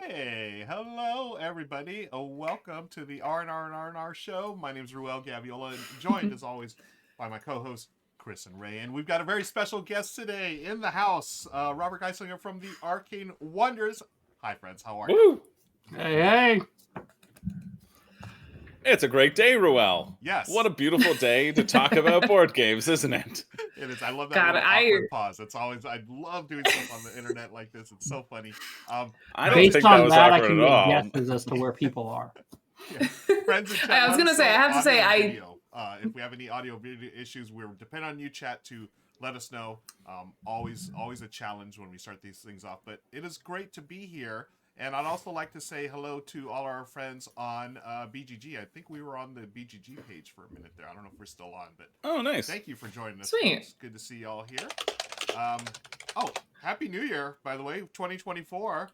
Hey, hello everybody. Welcome to the R&R&R show. My name is Ruel Gaviola, and joined as always by my co-hosts Chris and Ray. And we've got a very special guest today in the house, Robert Geistlinger from the Arcane Wonders. Hi, friends. How are you? Woo! Hey. It's a great day, Ruel. Yes. What a beautiful day to talk about board games, isn't it? It is. I love that God, little awkward pause. It's always. I love doing stuff on the internet like this. It's so funny. I don't Based think on that was that, I awkward can at make all. guesses as to where people are. Yeah. Friends in chat. I was let gonna us say, know I have to say, audio and video. If we have any audio video issues, we're depend on you, chat, to let us know. Always a challenge when we start these things off, but it is great to be here. And I'd also like to say hello to all our friends on BGG. I think we were on the BGG page for a minute there. I don't know if we're still on, but Oh, nice. thank you for joining us. Sweet. Folks. Good to see y'all here. Happy New Year, by the way, 2024.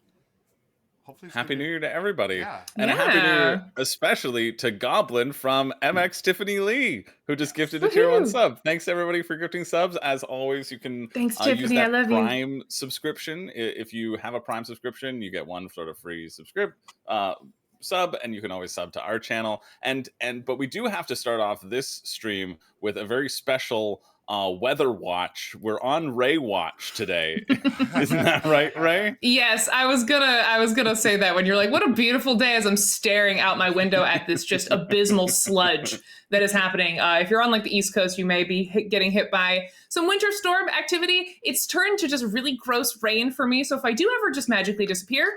Hopefully it's Happy gonna- New Year to everybody. Yeah. And a Happy New Yeah. Year especially to Goblin from MX Tiffany Lee, who just gifted a tier 1 Woohoo. sub. Thanks everybody for gifting subs. As always, you can Thanks, use Tiffany. that I love you. Prime subscription. If you have a Prime subscription, you get one sort of free sub, and you can always sub to our channel. But we do have to start off this stream with a very special weather watch. We're on Ray watch today. Isn't that right, Ray? Yes, I was gonna say that when you're like, "What a beautiful day!" As I'm staring out my window at this just abysmal sludge that is happening. If you're on like the East Coast, you may be getting hit by some winter storm activity. It's turned to just really gross rain for me. So if I do ever just magically disappear,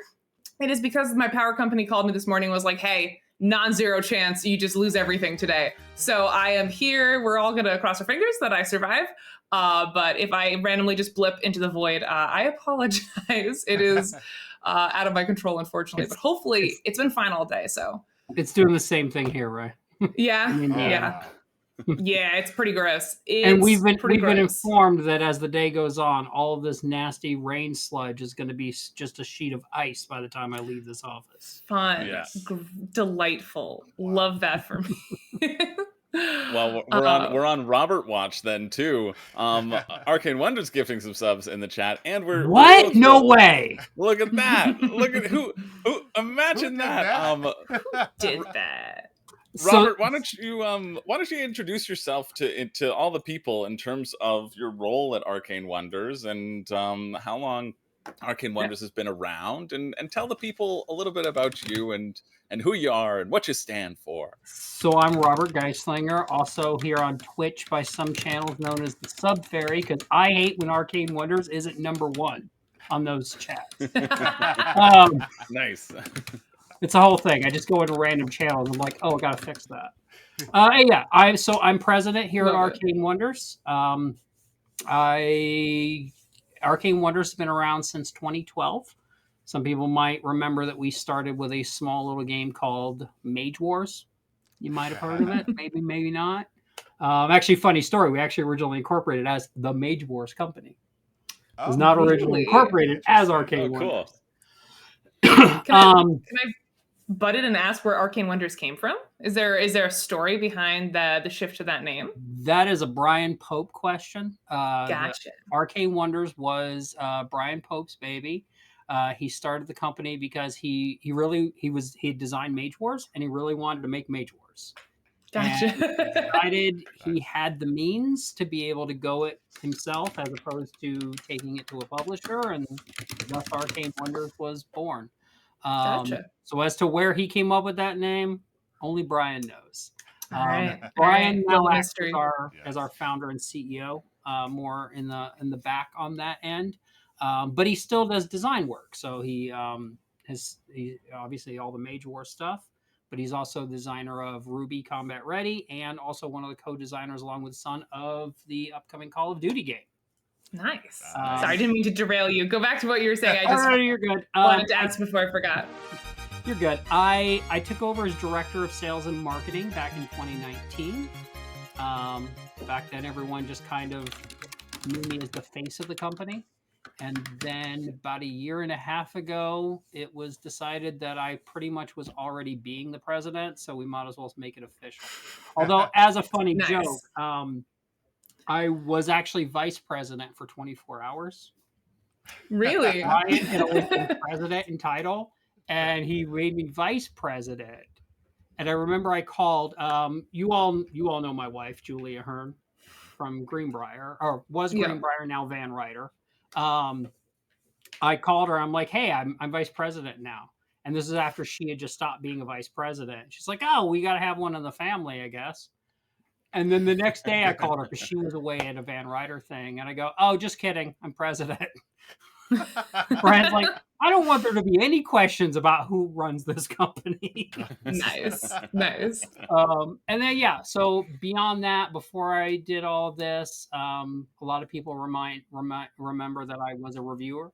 it is because my power company called me this morning and was like, "Hey, non-zero chance you just lose everything today." So I am here. We're all gonna cross our fingers that I survive. But if I randomly just blip into the void, I apologize. It is out of my control, unfortunately. But hopefully, it's been fine all day. So It's doing the same thing here, Ray. yeah, I mean, yeah, yeah. It's pretty gross. And we've been gross. informed that as the day goes on, all of this nasty rain sludge is going to be just a sheet of ice by the time I leave this office. Fun, Yes. delightful. Love that for me. Well, we're on Robert watch then too. Arcane Wonders gifting some subs in the chat, and we're What? we're No way. Look at that! Look at who imagine Who did that. Did that. Robert, why don't you introduce yourself to all the people in terms of your role at Arcane Wonders and how long Arcane Wonders has been around, and tell the people a little bit about you and who you are and what you stand for. So I'm Robert Geistlinger, also here on Twitch by some channels known as the Sub Fairy, because I hate when Arcane Wonders isn't number one on those chats. Nice. It's a whole thing. I just go into random channels. I'm like, oh, I gotta fix that. I'm president here at Love it. Arcane Wonders. Arcane Wonders has been around since 2012. Some people might remember that we started with a small little game called Mage Wars. You might have heard of it, maybe not. Actually, funny story. We actually originally incorporated as the Mage Wars company. It was not originally really? incorporated as Arcane Oh, cool. Wonders. Can I butt it and ask where Arcane Wonders came from? Is there a story behind the shift to that name? That is a Brian Pope question. Gotcha. Arcane Wonders was Brian Pope's baby. He started the company because he had designed Mage Wars and he really wanted to make Mage Wars. Gotcha. And he decided he had the means to be able to go it himself as opposed to taking it to a publisher, and thus Arcane Wonders was born. Gotcha. So as to where he came up with that name, only Brian knows. All right. Brian All now right. acts Mystery. as our founder and CEO, more in the back on that end. But he still does design work. So he obviously all the Mage War stuff, but he's also the designer of Ruby Combat Ready and also one of the co-designers along with Son of the upcoming Call of Duty game. Nice. Um, Sorry, I didn't mean to derail you. Go back to what you were saying. I just You're good. wanted to ask before I forgot. You're good. I took over as director of sales and marketing back in 2019. Back then, everyone just kind of knew me as the face of the company. And then about a year and a half ago, it was decided that I pretty much was already being the president, so we might as well make it official. Although, as a funny Nice. joke, I was actually vice president for 24 hours. Really? Ryan had always been president in title, and he made me vice president. And I remember I called. You all know my wife, Julia Hearn, from Greenbrier, or was Yeah. Greenbrier, now Van Ryder. I called her. I'm like, hey, I'm vice president now. And this is after she had just stopped being a vice president. She's like, oh, we got to have one in the family, I guess. And then the next day I called her because she was away at a Van Ryder thing. And I go, oh, just kidding. I'm president. Brian's like, I don't want there to be any questions about who runs this company. Nice. And then, yeah, so beyond that, before I did all of this, a lot of people remember that I was a reviewer,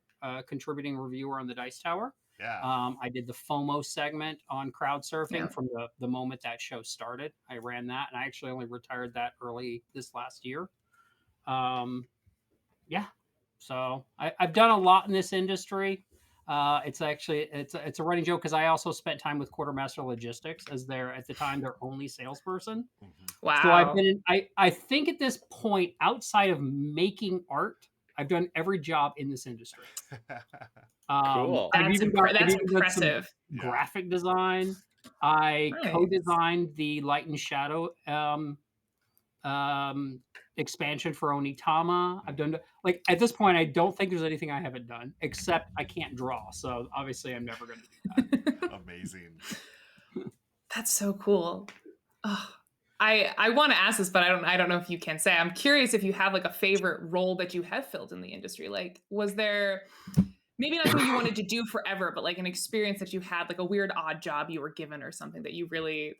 contributing reviewer on the Dice Tower. Yeah. I did the FOMO segment on crowd surfing from the moment that show started. I ran that, and I actually only retired that early this last year. Yeah. So I've done a lot in this industry. It's a running joke because I also spent time with Quartermaster Logistics as their at the time their only salesperson. Wow. So I've been I think at this point, outside of making art, I've done every job in this industry. Cool. That's impressive. Graphic design. I co-designed the Light and Shadow expansion for Onitama. I've done like at this point I don't think there's anything I haven't done except I can't draw, so obviously I'm never going to do that. Amazing. That's so cool. Oh, I want to ask this, but I don't know if you can say. I'm curious if you have like a favorite role that you have filled in the industry. Like, was there maybe not something you wanted to do forever, but like an experience that you had, like a weird odd job you were given or something that you really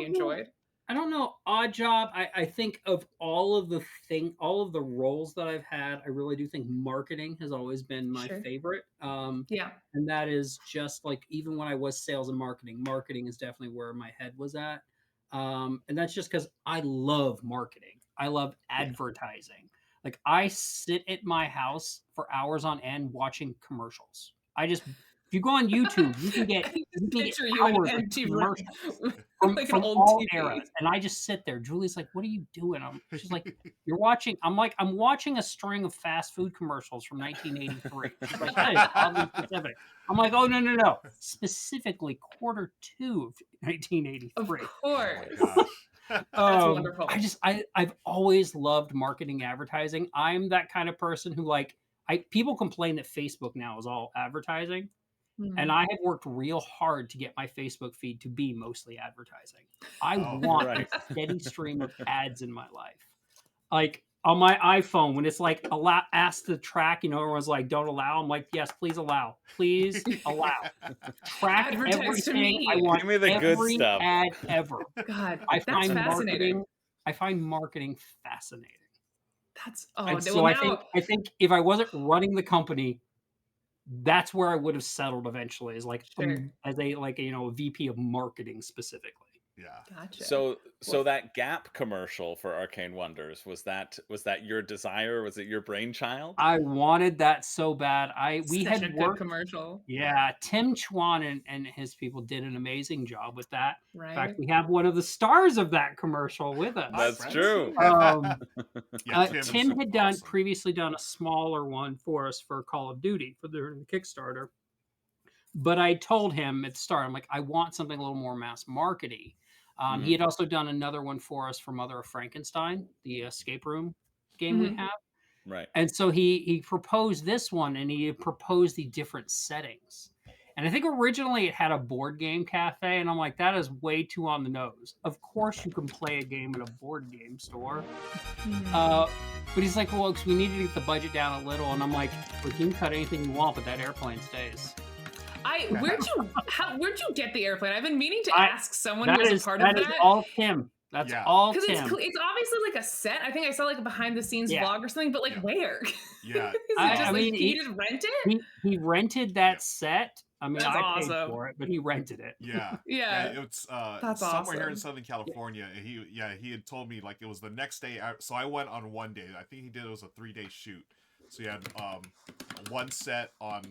enjoyed? I don't know. Odd job. I think of all of the roles that I've had, I really do think marketing has always been my favorite. Yeah. And that is just like, even when I was sales and marketing is definitely where my head was at. And that's just because I love marketing. I love advertising. Like I sit at my house for hours on end watching commercials. If you go on YouTube, you can get hours of commercials from all eras. And I just sit there. Julie's like, what are you doing? She's like, you're watching. I'm like, I'm watching a string of fast food commercials from 1983. She's like, that is oddly specific. I'm like, oh, no. Specifically quarter 2 of 1983. Of course. That's wonderful. I've always loved marketing, advertising. I'm that kind of person who people complain that Facebook now is all advertising. And I have worked real hard to get my Facebook feed to be mostly advertising. I want a steady stream of ads in my life. Like on my iPhone, when it's like ask to track, everyone's like, don't allow. I'm like, yes, please allow. Please allow. Track everything. I want Give me the every good stuff. ad ever. God, I that's fascinating. I find marketing fascinating. That's I think if I wasn't running the company, that's where I would have settled eventually, as a VP of marketing specifically. Yeah. Gotcha. So that Gap commercial for Arcane Wonders, was that your desire? Was it your brainchild? I wanted that so bad. We Such had a worked good commercial. Yeah, Tim Chwan and his people did an amazing job with that. Right. In fact, we have one of the stars of that commercial with us. That's true. Tim had previously done a smaller one for us for Call of Duty for the Kickstarter. But I told him at the start, I'm like, I want something a little more mass markety. He had also done another one for us for Mother of Frankenstein, the escape room game we have. Right. And so he proposed this one, and he proposed the different settings. And I think originally it had a board game cafe, and I'm like, that is way too on the nose. Of course you can play a game in a board game store. But he's like, well, we need to get the budget down a little. And I'm like, we can cut anything you want, but that airplane stays. Where'd you get the airplane? I've been meaning to ask someone who was a part of that. That is all Tim. That's all Tim. Because it's obviously like a set. I think I saw like a behind the scenes vlog or something, but where? Yeah. He just rent it? He rented that set. I mean, That's I paid awesome. for it, but he rented it. Yeah. It's That's somewhere here in Southern California. He had told me like it was the next day. So I went on one day. I think it was a 3-day shoot. So you had one set on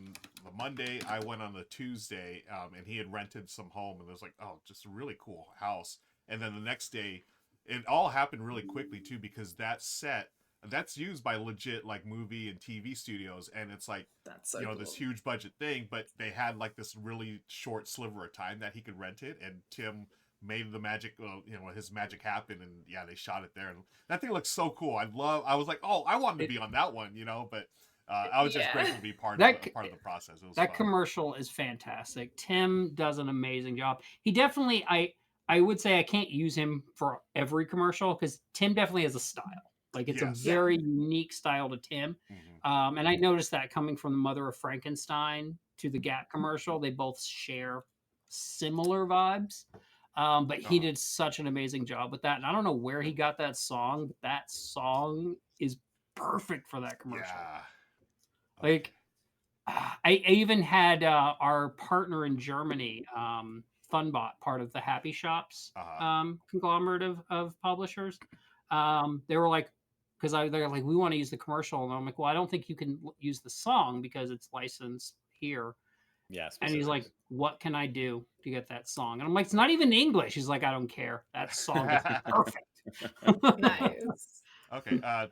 the Monday. I went on the Tuesday, and he had rented some home, and it was like, oh, just a really cool house. And then the next day, it all happened really quickly too, because that set that's used by legit like movie and TV studios, and it's like That's so you know cool. this huge budget thing, but they had like this really short sliver of time that he could rent it, and Tim made the magic, his magic happen, and yeah, they shot it there, and that thing looks so cool. I was like, oh, I wanted to be on that one, but I was just Yeah. grateful to be part That of the process. It was That fun. commercial is fantastic. Tim does an amazing job. He definitely, I would say I can't use him for every commercial because Tim definitely has a style. Like it's Yes. a very unique style to Tim. Mhm. And I noticed that coming from the Mother of Frankenstein to the Gap commercial, they both share similar vibes. But he Uh-huh. did such an amazing job with that. And I don't know where he got that song, but that song is perfect for that commercial. Yeah. Like, I even had our partner in Germany, Funbot, part of the Happy Shops conglomerate of publishers. They were like, because they're like, we want to use the commercial, and I'm like, well, I don't think you can use the song because it's licensed here. Yeah, And he's like, specifics. what can I do to get that song? And I'm like, it's not even English. He's like, I don't care. That song is perfect. Nice. Okay.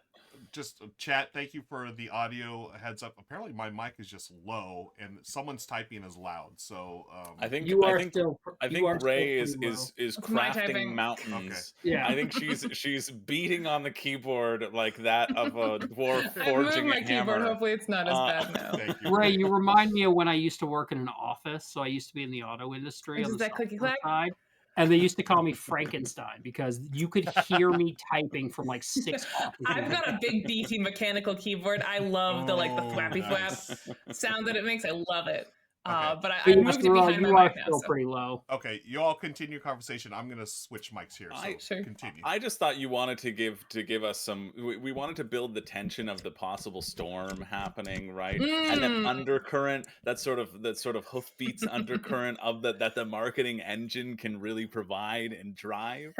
Just chat. Thank you for the audio heads up. Apparently, my mic is just low, and someone's typing is loud. So I think You are I think still. I you think are still Ray is pretty is low. is It's my crafting typing. mountains. Yeah. I think she's beating on the keyboard like that of a dwarf I moved forging my a keyboard. hammer. Hopefully, it's not as bad now. Thank you. Ray, you remind me of when I used to work in an office. So I used to be in the auto industry Is on the that clicky software clack? side, and they used to call me Frankenstein because you could hear me typing from like 6 offices. I've got a big beefy mechanical keyboard. I love the Oh, flappy flap nice. sound that it makes. I love it. Okay. But I But yes, moved it behind my you are mic now. still So. pretty low. Okay, you all continue conversation. I'm gonna switch mics here. So Sure. continue. I just thought you wanted to give us some. We wanted to build the tension of the possible storm happening, right? And then undercurrent, that sort of hoofbeats undercurrent of that the marketing engine can really provide and drive.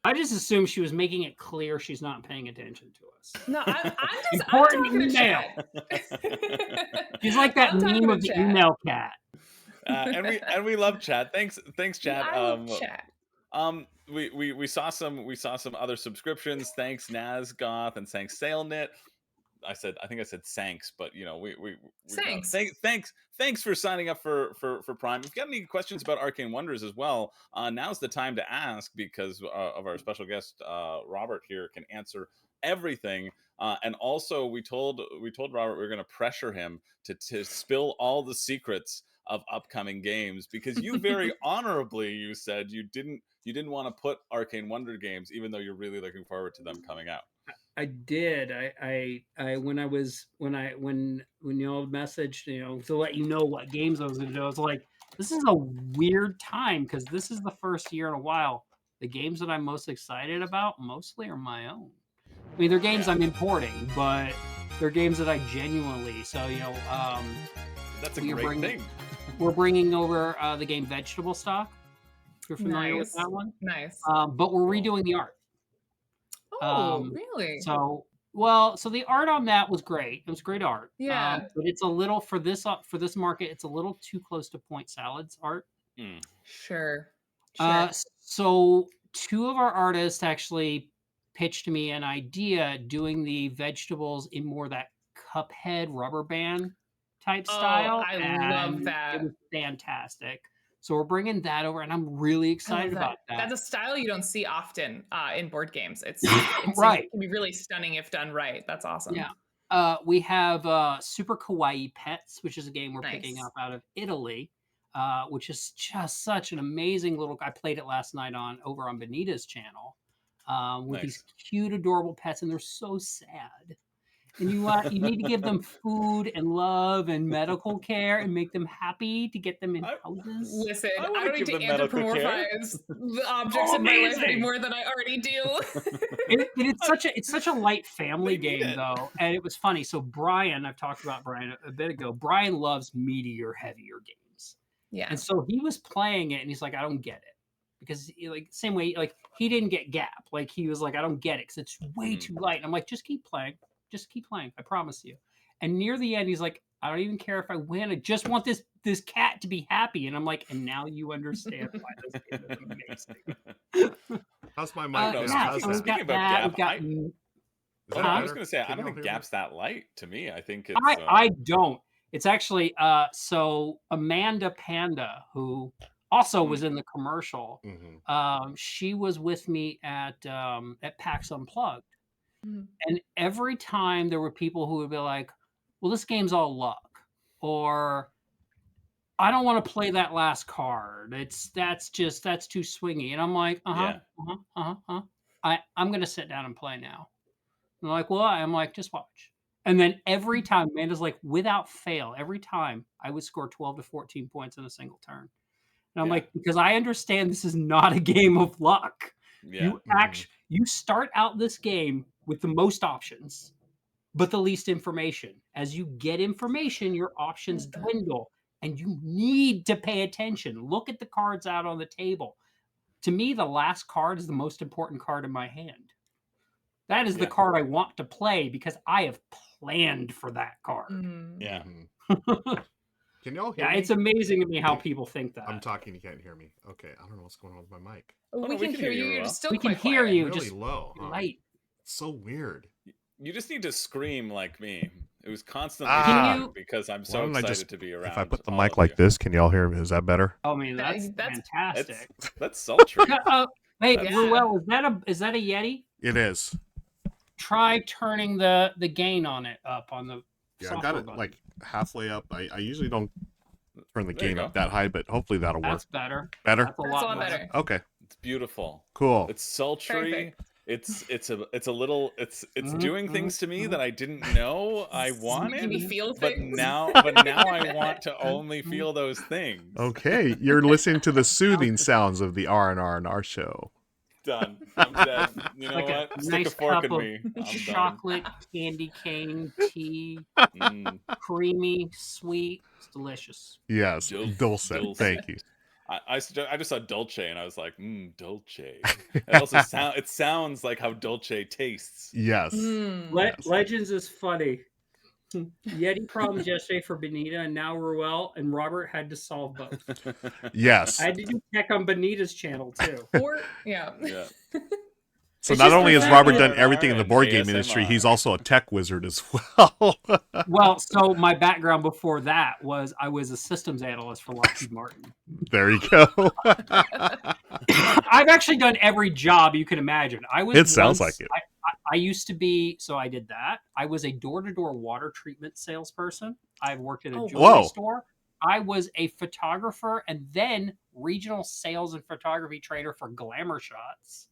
I just assumed she was making it clear she's not paying attention to us. No, I'm Important talking to email. chat. She's like that I'm talking meme to of the chat. email cat. And we love chat. Thanks chat. I love chat. We saw some other subscriptions. Thanks Nazgoth and thanks SailKnit. I think I said thanks, but we Thanks. Thanks for signing up for Prime. If you got any questions about Arcane Wonders as well, now's the time to ask because of our special guest Robert here can answer everything. And also we told Robert we were going to pressure him to spill all the secrets of upcoming games because you very honorably you said you didn't want to put Arcane Wonder games even though you're really looking forward to them coming out. I did. I when you all messaged, to let you know what games I was going to do, I was like, this is a weird time because this is the first year in a while. The games that I'm most excited about mostly are my own. I mean, they're games I'm importing, but they're games that I genuinely. So that's a great thing. We're bringing over the game Vegetable Stock. If you're familiar with that one, Nice. but we're redoing the art. Oh, really? So the art on that was great. It was great art. Yeah. But it's a little for this market. It's a little too close to Point Salad's art. Sure. So 2 of our artists actually pitched me an idea doing the vegetables in more that Cuphead rubber band type style. I love that. It was fantastic. So we're bringing that over, and I'm really excited about that. That's a style you don't see often in board games. It's right. It can be really stunning if done right. That's awesome. Yeah. We have Super Kawaii Pets, which is a game we're picking up out of Italy, which is just such an amazing little. I played it last night over on Benita's channel with these cute, adorable pets, and they're so sad. And you need to give them food and love and medical care and make them happy to get them in houses. Listen, I don't need to anthropomorphize the objects in my life any more than I already do. It's such a light family game though, and it was funny. So Brian, I've talked about Brian a bit ago. Brian loves meatier, heavier games. Yeah. And so he was playing it, and he's like, I don't get it. Because same way, he didn't get Gap. He was like, I don't get it because it's way too light. And I'm like, just keep playing. I promise you. And near the end, he's like, I don't even care if I win. I just want this cat to be happy. And I'm like, and now you understand why this game is amazing. How's my mic I don't now? know. Yeah, How's so we've that? got Speaking about that. gap, We've got. Is that I was better? going to say, I Can don't y'all think hear me? Gap's that light to me. I think it's. I don't. It's actually so Amanda Panda, who also was in the commercial. Mhm. She was with me at PAX Unplugged, Mhm. and every time there were people who would be like, "Well, this game's all luck," or "I don't want to play that last card. That's too swingy." And I'm like, Yeah. I'm gonna sit down and play now. And they're like, "Why?" I'm like, "Just watch." And then every time, Amanda's like, without fail, every time I would score 12 to 14 points in a single turn. And I'm Yeah. like, because I understand this is not a game of luck. Yeah. You start out this game with the most options, but the least information. As you get information, your options dwindle, and you need to pay attention. Look at the cards out on the table. To me, the last card is the most important card in my hand. That is the Yeah. card I want to play because I have planned for that card. Mm. Yeah. Mhm. Can y'all hear Yeah, me? it's amazing to me how people think that. I'm talking. You can't hear me. Okay, I don't know what's going on with my mic. Oh, no, we can hear you. real You're well. still We can quite hear quiet. you. Really just low. Huh? light. It's so weird. You just need to scream like me. It was constantly Ah. shouting you- because I'm Why so don't I excited just- to be around. If I put the all mic of like you. this, can y'all hear me? Is that better? I mean, that's That's- fantastic. That's sultry. Hey, That's- Ruel, is that a Yeti? It is. Try turning the gain on it up on the Yeah, I got software it button. like halfway up. I usually don't turn the There you gain up go. that high, but hopefully that'll work. That's better. Better? That's a That's lot, a lot better. better. Okay, It's beautiful. cool. It's sultry. Perfect. It's a little. It's Mhm, doing things to me mhm. that I didn't know I Making me wanted. feel But things. now I want to only feel those things. Okay, you're listening to the soothing sounds of the R&R&R show. Done. I'm dead. You know Like a what? Stick nice a fork cup in of me. I'm done. chocolate candy cane tea, Mm. creamy, sweet. It's delicious. Yes, Dulce. Dulce. Thank you. I just saw Dolce and I was like, Dolce. It also sounds like how Dolce tastes. Yes. Mm. Yes. Legends is funny. Yeti problems yesterday for Benita, and now Ruel and Robert had to solve both. Yes. I had to do tech on Benita's channel too. Or yeah. Yeah. So It's not just only has the Robert fact done that- everything in the board game ASMR. industry, he's also a tech wizard as well. Well, so my background before that was I was a systems analyst for Lockheed Martin. There you go. I've actually done every job you can imagine. It sounds like it. I used to be, so I did that. I was a door-to-door water treatment salesperson. I've worked at a jewelry Whoa. store. I was a photographer and then regional sales and photography trainer for Glamour Shots.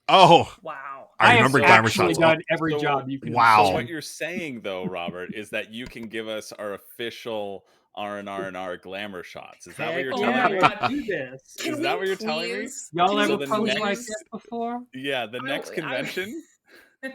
Oh, Wow. I have remember Glamour actually Shots. done every So- job you can Wow. So imagine. what you're saying though, Robert, is that you can give us our official R&R&R glamour shots. Is that what you're Oh telling my me? God. Do this. Can Is we that what you're telling me? please- Y'all can ever we the posed like next- this before? Yeah, the next convention.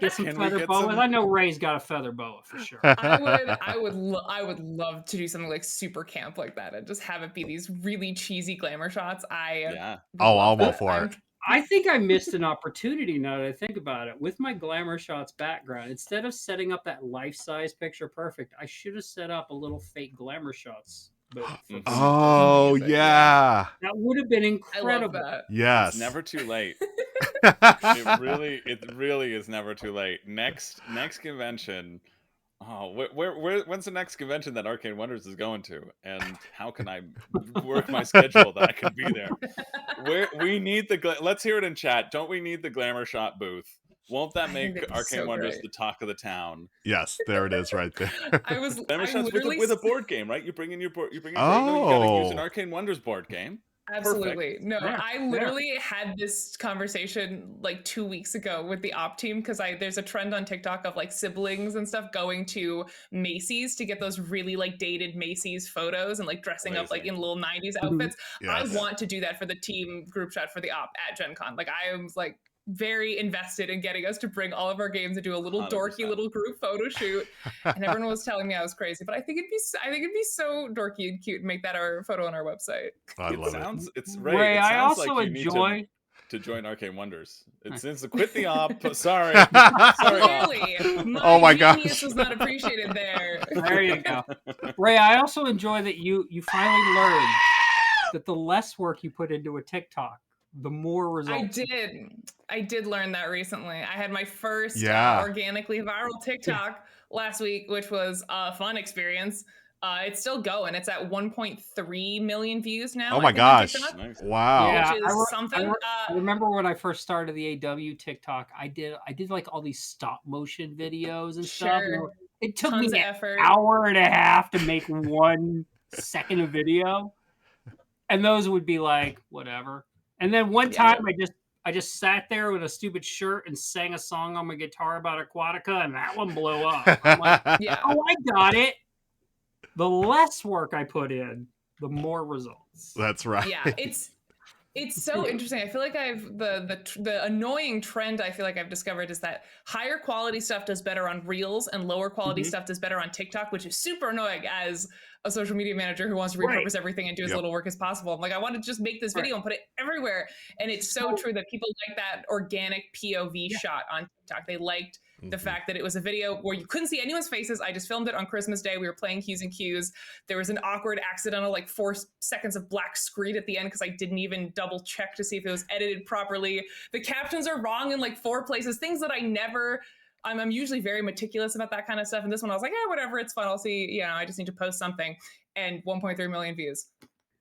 Get some Can we feather get boas. some- I know Ray's got a feather boa for sure. I would love to do something like super camp like that and just have it be these really cheesy glamour shots. Yeah. Oh, love I'm all that. for it. I think I missed an opportunity now that I think about it. With my Glamour Shots background, instead of setting up that life-size picture perfect, I should have set up a little fake Glamour Shots. Oh, Amazing. yeah. That would have been I incredible. love that. Yes. It's never too late. It really is never too late. Next convention. Oh, when's the next convention that Arcane Wonders is going to, and how can I work my schedule that I can be there? We need let's hear it in chat. Don't we need the Glamour Shot booth? Won't that I make think that'd be Arcane so Wonders great. the talk of the town? Yes, there it is right there. Glamour Shots literally with a board game, right? You bring in your board. You gotta use an Oh. Arcane Wonders board game. Absolutely. No, Yeah, I literally had this conversation like 2 weeks ago with the op team because there's a trend on TikTok of like siblings and stuff going to Macy's to get those really like dated Macy's photos and like dressing up like Amazing. in little 90s Mhm. outfits. Yes. I want to do that for the team group chat for the op at Gen Con. Like I am like very invested in getting us to bring all of our games and do a little 100%. dorky little group photo shoot. And everyone was telling me I was crazy, but I think it'd be so dorky and cute and make that our photo on our website. I love it. It's Ray, it I sounds also like you need to- enjoy to join Arcane Wonders. It's since quit the op. Sorry. Sorry. Clearly, my Oh my genius gosh. was not appreciated there. There you go. Ray, I also enjoy that you finally learned that the less work you put into a TikTok, the more results. I did learn that recently. I had my first Yeah. organically viral TikTok last week, which was a fun experience. It's still going. It's at 1.3 million views now. Oh my I think, on gosh. TikTok, Nice. Wow. Yeah, which is something. I remember when I first started the AW TikTok, I did like all these stop motion videos and stuff. Sure. It took Tons me of an effort. hour and a half to make 1 second of video, and those would be like whatever. And then one time I just sat there with a stupid shirt and sang a song on my guitar about Aquatica, and that one blew up. I'm like, Yeah. oh, I got it. The less work I put in, the more results. That's right. Yeah, it's so interesting. I feel like I've the annoying trend I feel like I've discovered is that higher quality stuff does better on Reels and lower quality stuff does better on TikTok, which is super annoying as a social media manager who wants to repurpose everything and do as little work as possible. I'm like, I want to just make this video and put it everywhere. And it's so true that people like that organic POV shot on TikTok. They liked the fact that it was a video where you couldn't see anyone's faces. I just filmed it on Christmas Day. We were playing Q's and Q's. There was an awkward accidental like 4 seconds of black screen at the end because I didn't even double check to see if it was edited properly. The captions are wrong in like 4 places, things that I'm usually very meticulous about that kind of stuff. And this one I was like, whatever, it's fun. I'll see, I just need to post something. And 1.3 million views.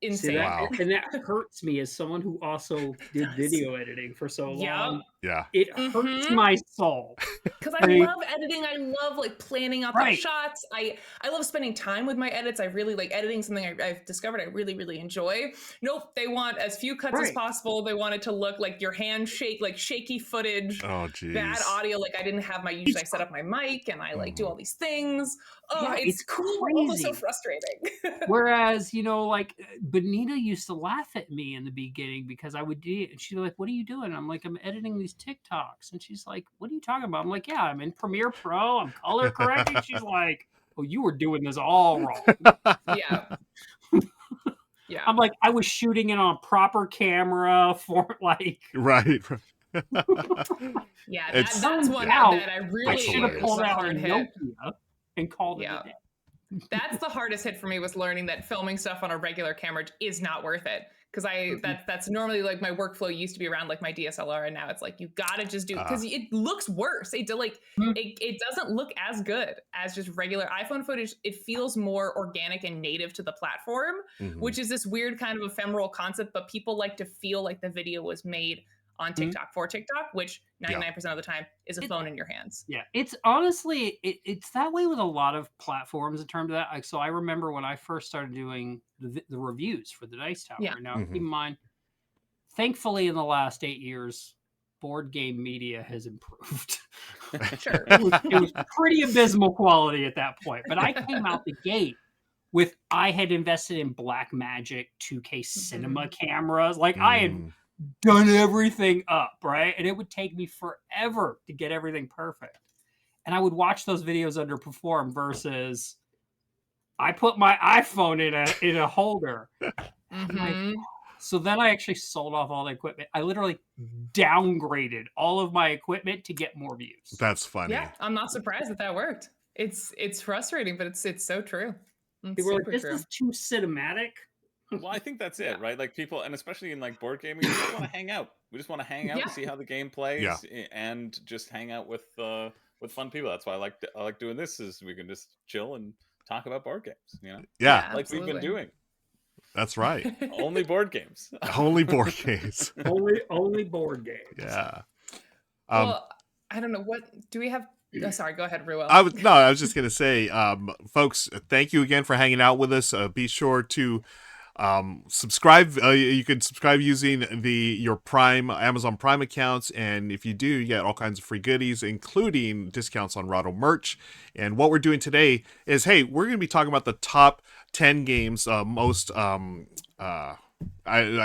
Insane. Wow. And that hurts me as someone who also did video editing for so long. Yeah. It hurts my soul. Because I love editing. I love like planning out the shots. I love spending time with my edits. I really like editing, something I've discovered I really, really enjoy. Nope. They want as few cuts as possible. They want it to look like your hand shake, like shaky footage. Oh, geez. Bad audio. Like I didn't have I set up my mic and I like do all these things. Oh, it's cool, but also so frustrating. Whereas, like Benita used to laugh at me in the beginning because I would do, and she's like, "What are you doing?" I'm like, "I'm editing these TikToks." And she's like, "What are you talking about?" I'm like, "Yeah, I'm in Premiere Pro. I'm color correcting." She's like, "Oh, you were doing this all wrong." Yeah. Yeah. I'm like, I was shooting it on proper camera for like. Right. Yeah, that's one that I really should have pulled out a hard hit. Nokia and called it a day. That's the hardest hit for me, was learning that filming stuff on a regular camera is not worth it. Because that's normally like my workflow used to be around like my DSLR, and now it's like you gotta just do, because it looks worse. It doesn't look as good as just regular iPhone footage. It feels more organic and native to the platform, which is this weird kind of ephemeral concept. But people like to feel like the video was made on TikTok for TikTok, which 99% of the time is a phone in your hands. Yeah, it's honestly, it's that way with a lot of platforms in terms of that. Like, so I remember when I first started doing the reviews for the Dice Tower. Yeah. Now, keep in mind, thankfully, in the last 8 years, board game media has improved. Sure. It was pretty abysmal quality at that point. But I came out the gate with, I had invested in Blackmagic 2K cinema cameras. Like, I had done everything up, right? And it would take me forever to get everything perfect. And I would watch those videos underperform versus I put my iPhone in a holder. So then I actually sold off all the equipment. I literally downgraded all of my equipment to get more views. That's funny. Yeah, I'm not surprised that worked. It's frustrating, but it's so true. They were like, this is too cinematic. Well, I think that's it, right? Like people, and especially in like board gaming, we just want to hang out. We just want to hang out and see how the game plays, and just hang out with fun people. That's why I like doing this, is we can just chill and talk about board games. Yeah, like we've been doing. That's right. Only board games. Only board games. only board games. Yeah. Well, I don't know, what do we have? Oh, sorry, go ahead, Ruel. I was just gonna say, folks, thank you again for hanging out with us. Be sure to subscribe. You can subscribe using your Amazon Prime accounts, and if you do, you get all kinds of free goodies, including discounts on Rahdo merch. And what we're doing today is, hey, we're going to be talking about the top 10 games, most I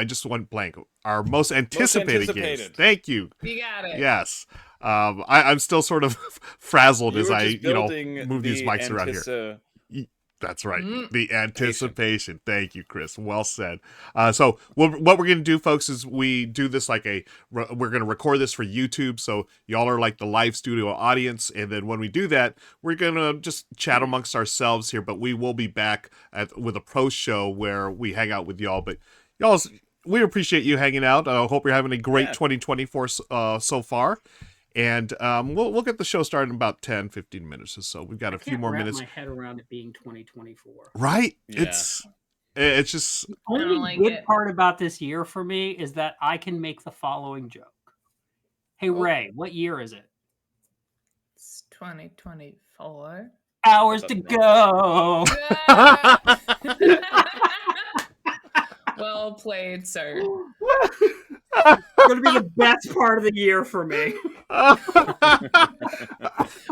just went blank. Our most anticipated games. Thank you. You got it. Yes. I'm still sort of frazzled as I move these mics around here. That's right. Mm. The anticipation. Thank you, Chris. Well said. So what we're going to do, folks, is we do this like we're going to record this for YouTube. So y'all are like the live studio audience. And then when we do that, we're going to just chat amongst ourselves here. But we will be back with a pro show where we hang out with y'all. But y'all, we appreciate you hanging out. I hope you're having a great 2024 so far. And we'll get the show started in about 10, 15 minutes or so. We've got a few more minutes. I can't wrap my head around it being 2024. Right? Yeah. It's just... The only good part about this year for me is that I can make the following joke. Hey, Ray, what year is it? It's 2024. Hours to go. Well played, sir. It's going to be the best part of the year for me.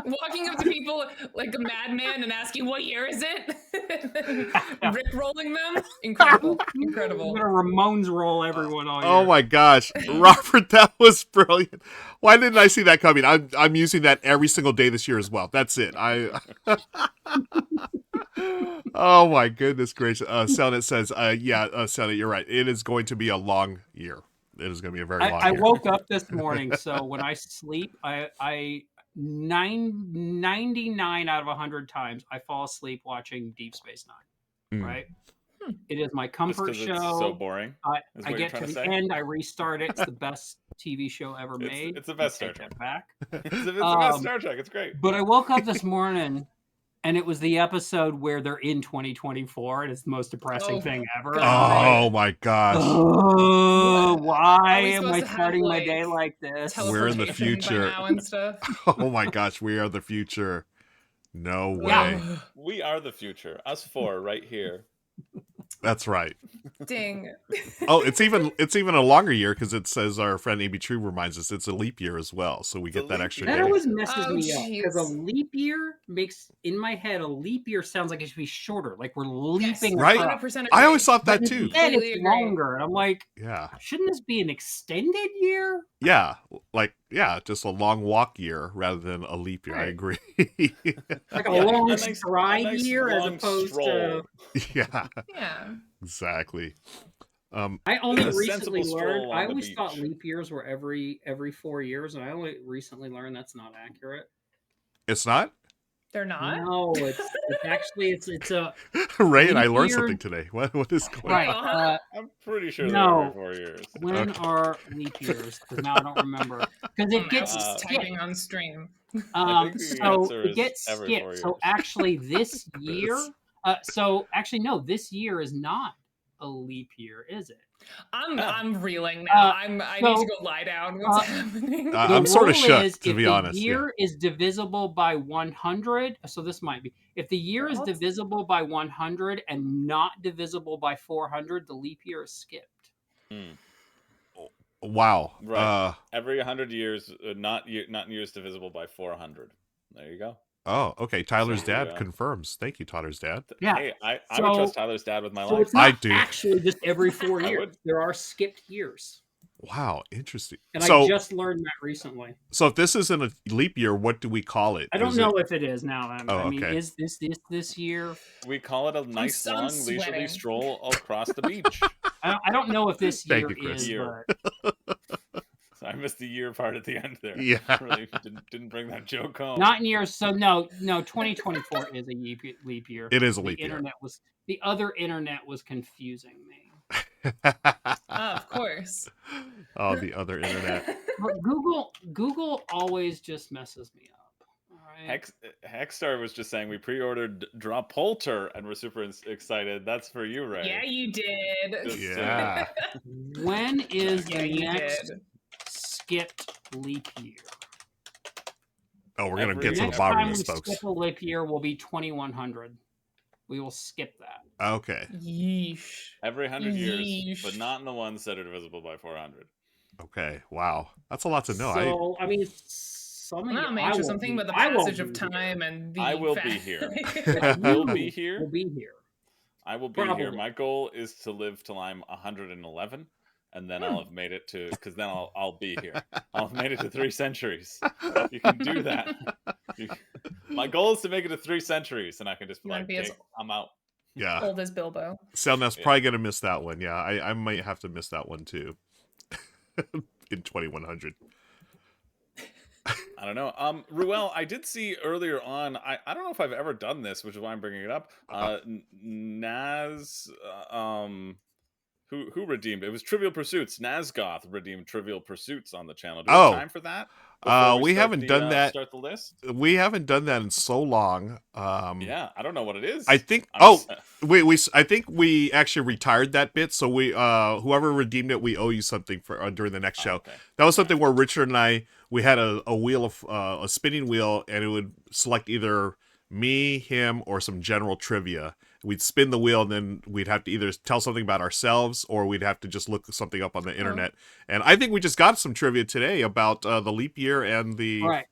Walking up to people like a madman and asking, what year is it? Rick-rolling them. Incredible. Incredible. I'm going to Ramones roll everyone all year. Oh my gosh. Robert, that was brilliant. Why didn't I see that coming? I'm using that every single day this year as well. That's it. Oh my goodness gracious. Selnet says, Selnet, you're right. It is going to be a long year. It is going to be a very long year. I woke up this morning, so when I sleep, I 99 out of 100 times I fall asleep watching Deep Space Nine. Right? It is my comfort show. It's so boring. I get to the end, I restart it. It's the best TV show ever made. It's the best Star Trek. It's the best Star Trek. It's great. But I woke up this morning and it was the episode where they're in 2024 and it's the most depressing thing ever. God. Oh my gosh. Oh, why am I starting my day like this? We're in the future. And stuff. Oh my gosh, we are the future. No way. Yeah. We are the future. Us four right here. That's right. Ding. Oh, it's even a longer year because it says our friend AB True reminds us it's a leap year as well, so we get that extra That day. always messes me up jeez. because a leap year makes in my head a leap year sounds like it should be shorter, like we're leaping. Right? across. 100% I always agree. thought that But too. instead Completely it's agree. longer, and I'm like, Yeah. shouldn't this be an extended year? Yeah. Just a long walk year rather than a leap year. I Right. agree. Like a Yeah, long a nice- stride a nice year as long opposed stroll. to. Yeah. Yeah. Exactly. I only A recently sensible stroll learned. I on the always thought beach. leap years were every 4 years, and I only recently learned that's not accurate. It's not? They're not? No, it's actually it's a Ray and I Leap learned year- something today. What is going right. on? I'm pretty sure No. they're every 4 years. When Okay. are leap years? Because now I don't remember. Because it gets Uh, skipped. typing on stream. I think the So answer it is gets every 4 skipped. So years. actually, this year. This. No. This year is not a leap year, is it? I'm reeling now. I need so- to go lie down. What's happening? I'm The sorta rule shook, is to if be the honest, year is divisible by 100. So this might be if the year is What? divisible by 100 and not divisible by 400, the leap year is skipped. Wow. Right. Every 100 years, not years divisible by 400. There you go. Oh, okay. Tyler's There you dad go. confirms. Thank you, Tyler's dad. Yeah. Hey, I So- would trust Tyler's dad with my So life. it's not I do. actually just every 4 I years. would. There are skipped years. Wow, interesting. And So, I just learned that recently. so if this isn't a leap year, what do we call it? I don't Is know it- if it is now. Oh, I mean, okay. is this year? We call it a nice I'm long leisurely sweating. stroll across the beach. I don't know if this Thank year you, Chris. is. Year. But So I missed the year part at the end there. Yeah. Really didn't bring that joke home. not in years. So no. 2024 is a leap year. It is a The leap year. internet was the other internet was confusing me. Of course. Oh, the other internet. But Google always just messes me up. All right. Hexstar was just saying we pre-ordered Dropolter and we're super excited. That's for you, Ray. Yeah, you did. Just, Yeah. When is Yeah, the you next did. skipped leap year? Oh, we're gonna Every- get to the Next bottom time of we this, folks. skip a leap year will be 2100. We will skip that. Okay. Yeesh. Every 100 years, Yeesh. but not in the ones that are divisible by 400. Okay. Wow. That's a lot to know. So I mean, something. Well, I'm anxious. I'm thinking about the passage of time and the. I will be fact- here. I will be here. We'll be here. I will be here. Probably. My goal is to live till I'm 111, and then I'll have made it to, because then I'll be here. I'll have made it to 3 centuries. If you can do that. My goal is to make it to 3 centuries, and I can just be You wanna like, be as "Okay, I'm out." Yeah. old as Bilbo. Selneth's Yeah. probably gonna miss that one. Yeah, I might have to miss that one too. In 2100. I don't know. Ruel, I did see earlier on. I don't know if I've ever done this, which is why I'm bringing it up. Naz, who redeemed? It was Trivial Pursuits. Nazgoth redeemed Trivial Pursuits on the channel. Do we have time for that? Before We start haven't done that. Start the list. We haven't done that in so long. Yeah, I don't know what it is. I think. I think we actually retired that bit. So we, whoever redeemed it, we owe you something for during the next show. Okay. That was something where Richard and we had a wheel of a spinning wheel, and it would select either me, him, or some general trivia. We'd spin the wheel, and then we'd have to either tell something about ourselves, or we'd have to just look something up on the internet. And I think we just got some trivia today about the leap year and the Right.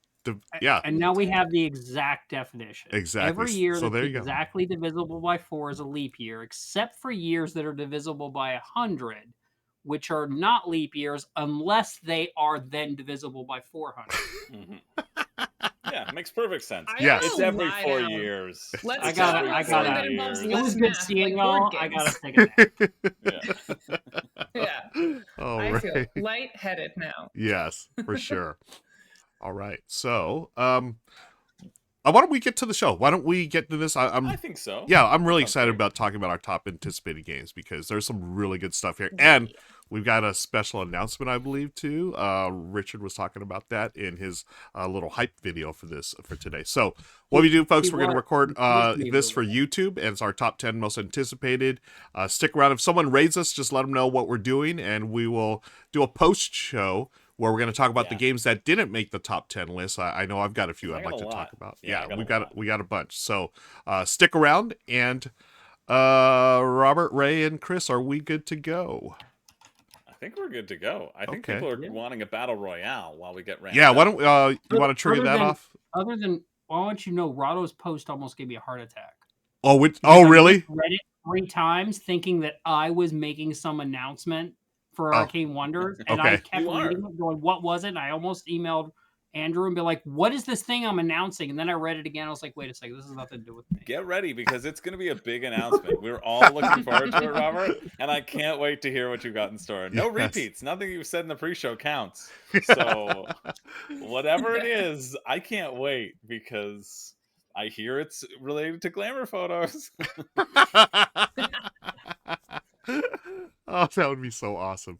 Yeah. And now we have the exact definition. Exactly. Every year So that's there you go. exactly divisible by 4 is a leap year, except for years that are divisible by 100, which are not leap years unless they are then divisible by 400. Yeah, makes perfect sense. Yes. It's every 4 years. Let's I got do it. I one got that it. involves It less was good math, seeing like board y'all. I games. gotta take a nap. Yeah. Yeah. All I right. feel lightheaded now. Yes, for sure. All right. So, why don't we get to the show? Why don't we get to this? I think so. Yeah, I'm really Sounds excited great. about talking about our top anticipated games because there's some really good stuff here. And we've got a special announcement, I believe, too. Richard was talking about that in his little hype video for today. So what we do, folks, we're going to record this for YouTube, and it's our top 10 most anticipated. Stick around. If someone raids us, just let them know what we're doing, and we will do a post show where we're going to talk about the games that didn't make the top 10 list. I know I've got a few I'd like to talk about. Yeah, we got a bunch. So stick around, and Robert, Ray, and Chris, are we good to go? I think we're good to go. I think Okay. people are wanting a battle royale while we get ramped Yeah, up. why don't you want to trigger that off? Other than, I want you to know, Rahdo's post almost gave me a heart attack. Oh, Because oh, I really? read it 3 times thinking that I was making some announcement for Arcane Wonders, and I kept reading it, going, "What was it?" And I almost emailed Andrew and be like, "What is this thing I'm announcing?" And then I read it again. I was like, "Wait a second, this has nothing to do with me." Get ready, because it's going to be a big announcement. We're all looking forward to it, Robert, and I can't wait to hear what you've got in store. No repeats. Nothing you've said in the pre-show counts. So whatever it is, I can't wait, because I hear it's related to glamour photos. Oh, that would be so awesome.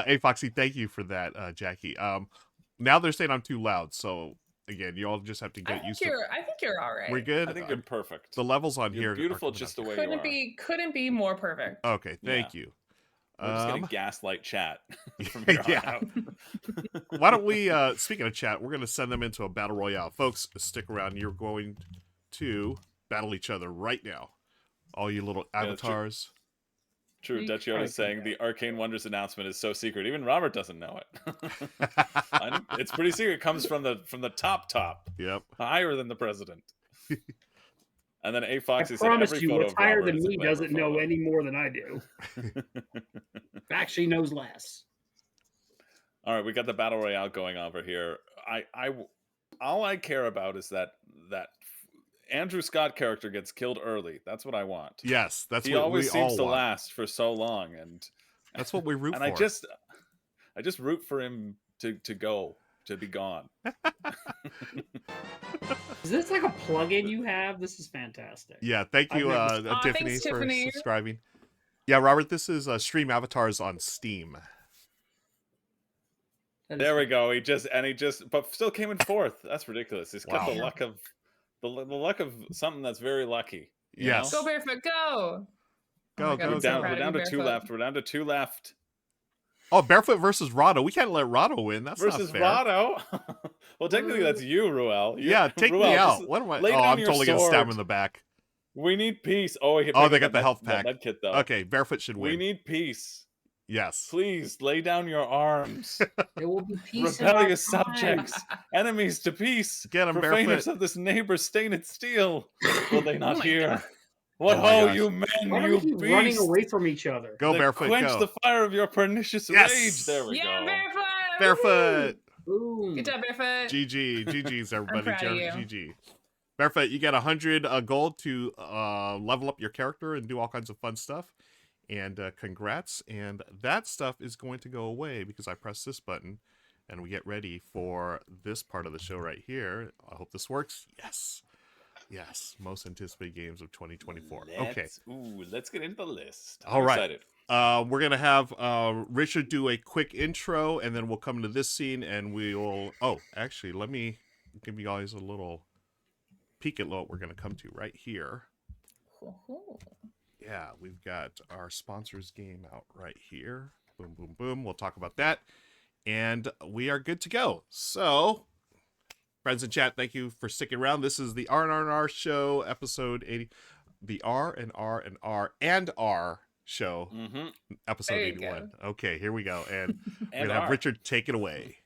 Hey, Foxy, thank you for that, Jackie. Now they're saying I'm too loud, so again, you all just have to get used to it. I think you're all right. We're good? I think you're perfect. The levels on You're here beautiful are just the way you are. Couldn't be more perfect. Okay, thank you. We're just getting gaslight chat from here on out. Why don't we, speaking of chat, we're going to send them into a battle royale. Folks, stick around. You're going to battle each other right now. All you little avatars. True, Dutch Yoda's saying the Arcane Wonders announcement is so secret. Even Robert doesn't know it. It's pretty secret. It comes from the top. Yep. Higher than the president. And then A Foxy said promise every you, photo what's of higher Robert than is a me glamour doesn't know photo. any more than I do. Actually knows less. All right, we got the battle royale going over here. All I care about is that Andrew Scott character gets killed early. That's what I want. Yes, that's he what always we all seems to want. last for so long, and that's what we root and for. I just root for him to be gone. Is this like a plug-in you have? This is fantastic. Yeah, thank you, Tiffany, thanks, for Tiffany. subscribing. Yeah, Robert, this is Stream Avatars on Steam. There we go. He just but still came in 4th. That's ridiculous. He's got Wow. the luck of something that's very lucky. you Yes. know? Go Barefoot, go! Go, Oh my God, go, I'm We're so down, proud we're of down you, to 2 Barefoot. left. We're down to 2 left. Oh, Barefoot versus Rahdo. We can't let Rahdo win. That's Versus not fair. Rahdo. Well, technically that's you, Ruel. Yeah, take Ruel, me just out. What am I? lay Oh, down I'm your totally gonna stab him sword. in the back. We need peace. Oh, he Oh, they got the health pack. Med kit though. Okay, Barefoot should We win. need peace. Yes. Please lay down your arms. There will be peace in our Rebellious time. subjects, enemies to peace. Get 'em, Profaners Barefoot. of this neighbor's stained steel. Will they not my hear? God. What Oh my ho, gosh. you men, Why do you we keep running beasts! away from each other? Go, that Barefoot, quench go. the fire of your pernicious Yes! rage. There we Yeah, go. Barefoot! Barefoot. Boom. Good job, Barefoot. GG. GG's, everybody. proud of you. GG. Barefoot, you get 100 gold to level up your character and do all kinds of fun stuff. And congrats. And that stuff is going to go away because I press this button and we get ready for this part of the show right here. I hope this works. Yes. Yes. Most anticipated games of 2024. Okay. Let's get into the list. All I'm right. excited. We're going to have Richard do a quick intro, and then we'll come into this scene, and we'll... Oh, actually, let me give you guys a little peek at what we're going to come to right here. Yeah, we've got our sponsors game out right here. Boom, boom, boom. We'll talk about that. And we are good to go. So, friends in chat, thank you for sticking around. This is the R&R&R show, episode 80. The R&R&R show, episode 81. Okay, here we go. And we're going to have Richard take it away.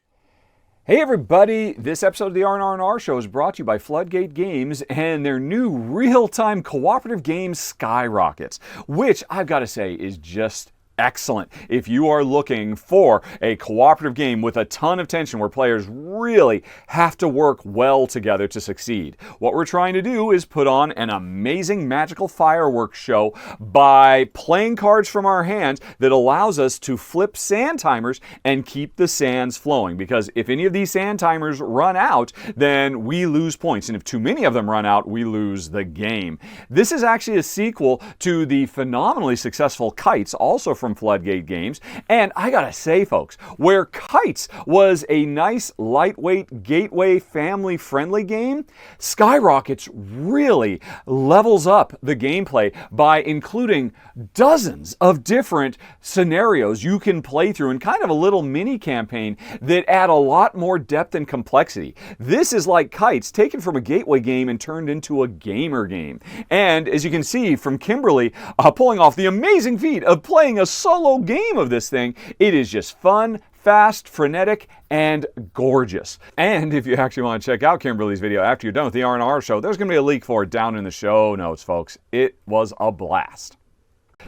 Hey everybody, this episode of the R&R&R show is brought to you by Floodgate Games and their new real-time cooperative game Skyrockets, which I've got to say is just excellent. If you are looking for a cooperative game with a ton of tension where players really have to work well together to succeed, what we're trying to do is put on an amazing magical fireworks show by playing cards from our hands that allows us to flip sand timers and keep the sands flowing, because if any of these sand timers run out, then we lose points, and if too many of them run out, we lose the game. This is actually a sequel to the phenomenally successful Kites, also from Floodgate Games, and I gotta say, folks, where Kites was a nice, lightweight, gateway, family-friendly game, Skyrockets really levels up the gameplay by including dozens of different scenarios you can play through and kind of a little mini campaign that add a lot more depth and complexity. This is like Kites taken from a gateway game and turned into a gamer game. And as you can see from Kimberly pulling off the amazing feat of playing a solo game of this thing, it is just fun, fast, frenetic, and gorgeous. And if you actually want to check out Kimberly's video after you're done with the R&R show, there's going to be a link for it down in the show notes, folks. It was a blast.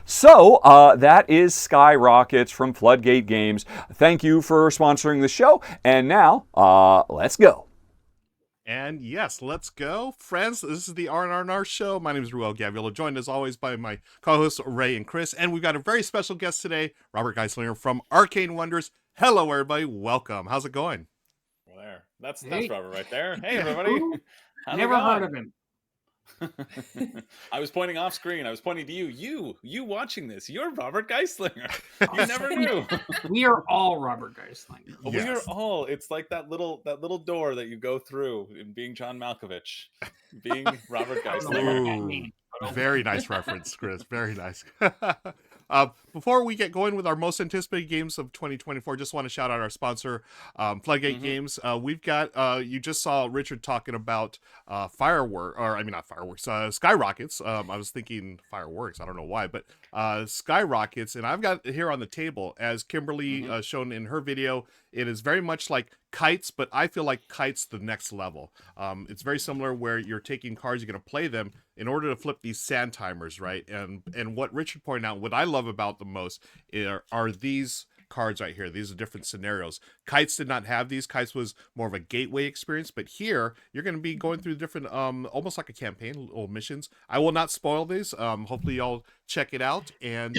So, that is Skyrockets from Floodgate Games. Thank you for sponsoring the show. And now, let's go. And yes, let's go. Friends, this is the R&R&R show. My name is Ruel Gaviolo, joined as always by my co-hosts Ray and Chris. And we've got a very special guest today, Robert Geistlinger from Arcane Wonders. Hello, everybody. Welcome. How's it going? Well, there. That's Robert right there. Hey, everybody. Never heard of him. I was pointing off screen. I was pointing to you. You watching this. You're Robert Geistlinger. You never knew. We are all Robert Geistlinger. Yes. We are all. It's like that little door that you go through in being John Malkovich, being Robert Geistlinger. Ooh, very nice reference, Chris. Very nice. Before we get going with our most anticipated games of 2024, just want to shout out our sponsor, Floodgate Games. We've got, you just saw Richard talking about Skyrockets. I was thinking fireworks. I don't know why, but Skyrockets. And I've got it here on the table, as Kimberly shown in her video. It is very much like Kites, but I feel like Kites the next level. It's very similar where you're taking cards, you're going to play them in order to flip these sand timers, right? And what Richard pointed out, what I love about them most are these cards right here. These are different scenarios. Kites did not have these. Kites was more of a gateway experience, but here you're going to be going through different, almost like a campaign, little missions. I will not spoil these. Hopefully y'all check it out. And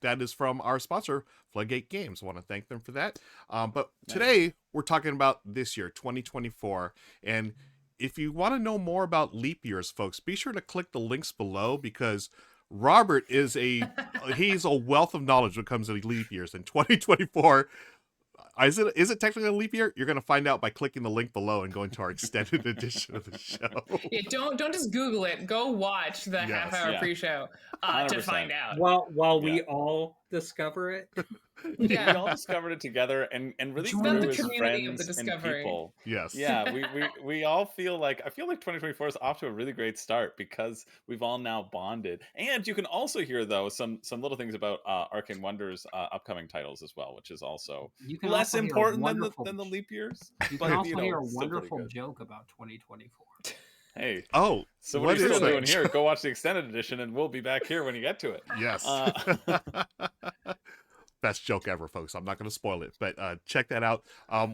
that is from our sponsor, Floodgate Games. I want to thank them for that. But today we're talking about this year, 2024. And if you want to know more about leap years, folks, be sure to click the links below, because Robert is he's a wealth of knowledge when it comes to leap years. In 2024, is it technically a leap year? You're going to find out by clicking the link below and going to our extended edition of the show. Yeah, don't just Google it. Go watch the half-hour pre-show to find out. While we all discover it. We all discovered it together and really grew the as community of the friends and discovery. people. Yes. Yeah, we all feel like, I feel like 2024 is off to a really great start because we've all now bonded. And you can also hear, though, some little things about Arcane Wonders upcoming titles as well, which is also less important than the leap years. You can also hear a wonderful joke about 2024. Hey. Oh, so what are you still doing here? Go watch the extended edition and we'll be back here when you get to it. Yes. Best joke ever, folks. I'm not going to spoil it, but check that out.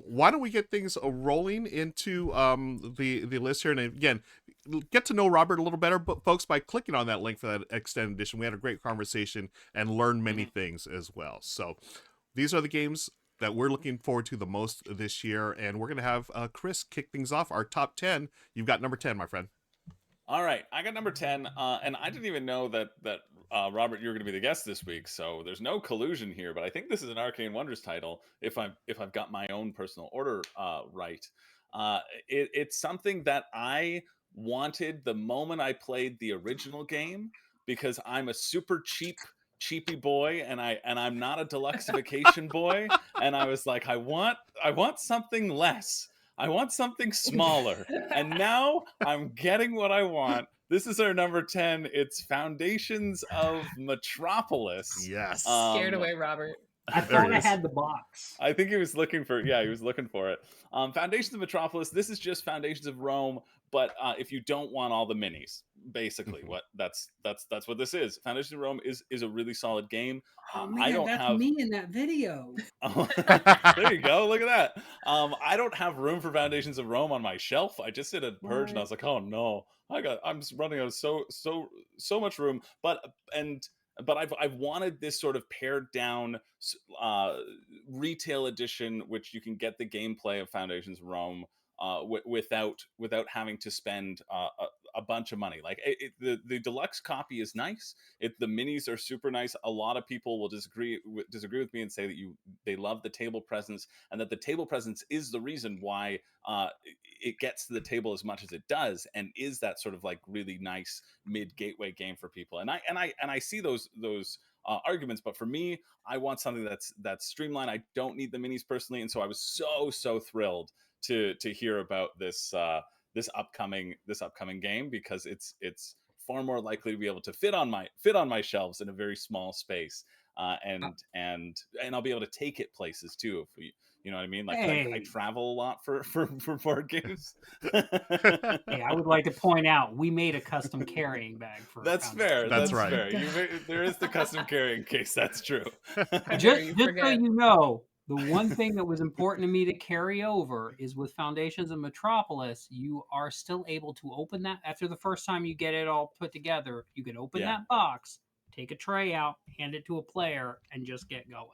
Why don't we get things rolling into the list here? And again, get to know Robert a little better, but folks, by clicking on that link for that extended edition, we had a great conversation and learned many things as well. So these are the games that we're looking forward to the most this year, and we're going to have Chris kick things off. Our top 10. You've got number 10, my friend. All right, I got number 10, and I didn't even know that Robert, you're going to be the guest this week, so there's no collusion here. But I think this is an Arcane Wonders title, if I've got my own personal order right. It's something that I wanted the moment I played the original game, because I'm a super cheapy boy, and I'm not a deluxeification boy, and I was like, I want something less. I want something smaller. And now I'm getting what I want. This is our number 10. It's Foundations of Metropolis. Yes. Scared away, Robert. I thought I had the box. I think he was looking for it. Foundations of Metropolis. This is just Foundations of Rome, but if you don't want all the minis, basically, what that's what this is. Foundations of Rome is a really solid game. Oh man, I don't that's have me in that video. Oh, there you go. Look at that. I don't have room for Foundations of Rome on my shelf. I just did a purge, and I was like, oh no, I'm just running out of so much room. But I've wanted this sort of pared down retail edition, which you can get the gameplay of Foundations of Rome without having to spend a bunch of money. Like the deluxe copy is nice. The minis are super nice. A lot of people will disagree with me and say that they love the table presence, and that the table presence is the reason why it gets to the table as much as it does, and is that sort of like really nice mid gateway game for people. And I see those arguments, but for me, I want something that's streamlined. I don't need the minis personally, and so I was so thrilled to hear about this upcoming game, because it's far more likely to be able to fit on my shelves in a very small space, and I'll be able to take it places too, if you know what I mean. Like I travel a lot for board games. Hey, I would like to point out we made a custom carrying bag for. That's fair. That's right. Fair. There is the custom carrying case. That's true. Just so you know, the one thing that was important to me to carry over is with Foundations of Metropolis, you are still able to open that after the first time you get it all put together. You can open that box, take a tray out, hand it to a player, and just get going.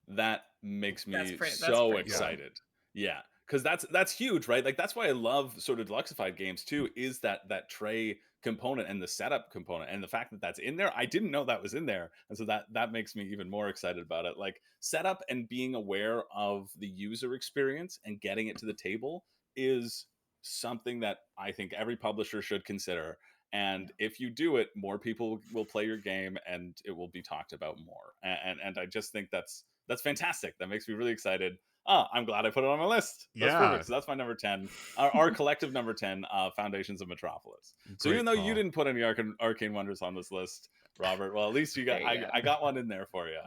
That makes me That's so pretty excited. Yeah, because that's huge, right? Like that's why I love sort of deluxified games too, is that tray component and the setup component, and the fact that that's in there. I didn't know that was in there, and so that makes me even more excited about it. Like setup and being aware of the user experience and getting it to the table is something that I think every publisher should consider. And if you do it, more people will play your game, and it will be talked about more. And I just think that's fantastic. That makes me really excited. I'm glad I put it on my list. That's perfect. So that's my number 10. Our collective number 10, Foundations of Metropolis. So even though you didn't put any Arcane Wonders on this list, Robert, well, at least you got I got one in there for you.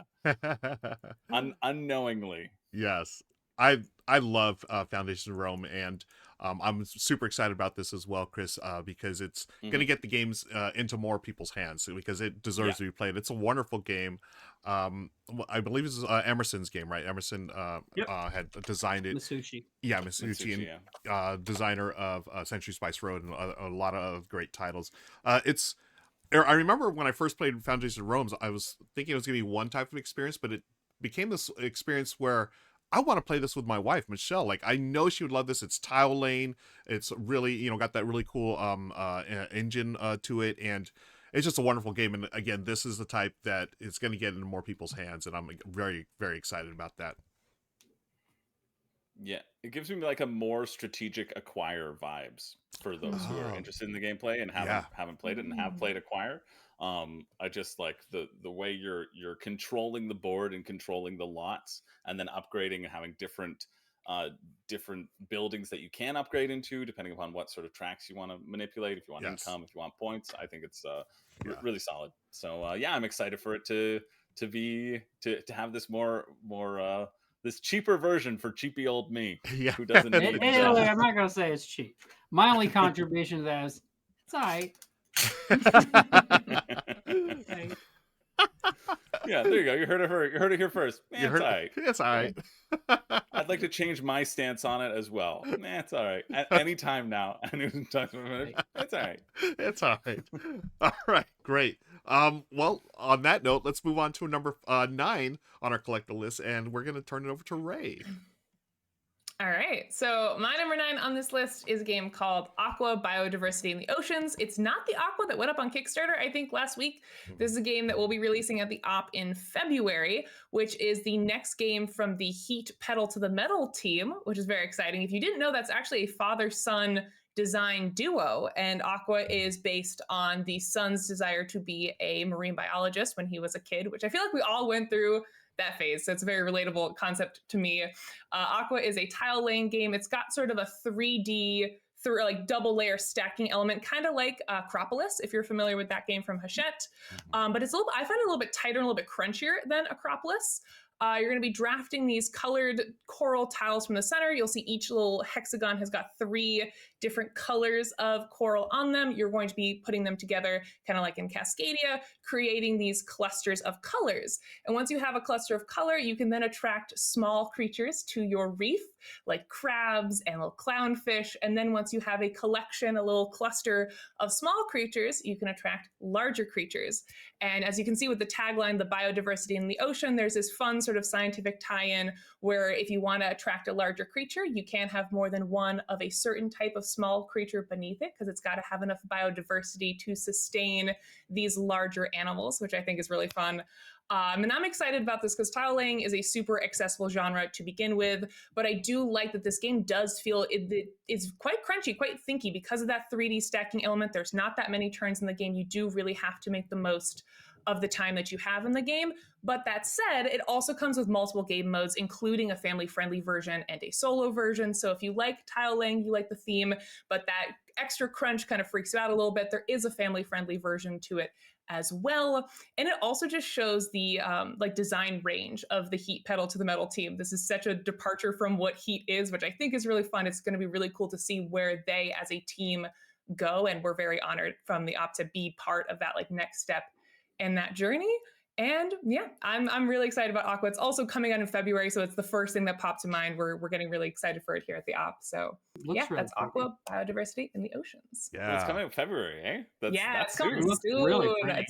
Unknowingly. Yes. I love Foundations of Rome, and I'm super excited about this as well, Chris, because it's going to get the games into more people's hands, because it deserves to be played. It's a wonderful game. I believe it's Emerson's game, right? Emerson had designed it. Masucci. Yeah, Masucci, and designer of Century Spice Road and a lot of great titles. I remember when I first played Foundations of Rome, I was thinking it was going to be one type of experience, but it became this experience where I want to play this with my wife, Michelle. Like, I know she would love this. It's tile lane. It's really, got that really cool engine to it, and it's just a wonderful game. And again, this is the type that it's going to get into more people's hands, and I'm very, very excited about that. Yeah, it gives me like a more strategic Acquire vibes for those who are interested in the gameplay and haven't played it and have played Acquire. I just like the way you're controlling the board and controlling the lots, and then upgrading and having different buildings that you can upgrade into depending upon what sort of tracks you want to manipulate. If you want income, if you want points, I think it's really solid. So I'm excited for it to have this more this cheaper version for cheapy old me who doesn't need I'm not gonna say it's cheap. My only contribution to that is it's all right. Yeah, there you go. You heard it here first. Man, it's all right. It's all right. I'd like to change my stance on it as well. Man, it's all right. At any time now. It's all right. It's all right. All right, great. Well, on that note, let's move on to number 9 on our collector list, and we're gonna turn it over to Ray. All right. So my number 9 on this list is a game called Aqua Biodiversity in the Oceans. It's not the Aqua that went up on Kickstarter, I think, last week. This is a game that we'll be releasing at the OP in February, which is the next game from the Heat Pedal to the Metal team, which is very exciting. If you didn't know, that's actually a father-son design duo, and Aqua is based on the son's desire to be a marine biologist when he was a kid, which I feel like we all went through that phase. So it's a very relatable concept to me. Aqua is a tile laying game. It's got sort of a 3D through like double layer stacking element, kind of like Acropolis, if you're familiar with that game from Hachette. But it's I find it a little bit tighter and a little bit crunchier than Acropolis. You're going to be drafting these colored coral tiles from the center. You'll see each little hexagon has got 3 different colors of coral on them. You're going to be putting them together, kind of like in Cascadia, creating these clusters of colors. And once you have a cluster of color, you can then attract small creatures to your reef, like crabs and little clownfish. And then once you have a collection, a little cluster of small creatures, you can attract larger creatures. And as you can see with the tagline, the biodiversity in the ocean, there's this fun sort of scientific tie-in where if you want to attract a larger creature, you can't have more than one of a certain type of small creature beneath it, because it's got to have enough biodiversity to sustain these larger animals, which I think is really fun. And I'm excited about this because tile laying is a super accessible genre to begin with, but I do like that this game does feel it's quite crunchy, quite thinky because of that 3D stacking element. There's not that many turns in the game. You do really have to make the most of the time that you have in the game. But that said, it also comes with multiple game modes, including a family-friendly version and a solo version. So if you like tile laying, you like the theme, but that extra crunch kind of freaks you out a little bit, there is a family-friendly version to it as well. And it also just shows the like design range of the Heat Pedal to the Metal team. This is such a departure from what Heat is, which I think is really fun. It's going to be really cool to see where they as a team go. And we're very honored from the op to be part of that like next step in that journey. And yeah, I'm really excited about Aqua. It's also coming out in February, so it's the first thing that popped to mind. We're getting really excited for it here at the op. So yeah, really that's Aqua Biodiversity in the Oceans. Yeah, It's coming in February, eh? It's soon. coming soon. really pretty.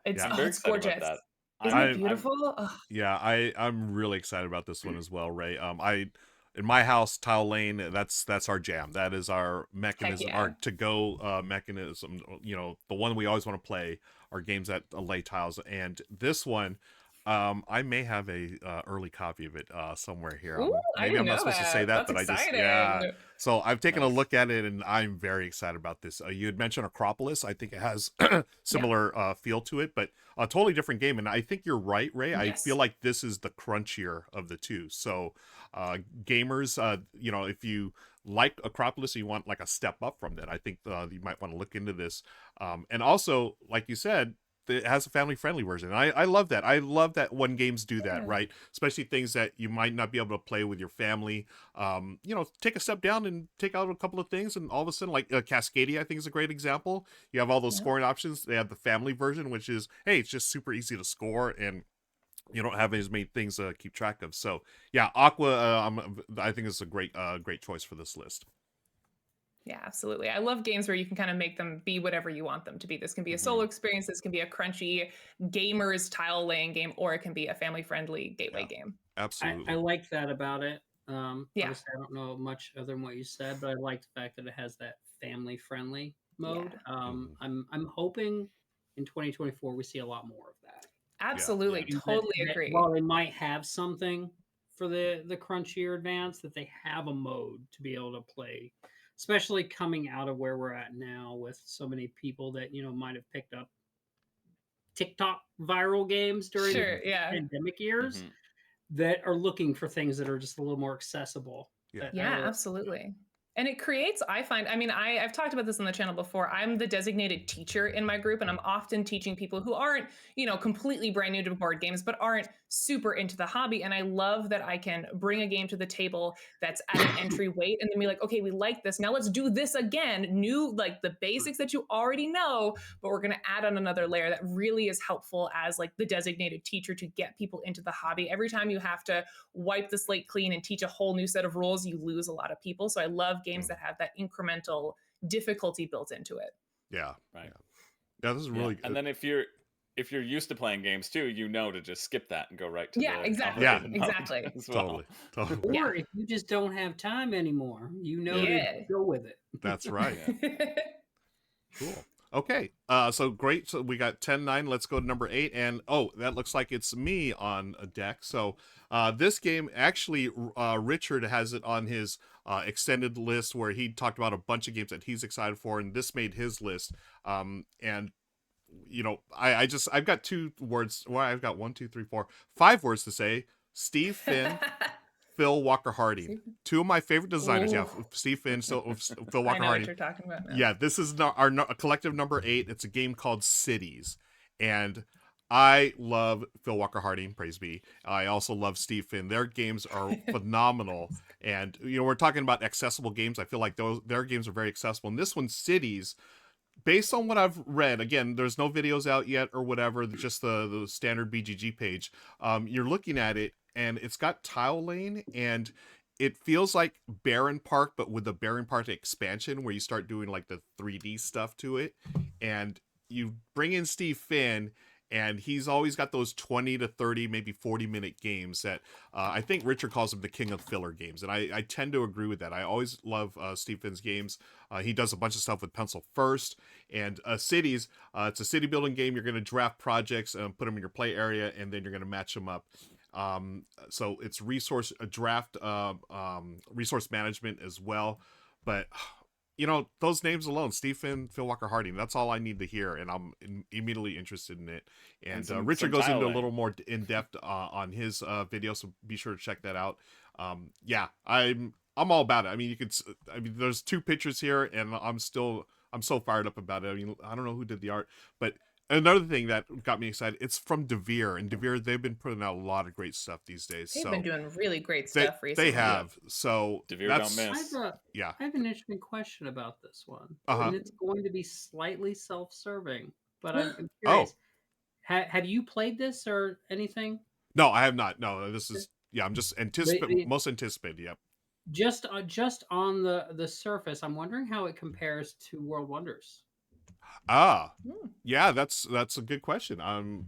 It's I'm very excited gorgeous. about that. Isn't it beautiful? Ugh. Yeah, I'm really excited about this one as well, Ray. In my house, tile lane, that's our jam. That is our mechanism, yeah. our to-go mechanism. You know, the one we always want to play are games that lay tiles. And this one, I may have a early copy of it somewhere here. Ooh, Maybe I'm not supposed to say that, That's but exciting. I just So I've taken a Nice. look at it, and I'm very excited about this. You had mentioned Acropolis. I think it has similar feel to it, but a totally different game. And I think you're right, Ray. I Yes. feel like this is the crunchier of the two. So gamers, you know, if you like Acropolis and you want like a step up from that, I think you might want to look into this. And also, like you said, it has a family-friendly version. I love that. I love that when games do that, Yeah. right? Especially things that you might not be able to play with your family. You know, take a step down and take out a couple of things, and all of a sudden, like Cascadia, I think is a great example. You have all those scoring options. They have the family version, which is, hey, it's just super easy to score, and you don't have as many things to keep track of. So yeah, Aqua, I think is a great choice for this list. Yeah, absolutely. I love games where you can kind of make them be whatever you want them to be. This can be a solo experience. This can be a crunchy gamers tile laying game, or it can be a family friendly gateway game. Absolutely. I like that about it. Yeah. Obviously, I don't know much other than what you said, but I like the fact that it has that family friendly mode. I'm hoping in 2024 we see a lot more of that. Absolutely. Yeah. Totally That agree. while they might have something for the crunchier advance, that they have a mode to be able to play, especially coming out of where we're at now with so many people that, you know, might have picked up TikTok viral games during Sure, the yeah. pandemic years Mhm. that are looking for things that are just a little more accessible. Yeah. that Yeah, are- absolutely. And it creates, I find, I mean, I've talked about this on the channel before. I'm the designated teacher in my group, and I'm often teaching people who aren't, you know, completely brand new to board games, but aren't super into the hobby. And I love that I can bring a game to the table that's at an entry weight and then be like, okay, we like this. Now let's do this again. New, like the basics that you already know, but we're going to add on another layer that really is helpful as like the designated teacher to get people into the hobby. Every time you have to wipe the slate clean and teach a whole new set of rules, you lose a lot of people. So I love games that have that incremental difficulty built into it. Yeah. Right. Yeah, this is really good. And then if you're used to playing games too, you know to just skip that and go right to Yeah, the exactly. complicated mode Exactly. as well. Totally. Or Yeah. if you just don't have time anymore, you know Yeah. to go with it. That's right. Cool. Okay. So great. So we got 10-9. Let's go to number 8. And that looks like it's me on a deck. So this game actually, Richard has it on his extended list where he talked about a bunch of games that he's excited for, and this made his list. And you know, I've got 2 words. Well, I've got 5 words to say. Steve Finn, Phil Walker Harding. 2 of my favorite designers. Ooh. Yeah, Steve Finn, Phil I Walker know what Harding. you're talking about now. Yeah, this is our collective number 8. It's a game called Cities, and I love Phil Walker Harding, praise be. I also love Steve Finn. Their games are phenomenal, and you know, we're talking about accessible games. I feel like their games are very accessible. And this one, Cities, based on what I've read, again, there's no videos out yet or whatever, just the standard BGG page. You're looking at it, and it's got tile lane, and it feels like Barren Park, but with the Barren Park expansion, where you start doing like the 3D stuff to it, and you bring in Steve Finn, and he's always got those 20 to 30, maybe 40-minute games that I think Richard calls them the king of filler games, and I tend to agree with that. I always love Steve Finn's games. He does a bunch of stuff with Pencil First, and Cities, it's a city building game. You're going to draft projects and put them in your play area, and then you're going to match them up. So it's resource management as well, but you know, those names alone, Steve Finn, Phil Walker Harding, that's all I need to hear, and I'm immediately interested in it. And Richard goes into a little more in depth on his video, so be sure to check that out. Yeah, I'm all about it. I mean, there's 2 pictures here, and I'm so fired up about it. I mean, I don't know who did the art, but another thing that got me excited, it's from DeVere, and DeVere, they've been putting out a lot of great stuff these days. They've been doing really great stuff recently. They have. So DeVere don't miss. I have an interesting question about this one. Uh-huh. And it's going to be slightly self-serving, but I'm curious. Have you played this or anything? No, I have not. No, this is I'm just most anticipated. Yep. Just on the surface, I'm wondering how it compares to World Wonders. Yeah, that's a good question. I'm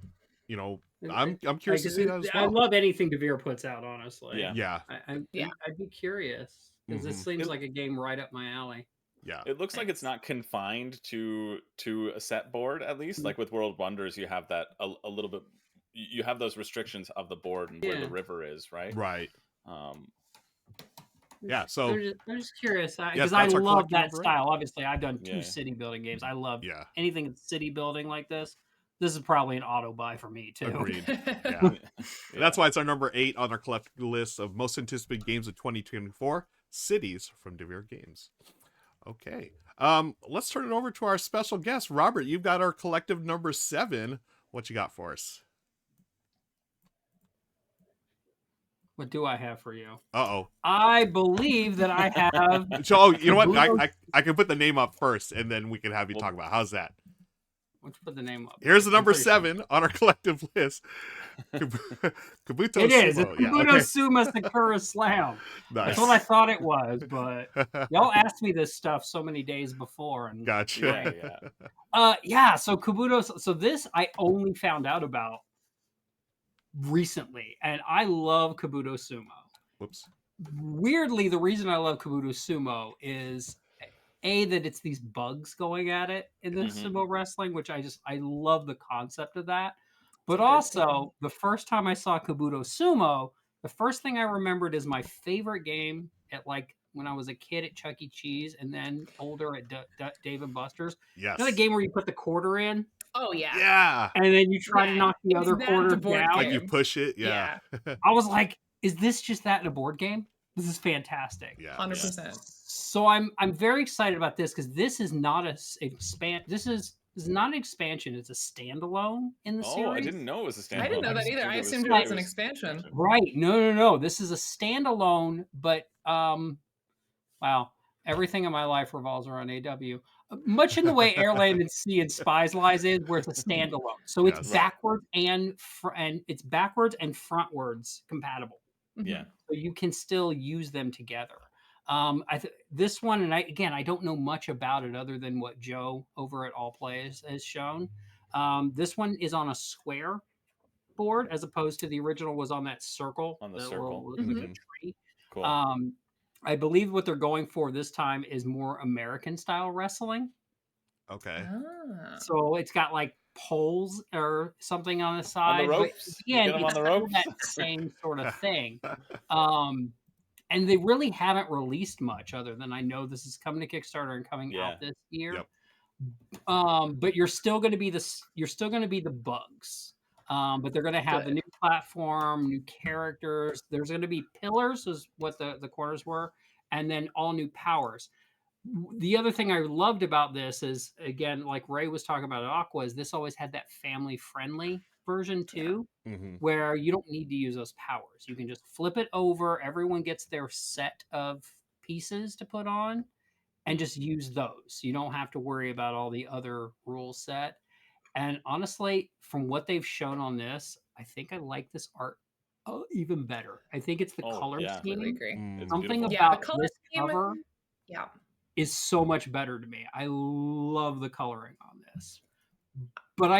curious to see that as well. I love anything DeVere puts out, honestly. Yeah. I'd be curious because this seems like a game right up my alley. Yeah, it looks like it's not confined to a set board, at least. Like with World Wonders, you have that a little bit. You have those restrictions of the board and where the river is, right? Right. Yeah, so I'm just curious because I love that style. Obviously, I've done 2 city building games. I love anything that's city building like this. This is probably an auto buy for me too. Agreed. Yeah. That's why it's our number 8 on our collective list of most anticipated games of 2024. Cities from DeVere Games. Okay. Let's turn it over to our special guest, Robert. You've got our collective number 7. What you got for us? What do I have for you? Uh-oh. I believe that I have... So, you know what? I can put the name up first, and then we can have you talk about it. How's that? Let's put the name up. Here's the number 7 on our collective list. Kabuto It is. Sumo. It's Kabuto Sumo Sakura Slam. Nice. That's what I thought it was, but y'all asked me this stuff so many days before. And gotcha. So Kabuto... So this I only found out about recently, and I love Kabuto Sumo. Whoops. Weirdly, the reason I love Kabuto Sumo is that it's these bugs going at it in the sumo wrestling, which I love the concept of that. But also, the first time I saw Kabuto Sumo, the first thing I remembered is my favorite game at when I was a kid at Chuck E. Cheese, and then older at Dave and Buster's. Yes. You know the game where you put the quarter in? Oh yeah. Yeah. And then you try to knock the other quarter down. Like you push it. Yeah. I was like, is this just that in a board game? This is fantastic. Yeah. 100%. So I'm very excited about this because this is not a span. This is This is not an expansion; it's a standalone in the Oh, series. I didn't know it was a standalone. I didn't know that just either. knew I it was- assumed it yeah, was an expansion. Right? No. This is a standalone, but wow, everything in my life revolves around AW. Much in the way Air, Land, and Sea and Spies Lies is, where it's a standalone. So it's Yes. Right. backwards and it's backwards and frontwards compatible. Yeah. So you can still use them together. This one, and I don't know much about it other than what Joe over at All Plays has shown. This one is on a square board as opposed to the original was on that circle. On the that circle. little Mhm. tree. Cool. I believe what they're going for this time is more American style wrestling. Okay. Ah. So it's got like poles or something on the On side. the but ropes. You again, get 'em on it's the still ropes. that same sort of thing. And they really haven't released much other than I know this is coming to Kickstarter and coming Yeah. out this year. Yep. But you're still going to be the bugs. But they're going to have the new platform, new characters. There's going to be pillars, is what the corners were, and then all new powers. The other thing I loved about this is, again, like Ray was talking about at Aqua, is this always had that family-friendly version too, Mm-hmm. where you don't need to use those powers. You can just flip it over. Everyone gets their set of pieces to put on and just use those. You don't have to worry about all the other rule set. And honestly, from what they've shown on this, I think I like this art even better. I think it's the Oh, color yeah. scheme. Really agree. It's Something beautiful. Yeah, the about color this scheme. cover Yeah. is so much better to me. I love the coloring on this. But I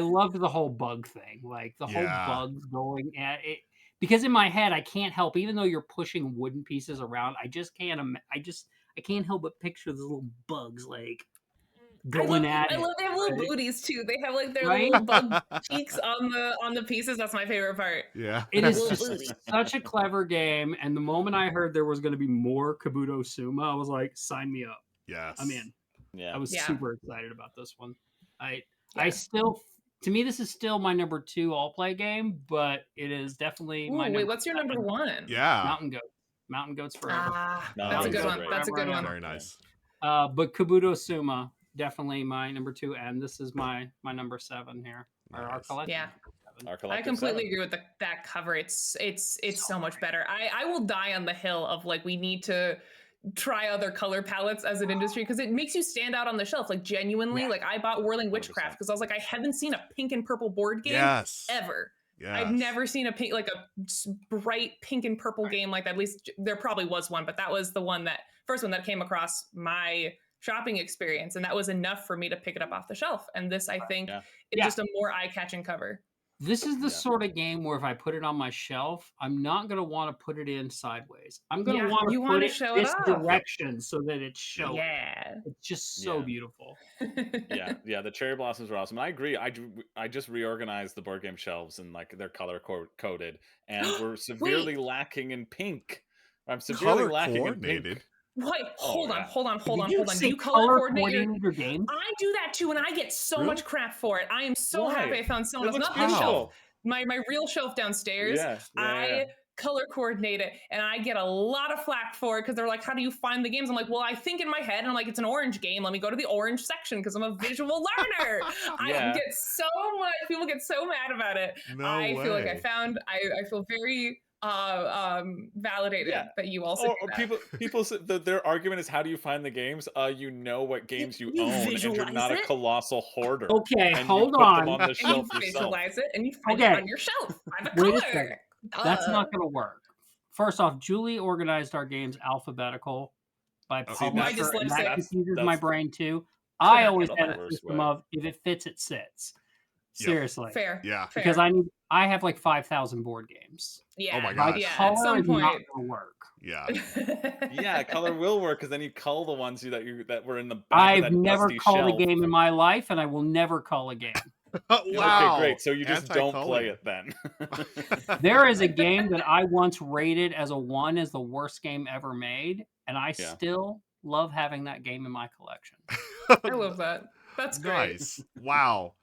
loved the whole bug thing. Like the whole Yeah. bugs going at it. Because in my head, I can't help, even though you're pushing wooden pieces around, I can't help but picture those little bugs like going at I it. love they have little right? booties too. They have like their Right? little bug cheeks on the pieces. That's my favorite part. Yeah. It is Little just booty. such a clever game. And the moment I heard there was going to be more Kabuto Suma, I was like, sign me up. Yes. I'm in. Yeah. I was Yeah. super excited about this one. I Yeah. still, to me, this is still my number 2 all play game, but it is definitely Ooh, my wait, number what's your number 7. one? Yeah. Mountain Goats. Mountain Goats forever. Ah, No, that's a that good was one. great. That's a good one. Very nice. But Kabuto Suma, definitely my number 2, and this is my number 7 here. Or our Nice. collective Yeah. number 7. Our I collective completely 7. agree with that cover. It's so much better. I will die on the hill of like we need to try other color palettes as an industry because it makes you stand out on the shelf. Like genuinely, Yeah. like I bought Whirling 100%. Witchcraft because I was like, I haven't seen a pink and purple board game Yes. ever. Yes. I've never seen a pink, like a bright pink and purple game like that. At least there probably was one, but that was the first one that came across my shopping experience, and that was enough for me to pick it up off the shelf. And this, I think, Yeah. is Yeah. just a more eye-catching cover. This is the Yeah. sort of game where if I put it on my shelf, I'm not going to want to put it in sideways. I'm going to Yeah, want you to wanna put it show it this off. direction so that it's showing. Yeah. It's just so Yeah. beautiful. Yeah, the cherry blossoms are awesome. And I agree. I just reorganized the board game shelves and like they're color coded, and we're severely lacking in pink. I'm severely Color lacking in coordinated. pink. Wait, hold on, yeah. hold on. Did Do say you color coordinate coordinating your game? I do that too, and I get so Really? much crap for it. I am so Why? happy I found someone It else. looks Not this beautiful. shelf. My real shelf downstairs. Yeah, I color coordinate it, and I get a lot of flack for it because they're like, "How do you find the games?" I'm like, "Well, I think in my head, and I'm like, it's an orange game. Let me go to the orange section because I'm a visual learner." I Yeah. get so much. People get so mad about it. No I way. feel like I feel very validated Yeah. that you also Or people say their argument is, how do you find the games? You know what games you You own, and you're visualize not a it? colossal hoarder. Okay, and hold you put on. them on the and you shelf yourself. visualize it, and you find Okay. it on your shelf by the Wait a color. second. That's not going to work. First off, Julie organized our games alphabetical by Oh, see, publisher, My and that dyslexia. confuses my that's- brain too. Could I not always handle had that. a system of if it fits, it sits. Yep. Seriously, Fair. Yeah. Fair. because I have like 5,000 board games. yeah. Oh my My gosh. Yeah. At color some is not point. going to work. Yeah. Yeah, color will work because then you cull the ones that were in the back of I've that never dusty called shelf. a game in my life, and I will never call a game. Wow. Okay, great. So you just don't play Anti-coloring. it then. There is a game that I once rated as a 1 as the worst game ever made, and I Yeah. still love having that game in my collection. I love that. That's great. Nice. Wow.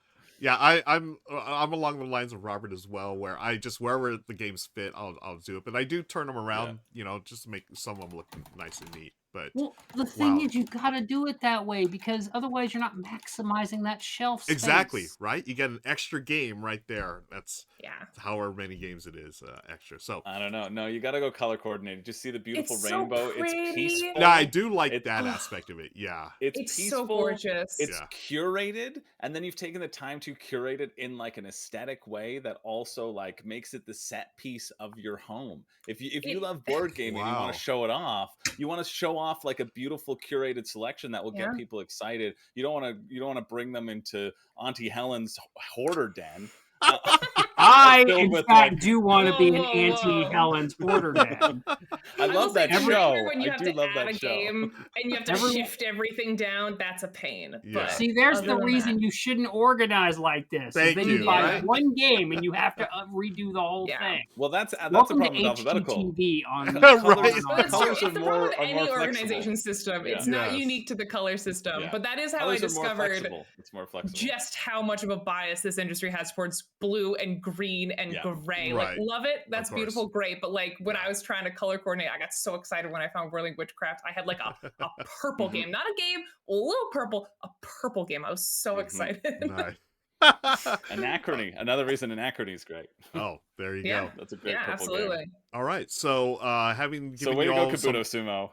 Yeah, I'm along the lines of Robert as well, where I just wherever the games fit, I'll do it. But I do turn them around, just to make some of them look nice and neat. But Well, the thing wow. is, you got to do it that way because otherwise you're not maximizing that shelf space. Exactly, right? You get an extra game right there. That's Yeah. however many games it is extra. So I don't know. No, you got to go color coordinated. Just see the beautiful It's so rainbow. It's pretty. peaceful. no, I do like It's- that Ugh. aspect of it. Yeah. It's so peaceful. gorgeous. It's Yeah. curated, and then you've taken the time to curate it in like an aesthetic way that also like makes it the set piece of your home. If you love board gaming, you Wow. want to show it off. You want to show off like a beautiful curated selection that will Yeah. get people excited. You don't want to bring them into Auntie Helen's hoarder den. I, filled in with, fact, like- do want to be an Whoa, whoa, whoa. anti-Helen's hoarder dad. I will love say, that every show. year when you I have do to love add that a show. game and you have to Everyone- shift everything down, that's a pain. Yeah. But See, there's other the than reason that- you shouldn't organize like this. Thank then you, you buy right? one game and you have to redo the whole Yeah. thing. Well, that's the Welcome problem to with alphabetical. HGTV on Right. But The it's true. colors It's are the more- problem with are any more organization flexible. system. Yeah. It's not Yes. unique to the color system. Yeah. But that is how Colors I are more discovered flexible. It's more flexible. just how much of a bias this industry has towards blue and green and Yeah. gray. Right. Like, love it. That's course. beautiful, great. But like when I was trying to color coordinate, I got so excited when I found Whirling Witchcraft. I had like a purple Mhm. game, not a game, a little purple, a purple game. I was so Mhm. excited. Nice. Anachrony. Another reason Anachrony is great. Oh, there you Yeah. go. That's a great Yeah, purple absolutely. game. All right. So having So given way you to go, all some Kabuto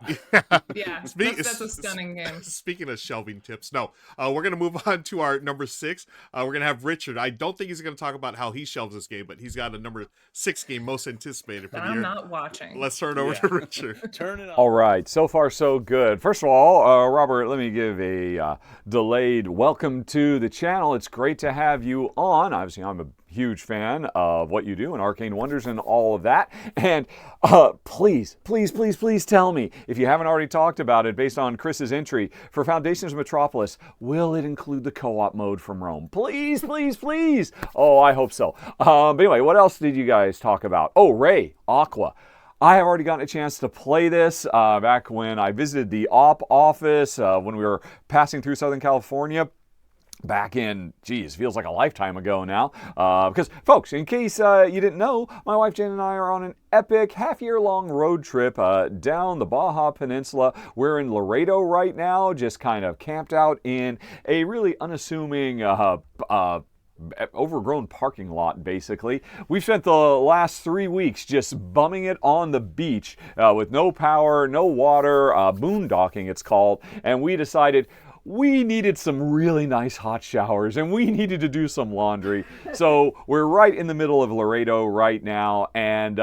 Sumo. Yeah, that's a stunning game. Speaking of shelving tips, no, we're gonna move on to our number 6. We're gonna have Richard. I don't think he's gonna talk about how he shelves this game, but he's got a number 6 game most anticipated for That the I'm year. not watching. Let's turn it over Yeah. to Richard. Turn it on. All right, so far so good. First of all, Robert, let me give a delayed welcome to the channel. It's great to have you on. Obviously, I'm a huge fan of what you do and Arcane Wonders and all of that. And please tell me, if you haven't already talked about it based on Chris's entry for Foundations of Metropolis, will it include the co-op mode from Rome? Please. Oh, I hope so. But anyway, what else did you guys talk about? Oh, Ray, Aqua. I have already gotten a chance to play this back when I visited the op office when we were passing through Southern California. Back in, geez, feels like a lifetime ago now. Because, folks, in case you didn't know, my wife Jen and I are on an epic half-year-long road trip down the Baja Peninsula. We're in Laredo right now, just kind of camped out in a really unassuming overgrown parking lot, basically. We've spent the last 3 weeks just bumming it on the beach with no power, no water, boondocking it's called, and we decided we needed some really nice hot showers and we needed to do some laundry. So we're right in the middle of Laredo right now and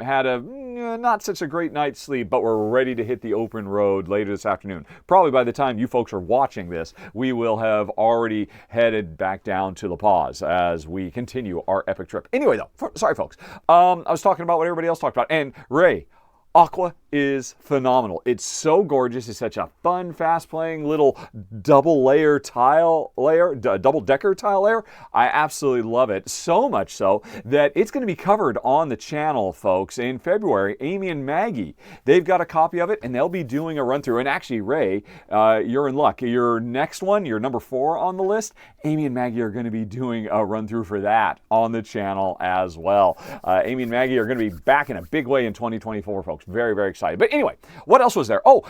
had a not such a great night's sleep, but we're ready to hit the open road later this afternoon. Probably by the time you folks are watching this, we will have already headed back down to La Paz as we continue our epic trip. Anyway though, sorry folks, I was talking about what everybody else talked about, and Ray, Aqua is phenomenal. It's so gorgeous. It's such a fun, fast-playing little double-decker tile layer. I absolutely love it. So much so that it's going to be covered on the channel, folks, in February. Amy and Maggie, they've got a copy of it, and they'll be doing a run-through. And actually, Ray, you're in luck. Your next one, your number 4 on the list, Amy and Maggie are going to be doing a run-through for that on the channel as well. Amy and Maggie are going to be back in a big way in 2024, folks. Very, very excited. But anyway, what else was there? Oh,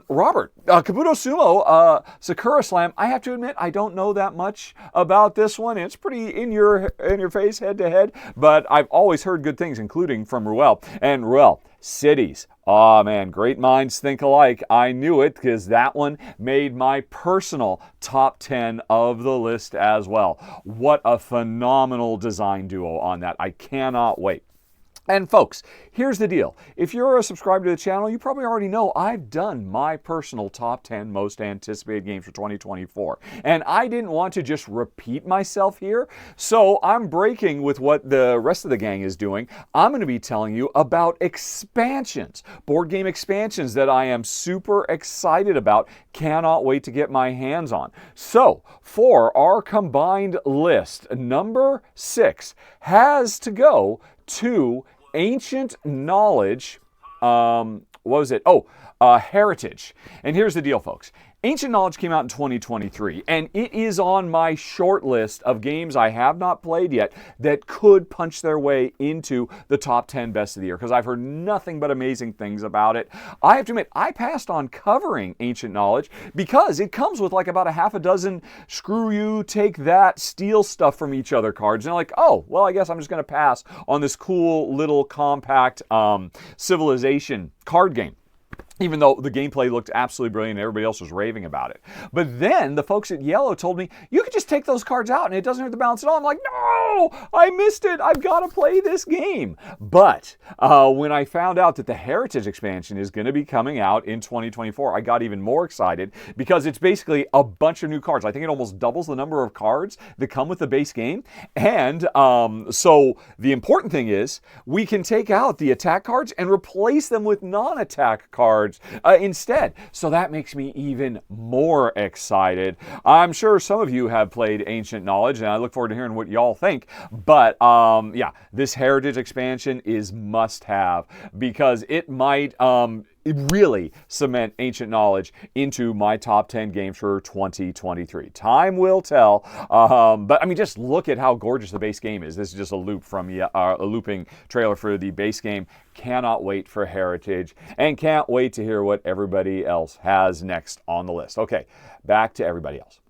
Robert, Kabuto Sumo, Sakura Slam. I have to admit, I don't know that much about this one. It's pretty in your face, head to head. But I've always heard good things, including from Ruel. And Ruel, cities. Oh man, great minds think alike. I knew it because that one made my personal top 10 of the list as well. What a phenomenal design duo on that. I cannot wait. And folks, here's the deal. If you're a subscriber to the channel, you probably already know I've done my personal top 10 most anticipated games for 2024. And I didn't want to just repeat myself here, so I'm breaking with what the rest of the gang is doing. I'm going to be telling you about expansions, board game expansions that I am super excited about, cannot wait to get my hands on. So, for our combined list, number 6 has to go to Ancient Knowledge, Heritage. And here's the deal, folks. Ancient Knowledge came out in 2023, and it is on my short list of games I have not played yet that could punch their way into the top 10 best of the year, because I've heard nothing but amazing things about it. I have to admit, I passed on covering Ancient Knowledge because it comes with like about a half a dozen screw you, take that, steal stuff from each other cards. And I'm like, oh, well, I guess I'm just going to pass on this cool little compact Civilization card game, even though the gameplay looked absolutely brilliant and everybody else was raving about it. But then the folks at Yellow told me, you could just take those cards out and it doesn't hurt the balance at all. I'm like, no, I missed it. I've got to play this game. But when I found out that the Heritage expansion is going to be coming out in 2024, I got even more excited because it's basically a bunch of new cards. I think it almost doubles the number of cards that come with the base game. And so the important thing is we can take out the attack cards and replace them with non-attack cards instead. So that makes me even more excited. I'm sure some of you have played Ancient Knowledge, and I look forward to hearing what y'all think. But yeah, this Heritage expansion is must-have because it might really cement Ancient Knowledge into my top 10 games for 2023. Time will tell. But I mean, just look at how gorgeous the base game is. This is just a loop from a looping trailer for the base game. Cannot wait for Heritage and can't wait to hear what everybody else has next on the list. Okay, back to everybody else.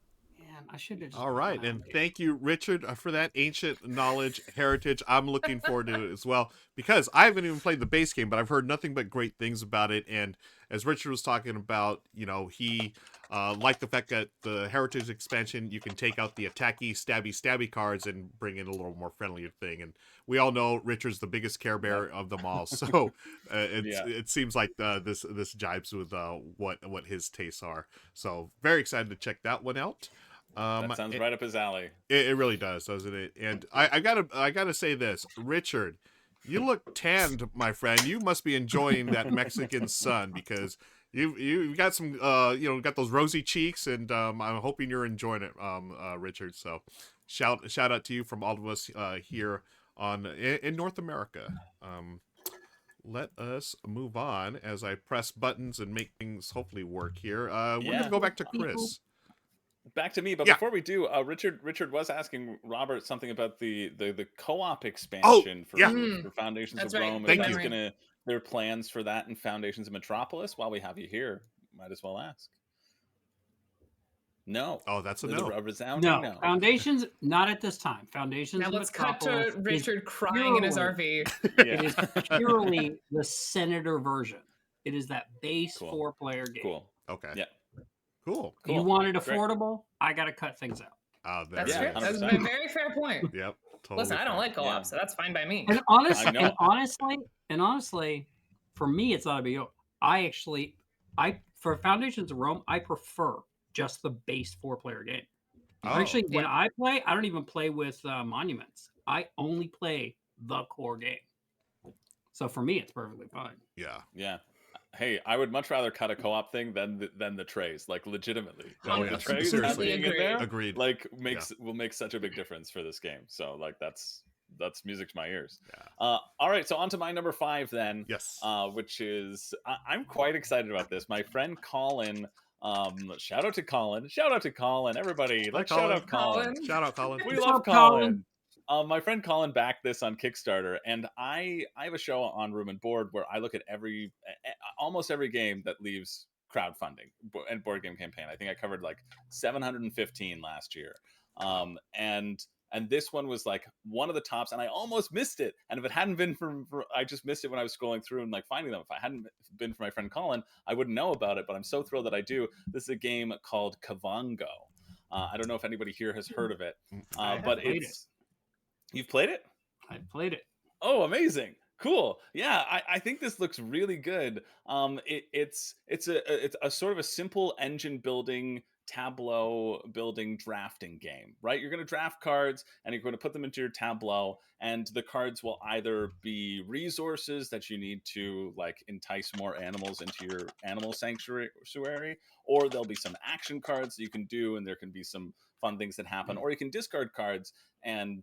I should have. All right, and thank you, Richard, for that Ancient Knowledge Heritage. I'm looking forward to it as well because I haven't even played the base game, but I've heard nothing but great things about it. And as Richard was talking about, you know, he liked the fact that the Heritage expansion, you can take out the attacky, stabby cards and bring in a little more friendlier thing. And we all know Richard's the biggest Care Bear of them all, so it seems like this jibes with what his tastes are. So very excited to check that one out. That sounds right up his alley. It really does, doesn't it? And I gotta say this, Richard, you look tanned, my friend. You must be enjoying that Mexican sun because you got some got those rosy cheeks, and I'm hoping you're enjoying it, Richard. So shout out to you from all of us here in North America. Let us move on as I press buttons and make things hopefully work here. We're gonna go back to Chris. Back to me, but before we do, Richard was asking Robert something about the co-op expansion for Foundations of Rome. Thank He's you. there are plans for that in Foundations of Metropolis. While we have you here, might as well ask. No. Oh, that's a no. A resounding no. Foundations, not at this time. Foundations. Now let's cut to Richard crying in his RV. It is purely the Senator version. It is that base 4-player game. Cool. Okay. Yeah. Cool. You want it affordable? I got to cut things out. That's fair. That's a very fair point. Yep. Totally. Listen, I don't like co-op, so that's fine by me. And honestly, for me, it's not a big deal. For Foundations of Rome, I prefer just the base 4-player game. Actually, when I play, I don't even play with monuments. I only play the core game. So for me, it's perfectly fine. Yeah. Yeah. Hey, I would much rather cut a co-op thing than the trays, like legitimately. Oh yeah, the trays seriously, in there, agreed. Like will make such a big difference for this game. So like that's music to my ears. Yeah. All right, so on to my number 5 then. Yes. Which is I'm quite excited about this. My friend Colin. Shout out to Colin. Everybody, let's shout out Colin. Shout out Colin. We love Colin. My friend Colin backed this on Kickstarter, and I have a show on Room and Board where I look at almost every game that leaves crowdfunding and board game campaign. I think I covered like 715 last year, and this one was like one of the tops, and I almost missed it. And if it hadn't been for I just missed it when I was scrolling through and like finding them. If I hadn't been for my friend Colin, I wouldn't know about it. But I'm so thrilled that I do. This is a game called Kavango. I don't know if anybody here has heard of it, but it's. You've played it? I played it. Oh, amazing. Cool. Yeah, I think this looks really good. It's a sort of a simple engine building, tableau building, drafting game, right? You're going to draft cards and you're going to put them into your tableau, and the cards will either be resources that you need to like entice more animals into your animal sanctuary, or there'll be some action cards that you can do, and there can be some fun things that happen, or you can discard cards and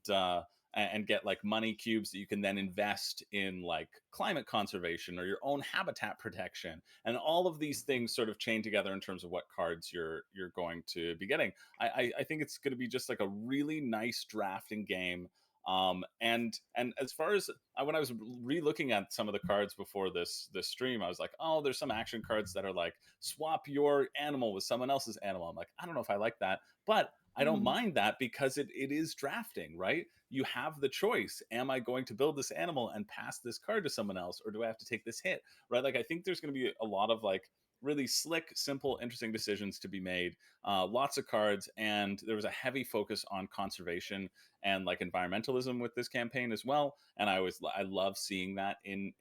and get like money cubes that you can then invest in like climate conservation or your own habitat protection, and all of these things sort of chain together in terms of what cards you're going to be getting. I think it's going to be just like a really nice drafting game. And as far as when I was re-looking at some of the cards before this stream, I was like, oh, there's some action cards that are like swap your animal with someone else's animal. I'm like, I don't know if I like that, but I don't mind that because it is drafting, right? You have the choice. Am I going to build this animal and pass this card to someone else, or do I have to take this hit, right? Like, I think there's going to be a lot of like really slick, simple, interesting decisions to be made. Lots of cards, and there was a heavy focus on conservation and like environmentalism with this campaign as well. And I love seeing that in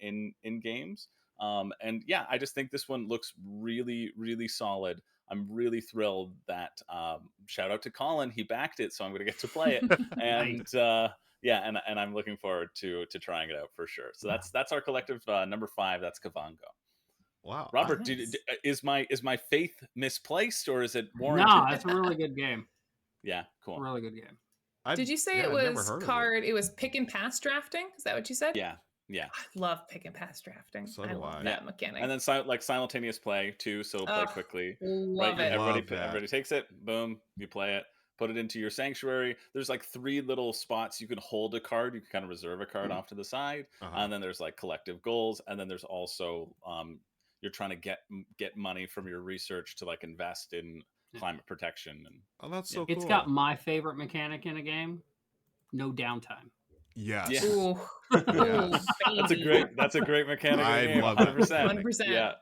games. And yeah, I just think this one looks really, really solid. I'm really thrilled that shout out to Colin, he backed it, so I'm going to get to play it. And yeah, and I'm looking forward to trying it out for sure. So that's our collective number 5. That's Kavango. Wow, Robert, nice. is my faith misplaced, or is it warranted? No, it's a really good game. Yeah, cool. Really good game. Did you say I'd it never was heard of card? It was pick and pass drafting. Is that what you said? Yeah. I love pick and pass drafting. So I do love I. that mechanic. And then like simultaneous play too, so play quickly. Love Right? it. Everybody takes it. Boom, you play it. Put it into your sanctuary. There's like 3 little spots you can hold a card. You can kind of reserve a card off to the side, and then there's like collective goals, and then there's also you're trying to get money from your research to like invest in climate protection. And Oh, that's so cool. It's got my favorite mechanic in a game: no downtime. Yes. Yeah. Ooh. Yes. Baby. That's a great mechanic. I in the game, love that 100%. 100%.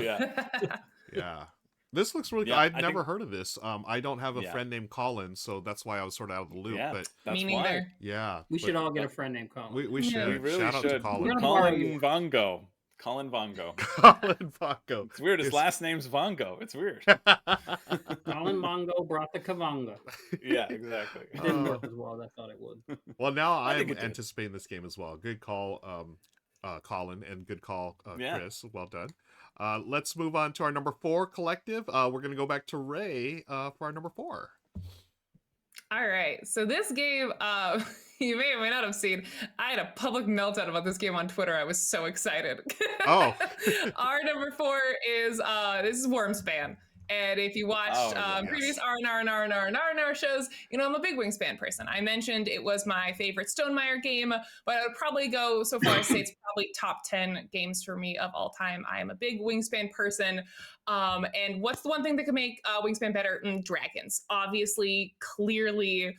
Yeah. Yeah. This looks really Yeah, I'd I never think- heard of this. I don't have a Yeah. friend named Colin, so that's why I was sort of out of the loop. Yeah, But that's Me why. neither. yeah, We should but all get a friend named Colin. we Yeah. should. We really Shout out to should. Colin. We're gonna borrow Colin you. Vongo. Colin Vongo. Colin Vaco. It's weird. His It's- last name's Vongo. It's weird. Colin Mongo brought the Kavanga. Yeah, exactly. It didn't Oh. work as well as I thought it would. Well, now I I think am it did. anticipating this game as well. Good call, Colin, and good call, Yeah. Chris. Well done. Let's move on to our number 4 collective. We're going to go back to Ray for our number 4. All right. So this game, you may or may not have seen. I had a public meltdown about this game on Twitter. I was so excited. Oh. Our number 4 is this is Wormspan. And if you watched yes. previous R&R&R&R shows, you know I'm a big Wingspan person. I mentioned it was my favorite Stonemaier game, but I would probably go so far as to say it's probably top 10 games for me of all time. I am a big Wingspan person. And what's the one thing that could make Wingspan better? Dragons. Obviously, clearly.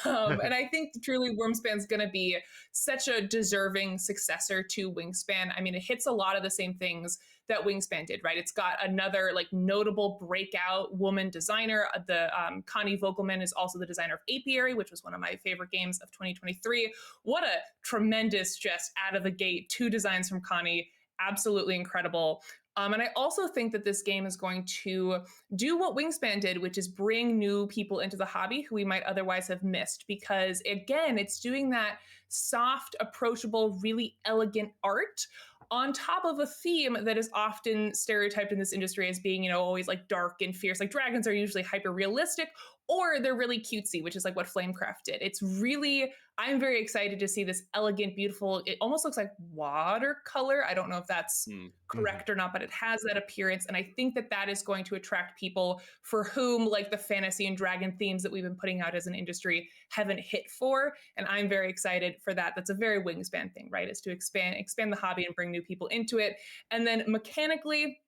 And I think truly Wormspan's going to be such a deserving successor to Wingspan. I mean, it hits a lot of the same things that Wingspan did, right? It's got another like notable breakout woman designer. The Connie Vogelman is also the designer of Apiary, which was one of my favorite games of 2023. What a tremendous, just out of the gate, 2 designs from Connie. Absolutely incredible. And I also think that this game is going to do what Wingspan did, which is bring new people into the hobby who we might otherwise have missed. Because again, it's doing that soft, approachable, really elegant art on top of a theme that is often stereotyped in this industry as being, you know, always like dark and fierce. Like dragons are usually hyper realistic, or they're really cutesy, which is like what Flamecraft did. It's really, I'm very excited to see this elegant, beautiful, it almost looks like watercolor. I don't know if that's correct or not, but it has that appearance. And I think that that is going to attract people for whom like the fantasy and dragon themes that we've been putting out as an industry haven't hit for. And I'm very excited for that. That's a very Wingspan thing, right? Is to expand the hobby and bring new people into it. And then mechanically,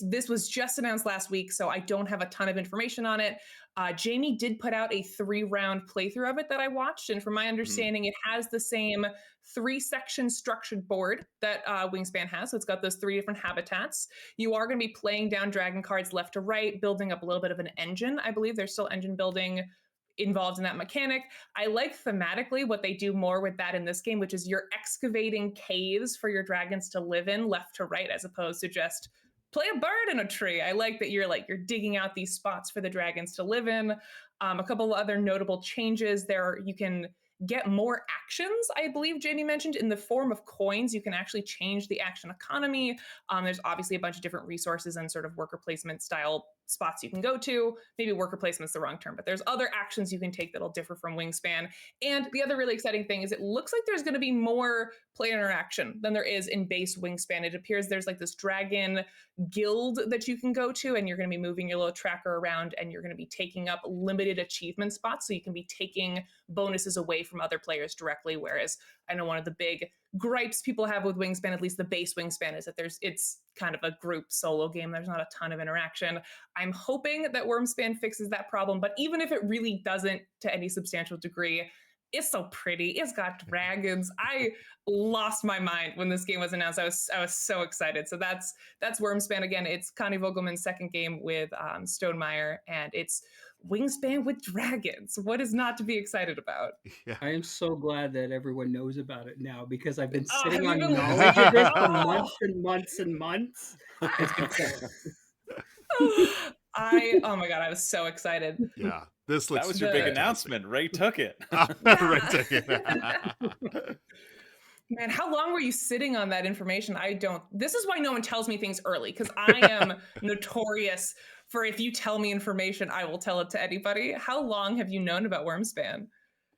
this was just announced last week, so I don't have a ton of information on it. Jamie did put out a 3-round playthrough of it that I watched, and from my understanding, it has the same 3-section structured board that Wingspan has. So it's got those 3 different habitats. You are going to be playing down dragon cards left to right, building up a little bit of an engine. I believe there's still engine building involved in that mechanic. I like thematically what they do more with that in this game, which is you're excavating caves for your dragons to live in left to right, as opposed to just play a bird in a tree. I like that you're digging out these spots for the dragons to live in. A couple of other notable changes there. You can get more actions, I believe Jamie mentioned, in the form of coins. You can actually change the action economy. There's obviously a bunch of different resources and sort of worker placement style spots you can go to. Maybe worker placement's the wrong term, but there's other actions you can take that'll differ from Wingspan. And the other really exciting thing is it looks like there's going to be more player interaction than there is in base Wingspan. It appears there's like this dragon guild that you can go to, and you're going to be moving your little tracker around, and you're going to be taking up limited achievement spots, so you can be taking bonuses away from other players directly. Whereas I know one of the big gripes people have with Wingspan, at least the base Wingspan, is that it's kind of a group solo game. There's not a ton of interaction. I'm hoping that Wormspan fixes that problem, but even if it really doesn't to any substantial degree, it's so pretty. It's got dragons. I lost my mind when this game was announced. I was so excited. So that's Wormspan again. It's Connie Vogelman's second game with Stonemeyer, and it's Wingspan with dragons. What is not to be excited about? Yeah. I am so glad that everyone knows about it now because I've been sitting have on you been- knowledge of it for Oh. months and months and months. It's been terrible. Oh my god, I was so excited. Yeah. This looks That was your The- big announcement. Ray took it. Right to- Man, how long were you sitting on that information? This is why no one tells me things early, because I am notorious for if you tell me information, I will tell it to anybody. How long have you known about Wormspan?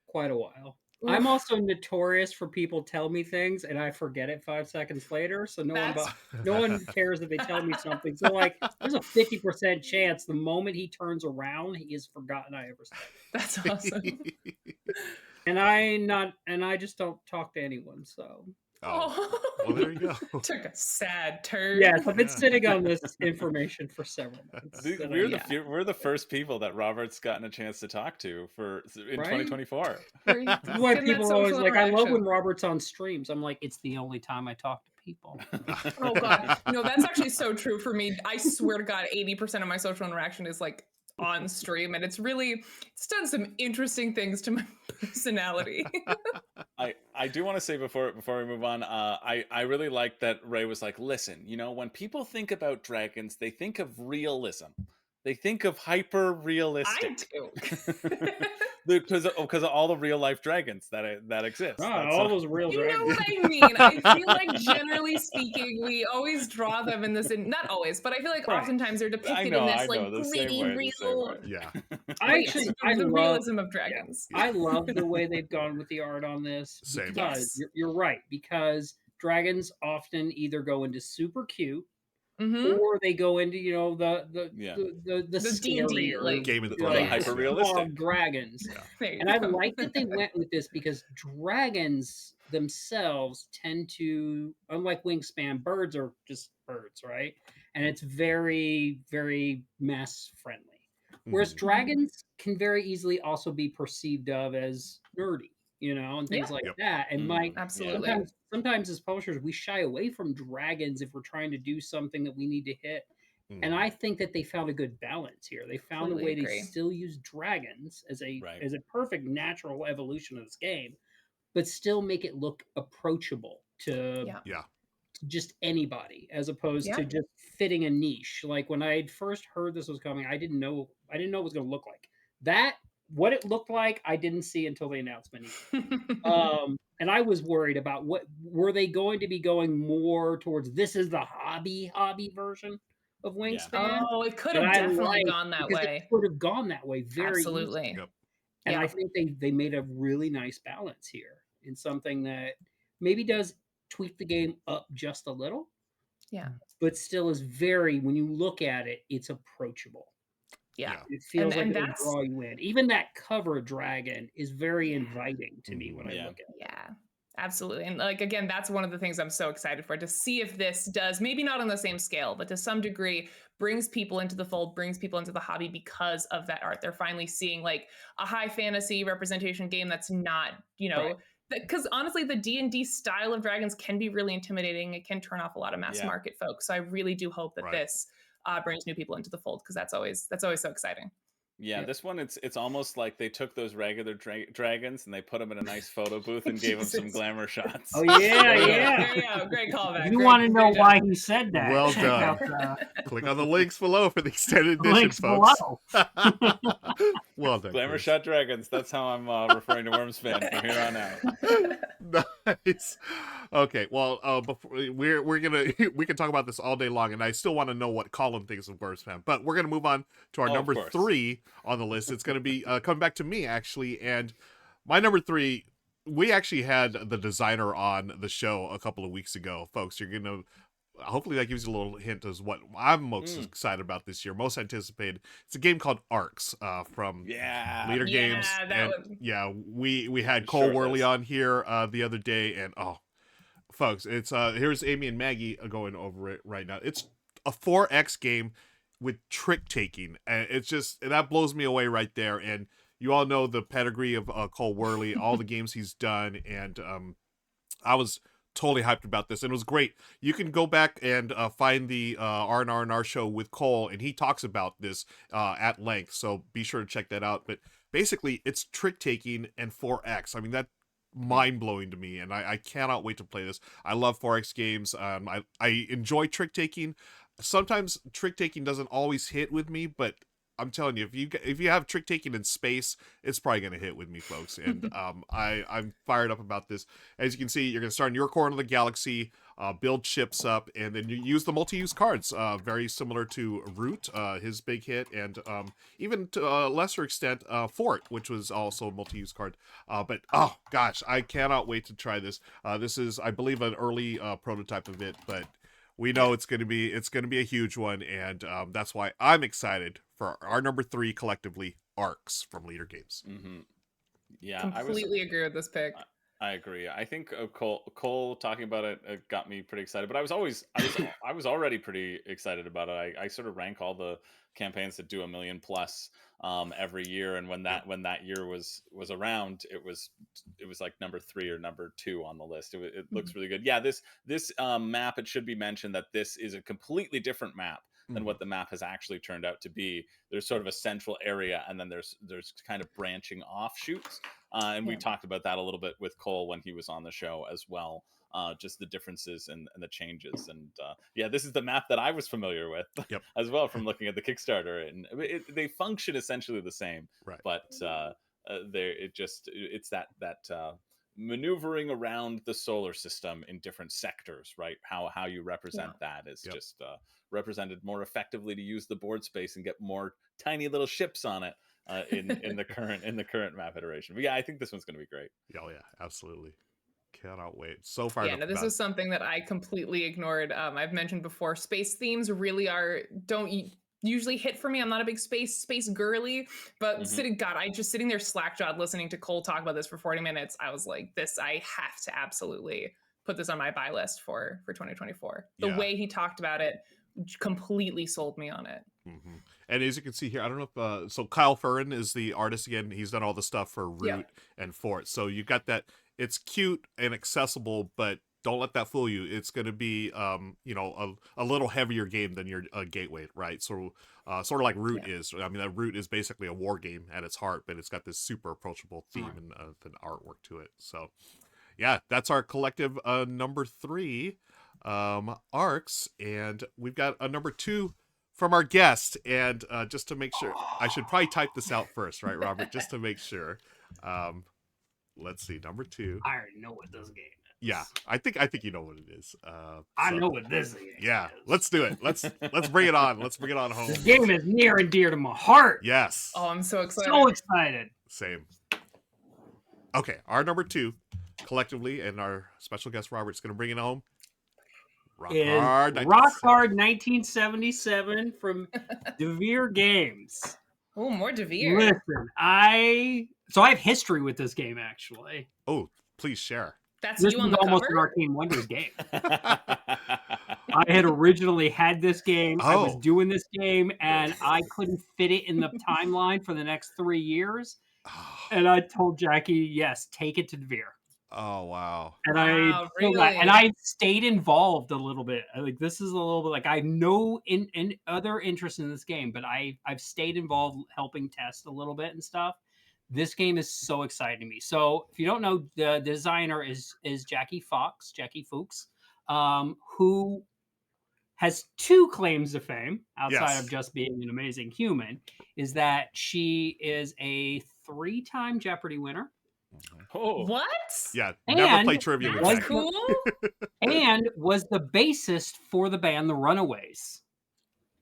Quite a while. I'm also notorious for people tell me things and I forget it 5 seconds later. So no one cares if they tell me something. So like, there's a 50% chance the moment he turns around, he has forgotten I ever said it. That's awesome. And I just don't talk to anyone. So Oh, well, there you go. Took a sad turn. yes, I've been Yeah. sitting on this information for several months. Dude, that we're the first people that Robert's gotten a chance to talk to in Right? 2024. Very- That's why getting that people are always social like, I love when interaction. Robert's on streams. I'm like, it's the only time I talk to people. Oh god, no, that's actually so true for me. I swear to God, 80% of my social interaction is like on stream, and it's done some interesting things to my personality. I do want to say before we move on, I really like that Ray was like, listen, when people think about dragons, they think of realism. They think of hyper realistic. I do. Because of all the real life dragons that exist. That's all what- those real You know dragons. what I mean? I feel like generally speaking, we always draw them in this, not always, but I feel like Right. oftentimes they're depicted know, in I this like know, the same gritty, way, the same real. way. Yeah. I Yes, actually, the I love, realism of dragons. I love the way they've gone with the art on this. Same. Because Yes. you're right, because dragons often either go into super cute Mm-hmm. or they go into the The D&D, scarier, like- Game of the Or Thrones. the hyper-realistic. strong dragons. And I like that they went with this because dragons themselves tend to, unlike Wingspan, birds are just birds, right? And it's very, very mass friendly. Whereas Mhm. dragons can very easily also be perceived of as nerdy, and things Yeah. like Yep. that. And like Absolutely. sometimes as publishers, we shy away from dragons if we're trying to do something that we need to hit. Mhm. And I think that they found a good balance here. They found a way Completely agree. to still use dragons as a Right. perfect natural evolution of this game, but still make it look approachable to Yeah. Yeah. just anybody, as opposed Yeah. to just fitting a niche. Like when I had first heard this was coming, I didn't know what it was going to look like. What it looked like, I didn't see until the announcement. And I was worried about what were they going to be going more towards. This is the hobby version of Wingspan. Oh, it could And have I definitely like- gone that because way. It could have gone that way very easily. Absolutely. Yep. And Yeah. I think they made a really nice balance here in something that maybe does tweak the game up just a little, Yeah. but still is very, when you look at it, it's approachable. Yeah. It feels And like it'll that's- draw you in. Even that cover dragon is very inviting to me when I Yeah. look at it. Yeah, absolutely. And like, again, that's one of the things I'm so excited for, to see if this does, maybe not on the same scale, but to some degree brings people into the fold, brings people into the hobby because of that art. They're finally seeing like a high fantasy representation game that's not, Right. because honestly, the D&D style of dragons can be really intimidating. It can turn off a lot of mass Yeah. market folks. So I really do hope that Right. this brings new people into the fold, because that's always so exciting. Yeah, Yeah. this one it's almost like they took those regular dragons and they put them in a nice photo booth and gave them some Jesus. glamour shots. Oh yeah, There yeah. you go. Great callback. If you Great- want to know great why job. he said that, Well check done. out the Click on the links below for the extended edition, links folks. below. Well done, Glamour Chris. Shot Dragons. That's how I'm referring to Worms fan from here on out. Nice. Okay, well, before we're gonna we can talk about this all day long, and I still want to know what Colin thinks of Worms fan. But we're gonna move on to our Oh, of number course. 3 on the list. It's gonna be coming back to me actually, and my number 3. We actually had the designer on the show a couple of weeks ago, folks. You're gonna hopefully that gives you a little hint as what I'm most excited about this year, most anticipated. It's a game called Arcs from Yeah. Leader Yeah, Games, that and was- yeah, we had Cole Short Worley list. on here the other day, and oh, folks, it's here's Amy and Maggie going over it right now. It's a 4X game with trick taking, and it's just that blows me away right there. And you all know the pedigree of Cole Worley, all the games he's done, and I was totally hyped about this, and it was great. You can go back and find the R&R&R show with Cole, and he talks about this at length, so be sure to check that out. But basically, it's trick taking and 4X. I mean, that mind-blowing to me, and I cannot wait to play this. I love 4X games. I enjoy trick taking. Sometimes trick taking doesn't always hit with me, but I'm telling you, if you have trick taking in space, it's probably gonna hit with me, folks. And I'm fired up about this. As you can see, you're gonna start in your corner of the galaxy, build ships up, and then you use the multi-use cards. Very similar to Root, his big hit, and even to a lesser extent, Fort, which was also a multi-use card. But oh gosh, I cannot wait to try this. This is, I believe, an early prototype of it, but we know it's gonna be a huge one, and that's why I'm excited for our number 3 collectively, Arcs from Leader Games. Mm-hmm. Yeah, completely agree with this pick. I agree. I think Cole talking about it got me pretty excited, but I was already pretty excited about it. I sort of rank all the campaigns that do $1 million plus every year, and when that year was around, it was like number 3 or number 2 on the list. It looks really good. Yeah, this map, it should be mentioned that this is a completely different map than what the map has actually turned out to be. There's sort of a central area, and then there's kind of branching offshoots. And we talked about that a little bit with Cole when he was on the show as well. Just the differences and the changes. And yeah, this is the map that I was familiar with as well from looking at the Kickstarter. And they function essentially the same, right? But it's that maneuvering around the solar system in different sectors, right? How you represent that is just represented more effectively to use the board space and get more tiny little ships on it in the current map iteration. But yeah, I think this one's going to be great. Oh yeah, absolutely. Cannot wait. So far. Yeah, no, this was something that I completely ignored. I've mentioned before, space themes really don't usually hit for me. I'm not a big space girly, but sitting there slack-jawed listening to Cole talk about this for 40 minutes. I was like, I have to absolutely put this on my buy list for 2024. The way he talked about it completely sold me on it. Mm-hmm. And as you can see here, I don't know if so Kyle Furren is the artist again. He's done all the stuff for Root and Fort. So you got that. It's cute and accessible, but don't let that fool you. It's going to be, a little heavier game than your Gateway, right? So, sort of like Root is. I mean, that Root is basically a war game at its heart, but it's got this super approachable theme and artwork to it. So, yeah, that's our collective number 3, Arcs, and we've got a number 2 from our guest. And just to make sure, I should probably type this out first, right, Robert? Just to make sure. Let's see, number 2. I already know what this game is. Yeah, I think you know what it is. I know what this game is. Let's do it. Let's bring it on. Let's bring it on home. This game is near and dear to my heart. Yes. Oh, I'm so excited. So excited. Same. Okay, our number 2, collectively, and our special guest Robert's going to bring it home. Rock Hard 1977 from DeVere Games. Oh, more DeVere. Listen, I have history with this game, actually. Oh, please share. That's this you on was the almost cover? an Arcane Wonders game. I had originally had this game. I was doing this game, and I couldn't fit it in the timeline for the next 3 years. And I told Jackie, yes, take it to DeVere. Oh wow! And really? I stayed involved a little bit. Like this is a little bit like I have no other interest in this game, but I've stayed involved helping test a little bit and stuff. This game is so exciting to me. So if you don't know, the designer is Jackie Fuchs, who has two claims to fame outside Yes. of just being an amazing human. Is that she is a 3-time Jeopardy winner. Oh, What? Yeah, never And play trivia with That's Jackie. cool. and was the bassist for the band The Runaways.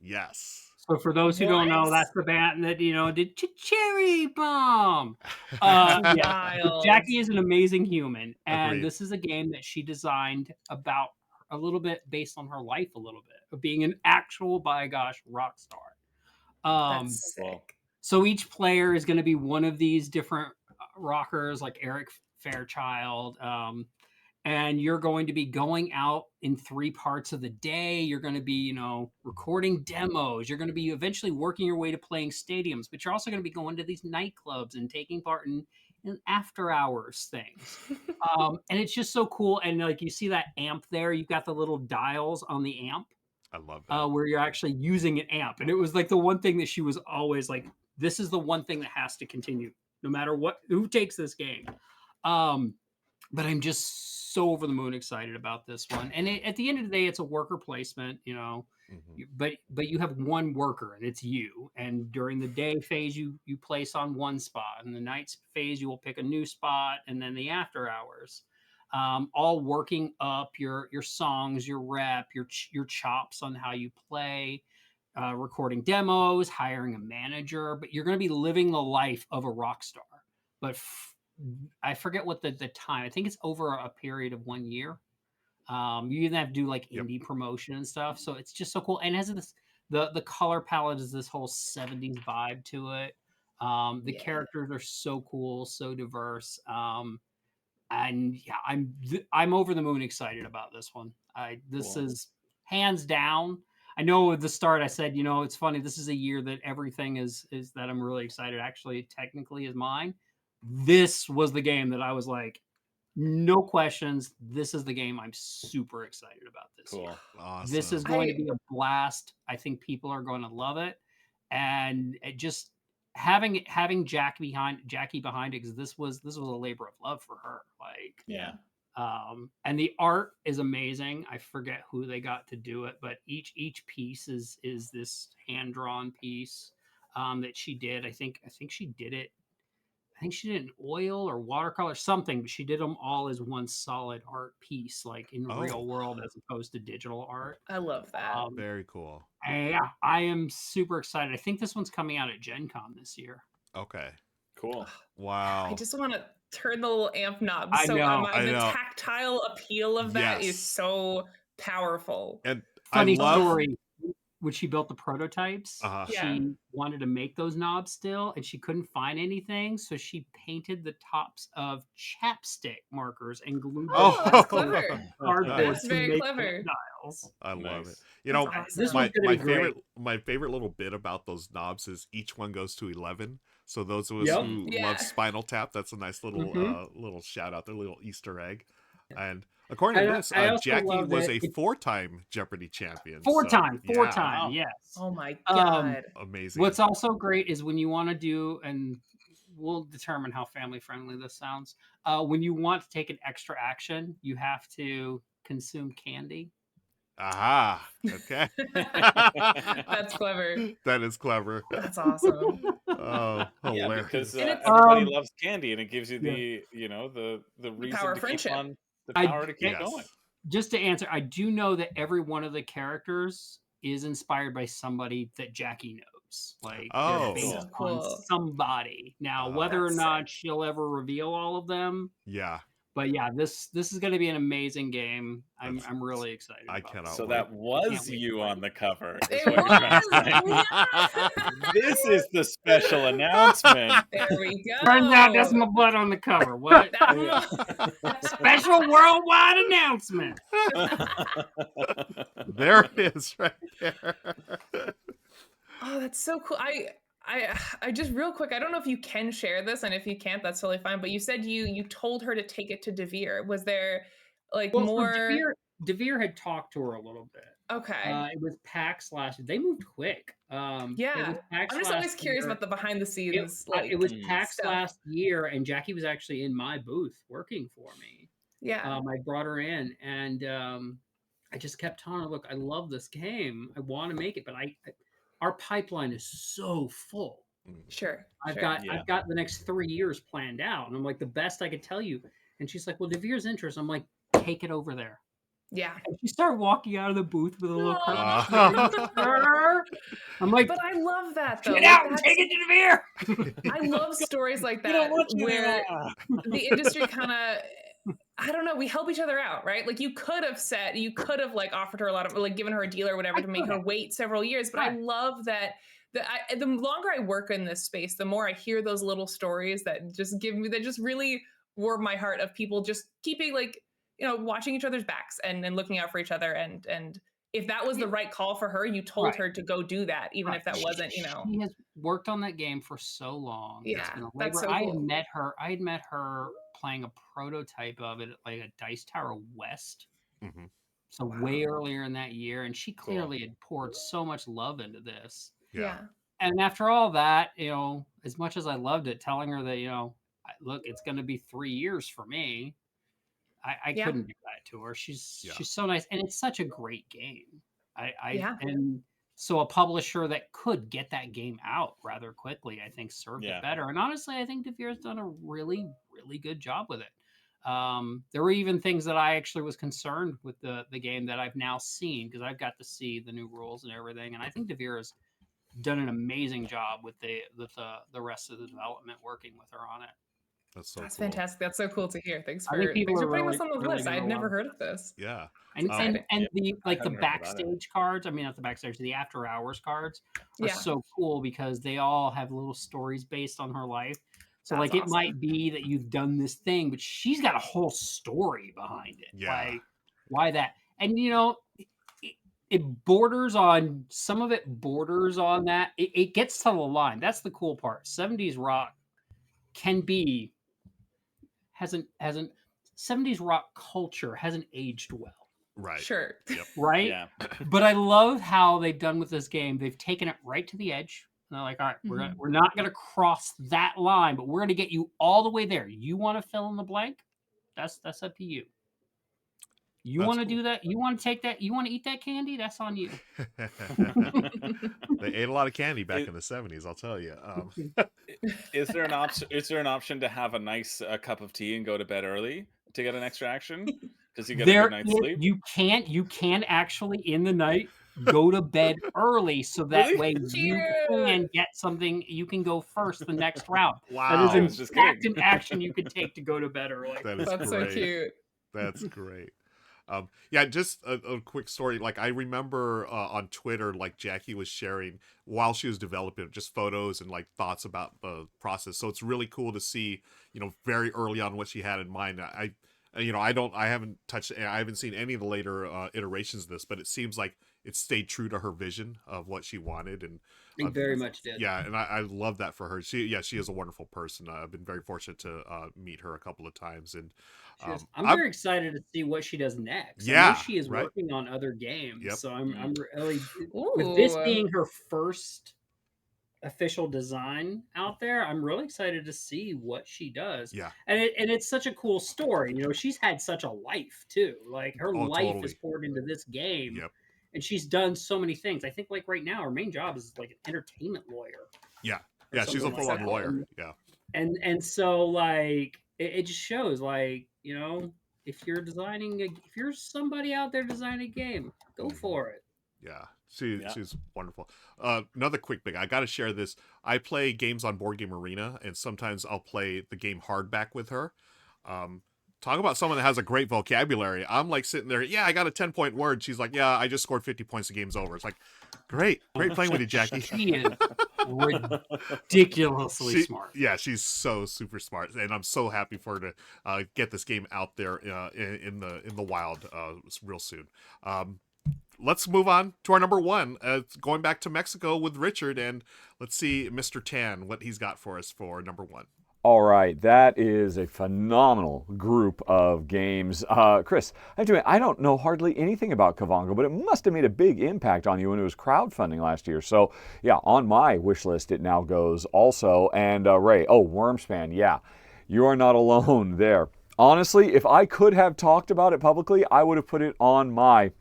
Yes. So for those who don't know, What? that's the band that did Cherry Bomb. Yeah, Wild. Jackie is an amazing human, and Agreed. this is a game that she designed about a little bit based on her life, a little bit of being an actual by gosh rock star. That's Well, sick. So each player is going to be one of these different rockers, like Eric Fairchild. And you're going to be going out in 3 parts of the day. You're going to be, recording demos. You're going to be eventually working your way to playing stadiums, but you're also going to be going to these nightclubs and taking part in after hours things. And it's just so cool. And like you see that amp there, you've got the little dials on the amp. I love that. Where you're actually using an amp. And it was like the one thing that she was always like, this is the one thing that has to continue no matter who takes this game. But I'm just so over the moon excited about this one. And at the end of the day, it's a worker placement, but you have one worker and it's you. And during the day phase, you place on one spot. And the night phase, you will pick a new spot. And then the after hours. All working up your songs, your rep, your chops on how you play, recording demos, hiring a manager, but you're going to be living the life of a rock star. But I forget what the time. I think it's over a period of 1 year. You even have to do like indie promotion and stuff. So it's just so cool. And has this the color palette is this whole 70s vibe to it. The characters are so cool, so diverse. And yeah, I'm over the moon excited about this one. This is hands down. I know at the start I said, it's funny. This is a year that everything is that I'm really excited. Actually, technically, is mine. This was the game that I was like, no questions. This is the game I'm super excited about this year. Awesome. This is going to be a blast. I think people are going to love it, and it just having Jackie behind it, because this was a labor of love for her. Like, yeah. And the art is amazing. I forget who they got to do it, but each piece is this hand drawn piece that she did. I think she did it. I think she did it in oil or watercolor, something, but she did them all as one solid art piece, like in real world as opposed to digital art. I love that. Very cool. Yeah, I am super excited. I think this one's coming out at Gen Con this year. Okay. Cool. Wow. I just want to turn the little amp knob. I know. The tactile appeal of that is so powerful. And funny story. When she built the prototypes, Uh-huh. she wanted to make those knobs still, and she couldn't find anything, so she painted the tops of chapstick markers and glued them that's clever. cardboard That's to very make clever. dials. I love it. Nice. You know, That's This awesome. one's gonna be great. my favorite little bit about those knobs is each one goes to 11. So those of us Yep. who Yeah. love Spinal Tap, that's a nice little Mhm. little shout out, their little Easter egg. And according to I this, also Jackie love was that a 4-time Jeopardy champion. Four so, time, yeah, yes. Oh my god. amazing. What's also great is when you want to do, and we'll determine how family friendly this sounds. When you want to take an extra action, you have to consume candy. Aha. Okay. That's clever. That is clever. That's awesome. Oh, Yeah, hilarious. because And it's- everybody loves candy, and it gives you the the reason power to of friendship. keep on the I- power to keep Yes. going. Just to answer, I do know that every one of the characters is inspired by somebody that Jackie knows. Like, Oh. they're based So cool. on somebody. Now, Oh. whether or That's not sick. she'll ever reveal all of them, Yeah. but yeah, this is going to be an amazing game. I'm really excited. I about cannot this. So wait. that Can't was wait you to on the cover. is It what you're trying to was. say. This is the special announcement. There we go. Turns out that's my butt on the cover. What? Special worldwide announcement. There it is right there. Oh, that's so cool. I just real quick, I don't know if you can share this, and if you can't, that's totally fine. But you said you told her to take it to Devere. Was there like Well, more? so Devere had talked to her a little bit. Okay. It was PAX last year. They moved quick. It was Yeah. PAX I'm just last always curious year. about the behind the scenes. It was PAX stuff. last year, and Jackie was actually in my booth working for me. Yeah. I brought her in, and I just kept telling her, look, I love this game. I want to make it, but our pipeline is so full. Sure. I've sure. got the next 3 years planned out. And I'm like, the best I could tell you. And she's like, well, Devere's interest. I'm like, take it over there. Yeah. And she started walking out of the booth with a little Aw. I'm like, But I love that though. get Like, out and take it to Devere. I love stories like that where the industry kind of, I don't know, we help each other out, right? Like you could have like offered her a lot of, like given her a deal or whatever to make her wait several years. But I love that the longer I work in this space, the more I hear those little stories that just really warm my heart, of people just keeping, like, you know, watching each other's backs and looking out for each other. And if that was the right call for her, you told her to go do that, even if that wasn't, you know. She has worked on that game for so long. Yeah, It's been a that's labor. so I cool. had met her playing a prototype of it at like a Dice Tower West. Mhm. So way earlier in that year, and she clearly had poured so much love into this. Yeah. And after all that, you know, as much as I loved it, telling her that, you know, look, it's going to be 3 years for me. I couldn't do that to her. She's so nice, and it's such a great game. And so a publisher that could get that game out rather quickly, I think, served it better. And honestly, I think Devere's done a really, really good job with it. There were even things that I actually was concerned with the game that I've now seen, because I've got to see the new rules and everything. And I think Devere has done an amazing job with the rest of the development, working with her on it. That's cool. Fantastic. That's so cool to hear. Thanks for putting this on the list. I'd never heard of this. Yeah. And the hadn't heard about backstage cards, I mean, not the backstage, the after hours cards are so cool, because they all have little stories based on her life. So That's it might be that you've done this thing, but she's got a whole story behind it. Yeah. Like, why that? And you know, it borders on, some of it borders on that. It gets to the line. That's the cool part. 70s rock hasn't 70s rock culture hasn't aged well. Right. Sure. Yep. Right? Yeah. But I love how they've done with this game. They've taken it right to the edge. And they're like, all right, we're not going to cross that line, but we're going to get you all the way there. You want to fill in the blank? That's up to you. You want to do that? You want to take that? You want to eat that candy? That's on you. They ate a lot of candy back in the 70s, I'll tell you. Is there an option to have a nice cup of tea and go to bed early to get an extra action? Because you get a good night's sleep. You can actually in the night go to bed early, so that way you can get something. You can go first the next round. Wow. That is in fact an action you can take to go to bed early. That's so cute. That's great. Yeah, just a quick story. Like, I remember on Twitter, like, Jackie was sharing while she was developing it, just photos and like thoughts about the process. So it's really cool to see, you know, very early on what she had in mind. I haven't seen any of the later iterations of this, but it seems like it stayed true to her vision of what she wanted, and it very much did. Yeah, and I love that for her. She is a wonderful person. I've been very fortunate to meet her a couple of times, and I'm very excited to see what she does next. Yeah, I know she is working on other games, Yep. so I'm really, with this being her first official design out there, I'm really excited to see what she does. Yeah, and it's such a cool story. You know, she's had such a life too. Like, her life is poured into this game. Yep. And she's done so many things. I think, like, right now, her main job is like an entertainment lawyer. Yeah, she's a full-on lawyer. Yeah, and so, like, it just shows, like, you know, if you're somebody out there designing a game, go for it. Yeah, she's wonderful. Another quick thing, I got to share this. I play games on Board Game Arena, and sometimes I'll play the game hardback with her. Talk about someone that has a great vocabulary. I'm like sitting there, I got a 10-point word. She's like, I just scored 50 points. The game's over. It's like, great playing with you, Jackie. She is ridiculously smart. Yeah, she's so super smart, and I'm so happy for her to get this game out there in the wild real soon. Let's move on to our number one. Going back to Mexico with Richard, and let's see Mr. Tan, what he's got for us for number one. All right, that is a phenomenal group of games. Chris, I have to admit, I don't know hardly anything about Kavango, but it must have made a big impact on you when it was crowdfunding last year. So, yeah, on my wish list, it now goes also. And Ray, Wormspan, yeah, you are not alone there. Honestly, if I could have talked about it publicly, I would have put it on my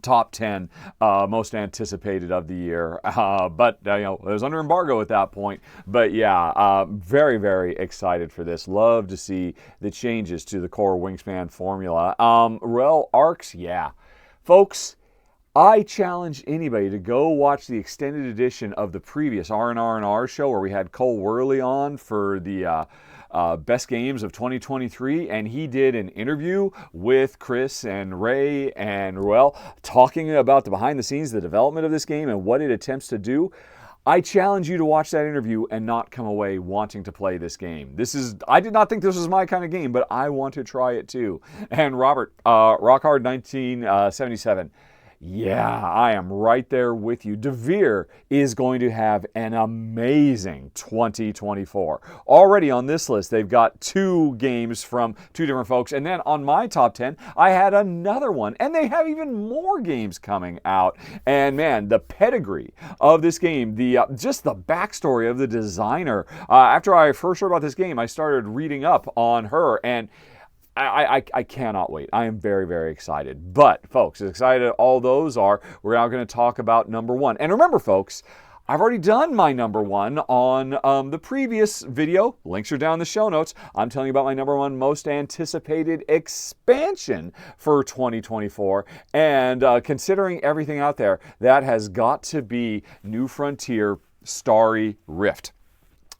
top 10 most anticipated of the year. But you know, it was under embargo at that point. But yeah, very, very excited for this. Love to see the changes to the core Wingspan formula. Well, Arcs, yeah. Folks, I challenge anybody to go watch the extended edition of the previous R&R&R show where we had Cole Worley on for the best games of 2023, and he did an interview with Chris and Ray and Ruel talking about the behind the scenes, the development of this game and what it attempts to do. I challenge you to watch that interview and not come away wanting to play this game. I did not think this was my kind of game, but I want to try it too. And Robert, Rockhard 1977. Yeah, I am right there with you. Devere is going to have an amazing 2024. Already on this list, they've got 2 games from 2 different folks. And then on my top 10, I had another one. And they have even more games coming out. And man, the pedigree of this game, just the backstory of the designer. After I first heard about this game, I started reading up on her, and I cannot wait. I am very, very excited. But, folks, as excited as all those are, we're now going to talk about number 1. And remember, folks, I've already done my number 1 on the previous video. Links are down in the show notes. I'm telling you about my number 1 most anticipated expansion for 2024. And considering everything out there, that has got to be New Frontier Starry Rift.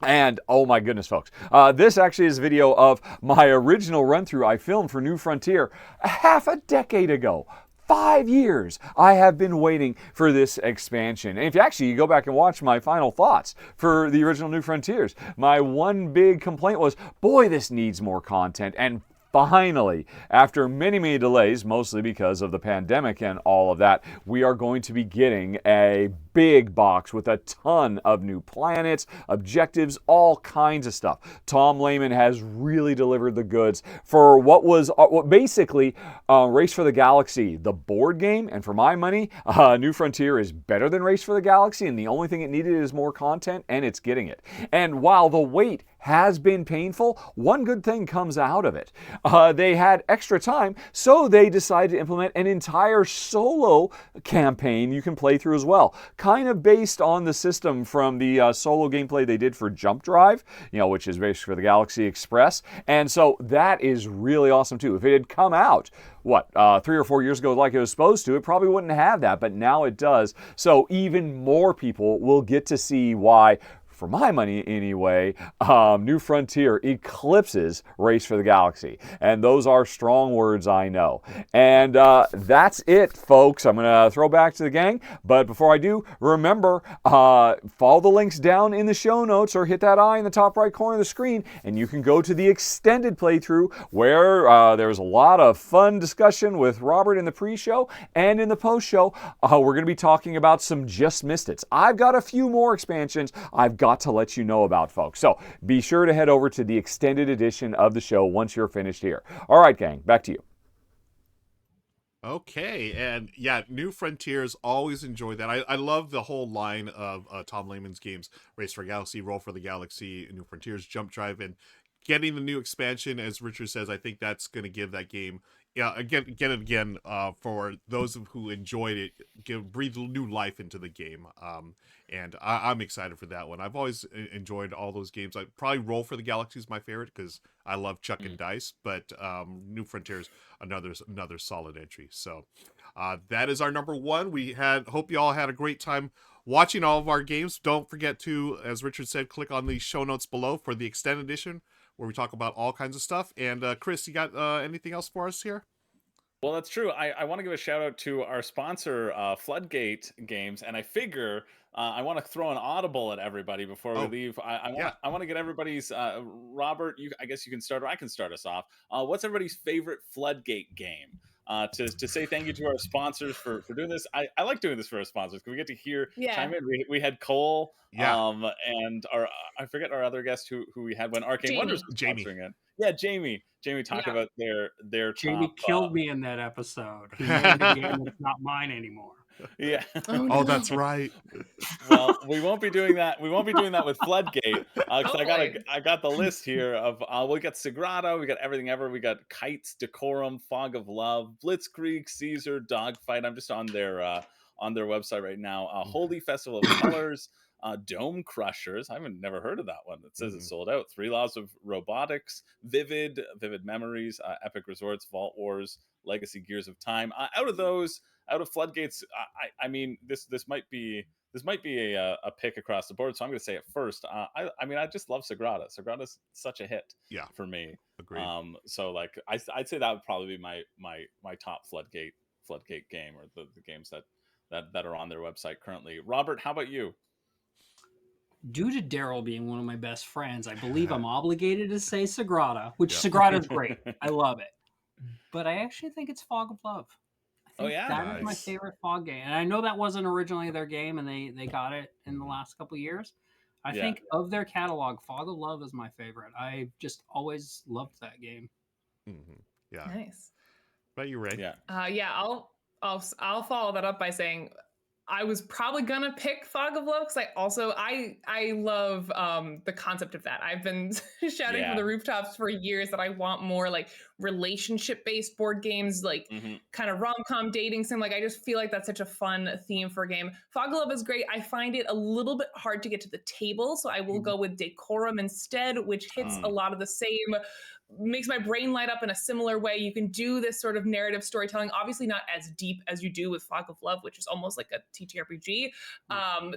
And oh my goodness, folks, this actually is a video of my original run-through I filmed for New Frontier half a decade ago. 5 years I have been waiting for this expansion. And if you go back and watch my final thoughts for the original New Frontiers, my one big complaint was, boy, this needs more content. And finally, after many, many delays, mostly because of the pandemic and all of that, we are going to be getting a big box with a ton of new planets, objectives, all kinds of stuff. Tom Lehman has really delivered the goods for what was basically Race for the Galaxy, the board game. And for my money, New Frontier is better than Race for the Galaxy, and the only thing it needed is more content, and it's getting it. And while the wait has been painful, one good thing comes out of it. They had extra time, so they decided to implement an entire solo campaign you can play through as well. Kind of based on the system from the solo gameplay they did for Jump Drive, which is Race for the Galaxy Express. And so that is really awesome too. If it had come out, 3 or 4 years ago like it was supposed to, it probably wouldn't have that, but now it does. So even more people will get to see why, for my money anyway, New Frontier eclipses Race for the Galaxy. And those are strong words, I know. And that's it, folks. I'm going to throw back to the gang. But before I do, remember, follow the links down in the show notes or hit that eye in the top right corner of the screen, and you can go to the extended playthrough where there's a lot of fun discussion with Robert in the pre-show and in the post-show. We're going to be talking about some Just Missed It's. I've got a few more expansions I've got to let you know about, folks. So be sure to head over to the extended edition of the show once you're finished here. All right, gang, back to you. Okay, and yeah, New Frontiers, always enjoy that. I love the whole line of Tom Lehman's games, Race for Galaxy, Roll for the Galaxy, New Frontiers, Jump Drive, and getting the new expansion, as Richard says, I think that's going to give that game, again, for those who enjoyed it, breathe new life into the game. And I'm excited for that one. I've always enjoyed all those games. I probably Roll for the Galaxy is my favorite because I love Chuck and Dice, but New Frontiers, another solid entry. So that is our number 1. Hope you all had a great time watching all of our games. Don't forget to, as Richard said, click on the show notes below for the extended edition where we talk about all kinds of stuff. And Chris, you got anything else for us here? Well, that's true. I want to give a shout out to our sponsor, Floodgate Games, and I figure I want to throw an audible at everybody before we leave. I want to get everybody's Robert. I guess you can start, or I can start us off. What's everybody's favorite Floodgate game? To say thank you to our sponsors for doing this. I like doing this for our sponsors because we get to hear chime in. We had Cole, and I forget our other guest who we had when Arcane Wonders was sponsoring it. Yeah, Jamie talk Yeah. about their Jamie top, killed me in that episode. He named a game that's not mine anymore. Yeah. Oh, Oh, no. that's right. Well, we won't be doing that. We won't be doing that with Floodgate, because Oh, boy. I got the list here of we got Sagrada, we got Everything Ever, we got Kites, Decorum, Fog of Love, Blitzkrieg, Caesar, Dogfight. I'm just on their website right now. Holy Festival of Colors, Dome Crushers. I haven't never heard of that one. It says it's sold out. Three Laws of Robotics, Vivid Memories, Epic Resorts, Vault Wars, Legacy Gears of Time. Out of Floodgates, I mean, this might be a pick across the board. So I'm going to say it first. I mean, I just love Sagrada. Sagrada's such a hit for me. Agreed. So like I'd say that would probably be my top Floodgate game, or the games that are on their website currently. Robert, how about you? Due to Daryl being one of my best friends, I believe I'm obligated to say Sagrada, which Sagrada's great. I love it. But I actually think it's Fog of Love. I think that is my favorite Fog game. And I know that wasn't originally their game, and they got it in the last couple of years. I think of their catalog, Fog of Love is my favorite. I just always loved that game. Yeah. Nice. But you, Ray? Yeah. Yeah. I'll follow that up by saying I was probably gonna pick Fog of Love, because I love the concept of that. I've been shouting from the rooftops for years that I want more like relationship based board games, like kind of rom-com dating sim. Like I just feel like that's such a fun theme for a game. Fog of Love is great. I find it a little bit hard to get to the table, so I will go with Decorum instead, which hits a lot of the same, makes my brain light up in a similar way. You can do this sort of narrative storytelling, obviously not as deep as you do with Fog of Love, which is almost like a TTRPG.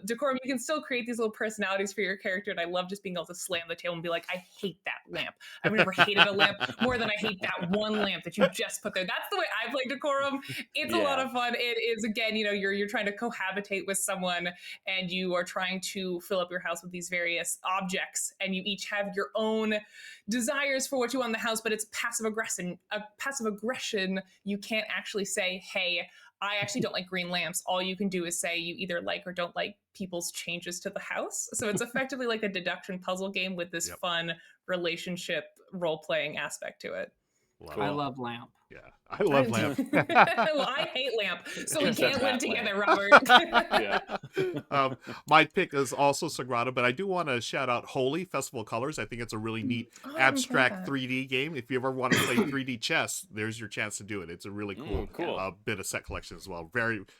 Decorum, you can still create these little personalities for your character, and I love just being able to slam the table and be like, I hate that lamp. I've never hated a lamp more than I hate that one lamp that you just put there. That's the way I play Decorum. It's a lot of fun. It is, again, you're trying to cohabitate with someone, and you are trying to fill up your house with these various objects, and you each have your own desires for what you want in the house, but it's passive aggression. You can't actually say, hey, I actually don't like green lamps. All you can do is say you either like or don't like people's changes to the house. So it's effectively like a deduction puzzle game with this fun relationship role-playing aspect to it. Cool. I love Lamp. Yeah, I love Lamp. Well, I hate Lamp, so we can't live together, Robert. My pick is also Sagrada, but I do want to shout out Holy Festival of Colors. I think it's a really neat abstract 3D game. If you ever want to play 3D chess, there's your chance to do it. It's a really cool bit of set collection as well.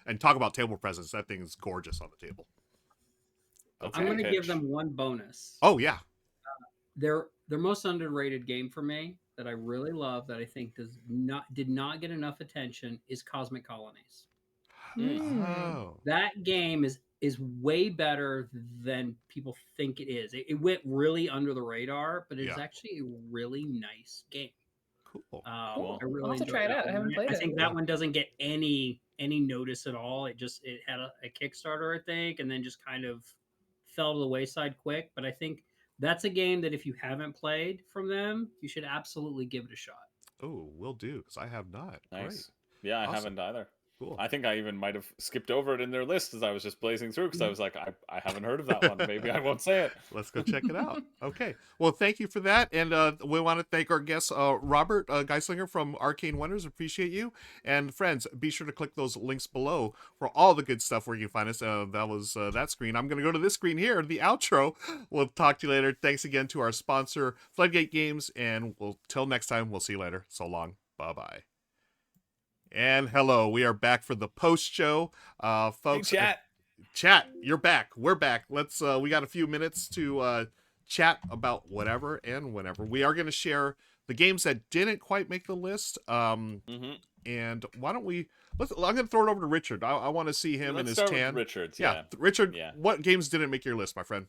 And talk about table presence. That thing is gorgeous on the table. I'm going to give them one bonus. Oh, yeah. Their most underrated game for me that I really love, that I think did not get enough attention, is Cosmic Colonies. Oh. That game is way better than people think it is. It went really under the radar, but it's actually a really nice game. Cool. I really I'll have to try it out. I haven't played it. I think that one doesn't get any notice at all. It had a Kickstarter, I think, and then just kind of fell to the wayside quick. But I think that's a game that if you haven't played from them, you should absolutely give it a shot. Oh, will do, because I have not. Nice. Great. Yeah, I haven't either. Cool. I think I even might have skipped over it in their list as I was just blazing through, because I was like, I haven't heard of that one. Maybe I won't say it. Let's go check it out. Okay. Well, thank you for that. And we want to thank our guest, Robert Geistlinger from Arcane Wonders. Appreciate you. And friends, be sure to click those links below for all the good stuff where you can find us. That was that screen. I'm going to go to this screen here, the outro. We'll talk to you later. Thanks again to our sponsor, Floodgate Games. And till next time, we'll see you later. So long. Bye-bye. And hello, we are back for the post show, folks. Hey, chat, you're back. We're back. Let's. We got a few minutes to chat about whatever and whenever. We are going to share the games that didn't quite make the list. And why don't we? I'm going to throw it over to Richard. I want to see him in his tan. Richard. Richard. Yeah. What games didn't make your list, my friend?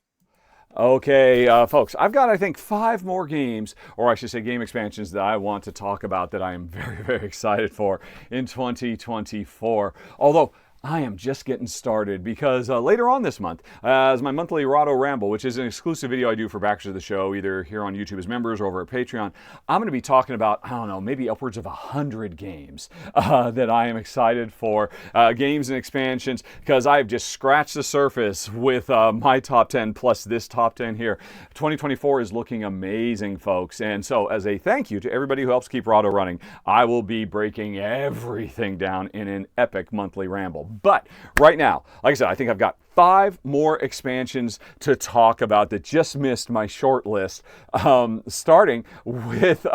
Okay, folks, I've got, I think, 5 more games, or I should say game expansions, that I want to talk about that I am very, very excited for in 2024. Although, I am just getting started because later on this month, as my monthly Rahdo Ramble, which is an exclusive video I do for backers of the show, either here on YouTube as members or over at Patreon, I'm going to be talking about, I don't know, maybe upwards of 100 games that I am excited for, games and expansions, because I've just scratched the surface with my top 10 plus this top 10 here. 2024 is looking amazing, folks, and so as a thank you to everybody who helps keep Rahdo running, I will be breaking everything down in an epic monthly ramble. But right now, like I said, I think I've got 5 more expansions to talk about that just missed my short list, starting with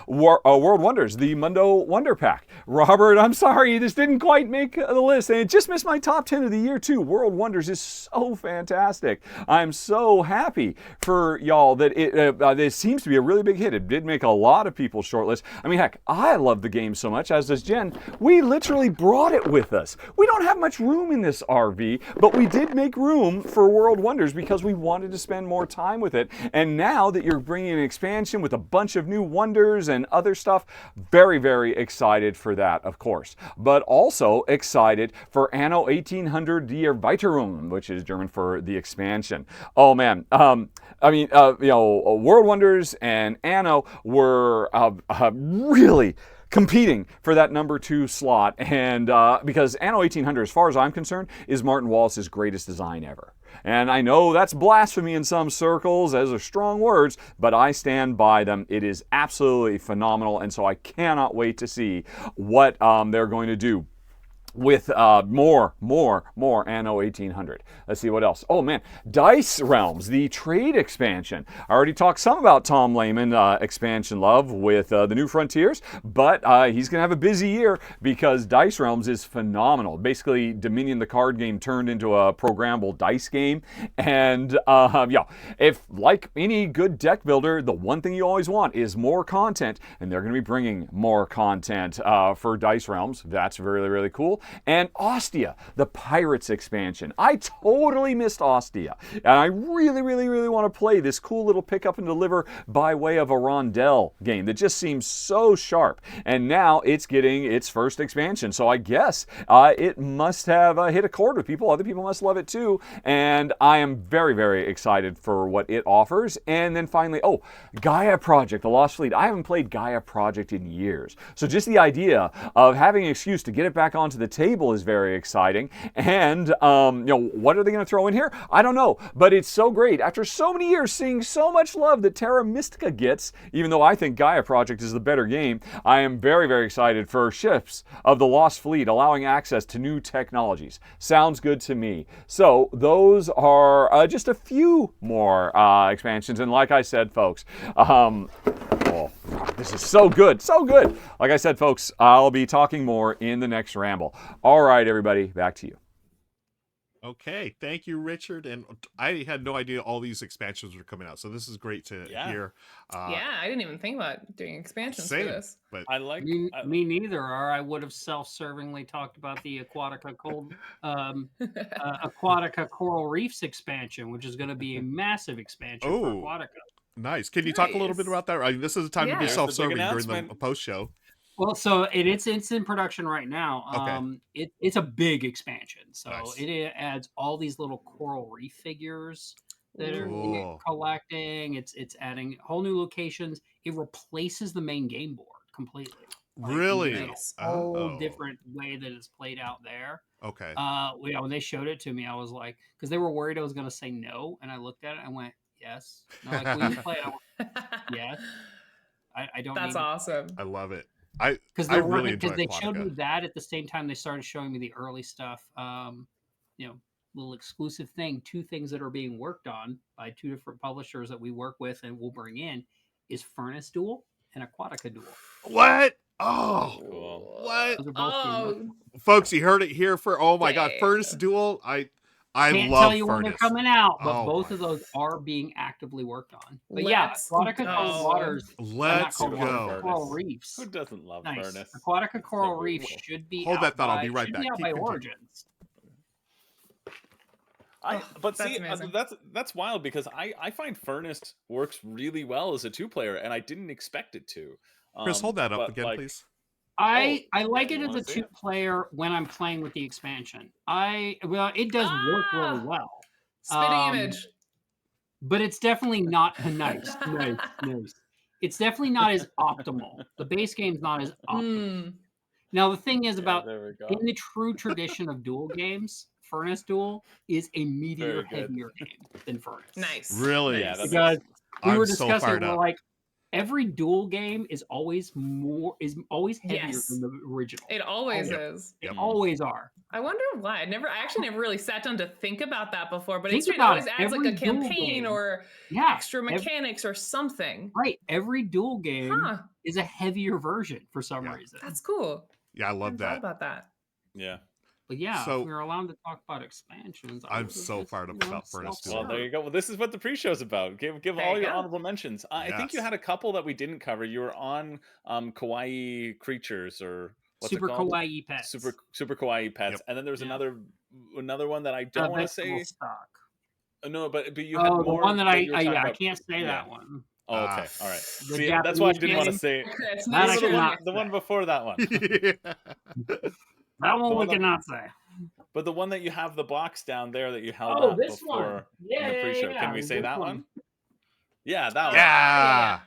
World Wonders, the Mundo Wonder Pack. Robert, I'm sorry, this didn't quite make the list, and it just missed my top 10 of the year, too. World Wonders is so fantastic. I'm so happy for y'all that it seems to be a really big hit. It did make a lot of people's short list. I mean, heck, I love the game so much, as does Jen. We literally brought it with us. We don't have much room in this RV, but we did make room for World Wonders because we wanted to spend more time with it. And now that you're bringing an expansion with a bunch of new wonders and other stuff, very, very excited for that, of course. But also excited for Anno 1800 Die Erweiterung, which is German for the expansion. Oh man, World Wonders and Anno were really competing for that number 2 slot, and because Anno 1800, as far as I'm concerned, is Martin Wallace's greatest design ever. And I know that's blasphemy in some circles, as are strong words, but I stand by them. It is absolutely phenomenal, and so I cannot wait to see what they're going to do with more Anno 1800. Let's see what else. Oh man, Dice Realms, the trade expansion. I already talked some about Tom Lehman expansion love with the New Frontiers, but he's gonna have a busy year because Dice Realms is phenomenal. Basically, Dominion the card game turned into a programmable dice game, and if like any good deck builder, the one thing you always want is more content, and they're gonna be bringing more content for Dice Realms. That's really, really cool. And Ostia, the Pirates expansion. I totally missed Ostia, and I really, really, really want to play this cool little pick up and deliver by way of a rondel game that just seems so sharp. And now it's getting its first expansion, so I guess it must have hit a chord with people. Other people must love it too, and I am very, very excited for what it offers. And then finally, Gaia Project, the Lost Fleet. I haven't played Gaia Project in years, so just the idea of having an excuse to get it back onto the table is very exciting. And what are they going to throw in here? I don't know, but it's so great after so many years seeing so much love that Terra Mystica gets. Even though I think Gaia Project is the better game, I am very, very excited for Ships of the Lost Fleet, allowing access to new technologies. Sounds good to me. So those are just a few more expansions, and like I said, folks, this is so good, so good. Like I said, folks, I'll be talking more in the next ramble. All right, everybody, back to you. Okay, thank you, Richard. And I had no idea all these expansions were coming out, so this is great to hear. I didn't even think about doing expansions for this. But I like me neither, or I would have self-servingly talked about the Aquatica Coral Reefs expansion, which is going to be a massive expansion for Aquatica. Nice. Can you talk a little bit about that? I mean, this is the time to be self-serving during the post show. Well, so it's in production right now. It's a big expansion. So it adds all these little coral reef figures that are collecting. It's adding whole new locations. It replaces the main game board completely. Really? It's a whole different way that it's played out there. Okay. When they showed it to me, I was like, because they were worried I was going to say no, and I looked at it and went, yes. And like, will you play it? I went, yes. I don't. That's awesome. I love it. Because I really enjoy they showed me that at the same time they started showing me the early stuff. Little exclusive thing. 2 things that are being worked on by 2 different publishers that we work with and we'll bring in is Furnace Duel and Aquatica Duel. What? Oh, cool. What? Folks, you heard it here for. Oh my God, Furnace Duel. I can't love tell you Furnace. when they're coming out, but both of those are being actively worked on. But Aquatica Cold Waters. Let's go. Coral Reefs. Who doesn't love Furnace? Aquatica Coral Reefs should be. Hold that thought. I'll be right back. By Origins. But see, that's wild because I find Furnace works really well as a 2-player, and I didn't expect it to. Chris, hold that up again, please. I Oh, like yeah, it you as wanna a see it? 2-player when I'm playing with the expansion. Well, it does work really Ah! well. Spitting image. But it's definitely not nice. It's definitely not as optimal. The base game's not as optimal. Hmm. Now the thing is Yeah, about there we go. in the true tradition of duel games, Furnace Duel is a meatier, Very good. heavier game than Furnace. Nice. Really? Yeah, that Nice. Because we I'm were so discussing, fired we're up. like, every duel game is always heavier Yes. than the original. It always Yep. is. They Yep. always are. I wonder why. I actually never really sat down to think about that before, but Think it's true. It about always it. adds like Every a duel campaign game, or yeah, extra mechanics or something. right. Every duel game Huh. is a heavier version for some Yeah. reason. That's cool. Yeah, I I love hadn't thought that. about that. Yeah. But yeah, So- if we were allowed to talk about expansions, I I'm would've so just, fired up about Furnace Duel. Well, there you go. Well, this is what the pre-show's about. Give There all you your go. honorable mentions. I think you Yes. had a couple that we didn't cover. You were on Kawaii Creatures, or what's Super it called? Kawaii Pets. Super Kawaii Pets. Yep. And then there was Yeah. another one that I don't want to Vegetable say. stock. No, but you had Oh, the more. one that you were talking I about- can't say yeah. that one. Oh, okay. Ah. All right. The See, that's why I Japanese didn't want to game? say. Chris, That nice I The try. cannot one before that one. That one we one that- cannot say. But the one that you have the box down there that you held Oh, up this before one. Yeah, in the yeah, pre-show. yeah, Can we say this that one. one? Yeah, that one. Yeah.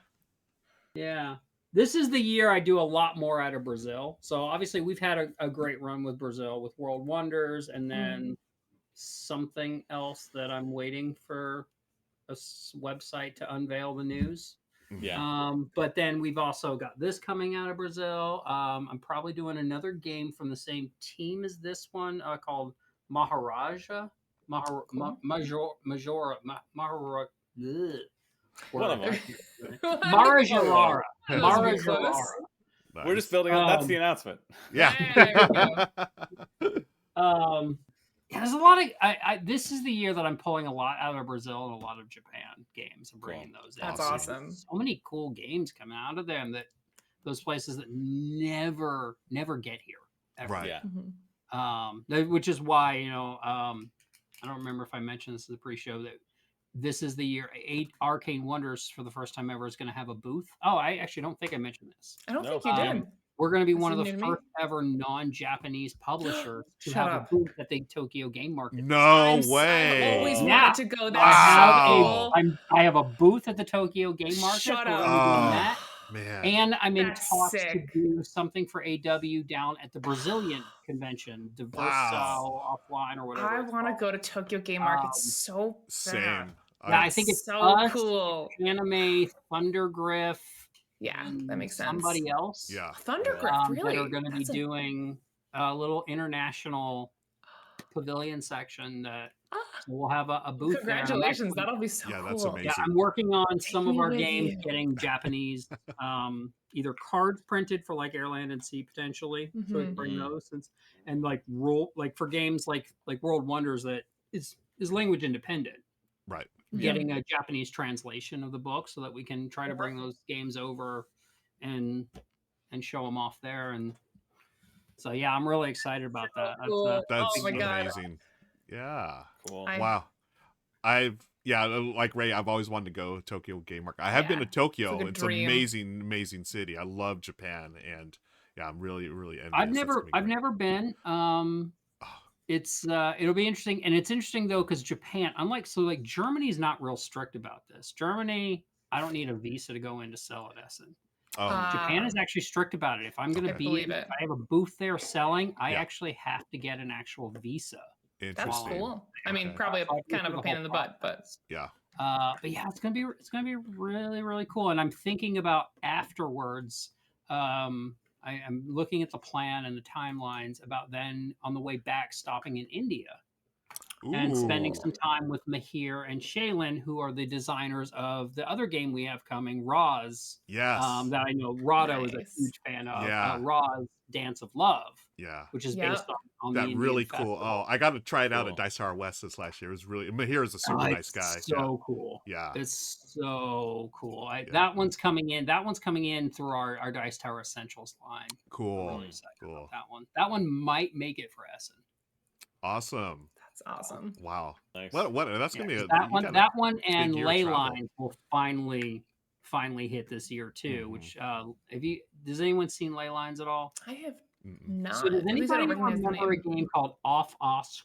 Yeah. This is the year I do a lot more out of Brazil. So obviously we've had a great run with Brazil with World Wonders and then something else that I'm waiting for a website to unveil the news. Yeah. But then we've also got this coming out of Brazil. I'm probably doing another game from the same team as this one called Maharaja. Cool. Majora. One of them. Marajara. That was pretty Marajara. close. We're just building up. That's the announcement. Yeah. Yeah, there's a lot of. This is the year that I'm pulling a lot out of Brazil and a lot of Japan games and bringing those in. That's Awesome. awesome. So many cool games coming out of them that those places that never get here. Ever. Right. Yeah. Which is why I don't remember if I mentioned this in the pre-show that this is the year Arcane Wonders for the first time ever is going to have a booth. Oh, I actually don't think I mentioned this. I don't No, think you did. We're going to be That's one of the new to me. first ever non-Japanese publishers to Shut have up. a booth at the Tokyo Game Market. No I've way. always Yeah. wanted to go there. I have Wow. I have a booth at the Tokyo Game Market. Shut We're up. gonna be doing Oh, that. man. And I'm in That's talks sick. to do something for AW down at the Brazilian convention, Diverso Wow. Offline or whatever. I it's want to called. go to Tokyo Game Market Um, so bad. Same. Yeah, I think it's so us, cool. Anime, Thundergriff. Yeah, and that makes sense. Somebody else. Yeah. Thundergriff, That really? are going to be That's a- doing a little international pavilion section that Ah, so we'll have a booth there. and I'm Congratulations, actually- that'll be so Yeah, cool. that's amazing. Yeah, I'm working on some Take of me our with games you. getting Japanese, either cards printed for like Air, Land, and Sea potentially, so we can bring Mhm. those and like for games like World Wonders that is language independent. Right. Yeah. Getting a Japanese translation of the book so that we can try to bring those games over and show them off there. And so yeah, I'm really excited about that. Cool. That's Oh my God. amazing. Yeah. Cool. I- Wow. Like Ray, I've always wanted to go Tokyo Game Market. I have been to Yeah, Tokyo. it's like a It's dream. amazing city. I love Japan, and yeah, I'm really envious. I've That's never gonna be I've great. never been. Oh, It's it'll be interesting, and it's interesting though because Japan, like Germany's not real strict about this. Germany, I don't need a visa to go in to sell at Essen. oh, Japan is actually strict about it. If I'm going to Okay. be, believe if it. I have a booth there selling, I Yeah. actually have to get an actual visa. That's interesting. cool. I mean, Okay. probably So I go kind of through a the pain whole in the butt, but process. Yeah. But yeah, it's gonna be really really cool. And I'm thinking about afterwards. I am looking at the plan and the timelines about then on the way back stopping in India and spending Ooh. some time with Mahir and Shaylin, who are the designers of the other game we have coming, Roz. Yes. That I know Rahdo is a Nice. huge fan of. Yeah. Roz Dance of Love, Yeah. which is Yep. based on the That Indian really cool. festival. Oh, I got to try it out Cool. at Dice Tower West this last year. It was really. Mahir is a super nice It's guy. so cool. Yeah. It's so cool. Yeah. That one's coming in. That one's coming in through our Dice Tower Essentials line. I'm Cool. really excited Cool. about that one. That one might make it for Essen. Awesome. that's awesome. Wow. Nice. What? That's gonna be Yeah, a, that you one. gotta- That one and year Ley travel. Lines will finally finally hit this year too. Mhm. Which does anyone seen Ley Lines at all? I have Mm-mm. not. So does At least I anybody don't recognize the remember a name. game called Off Os?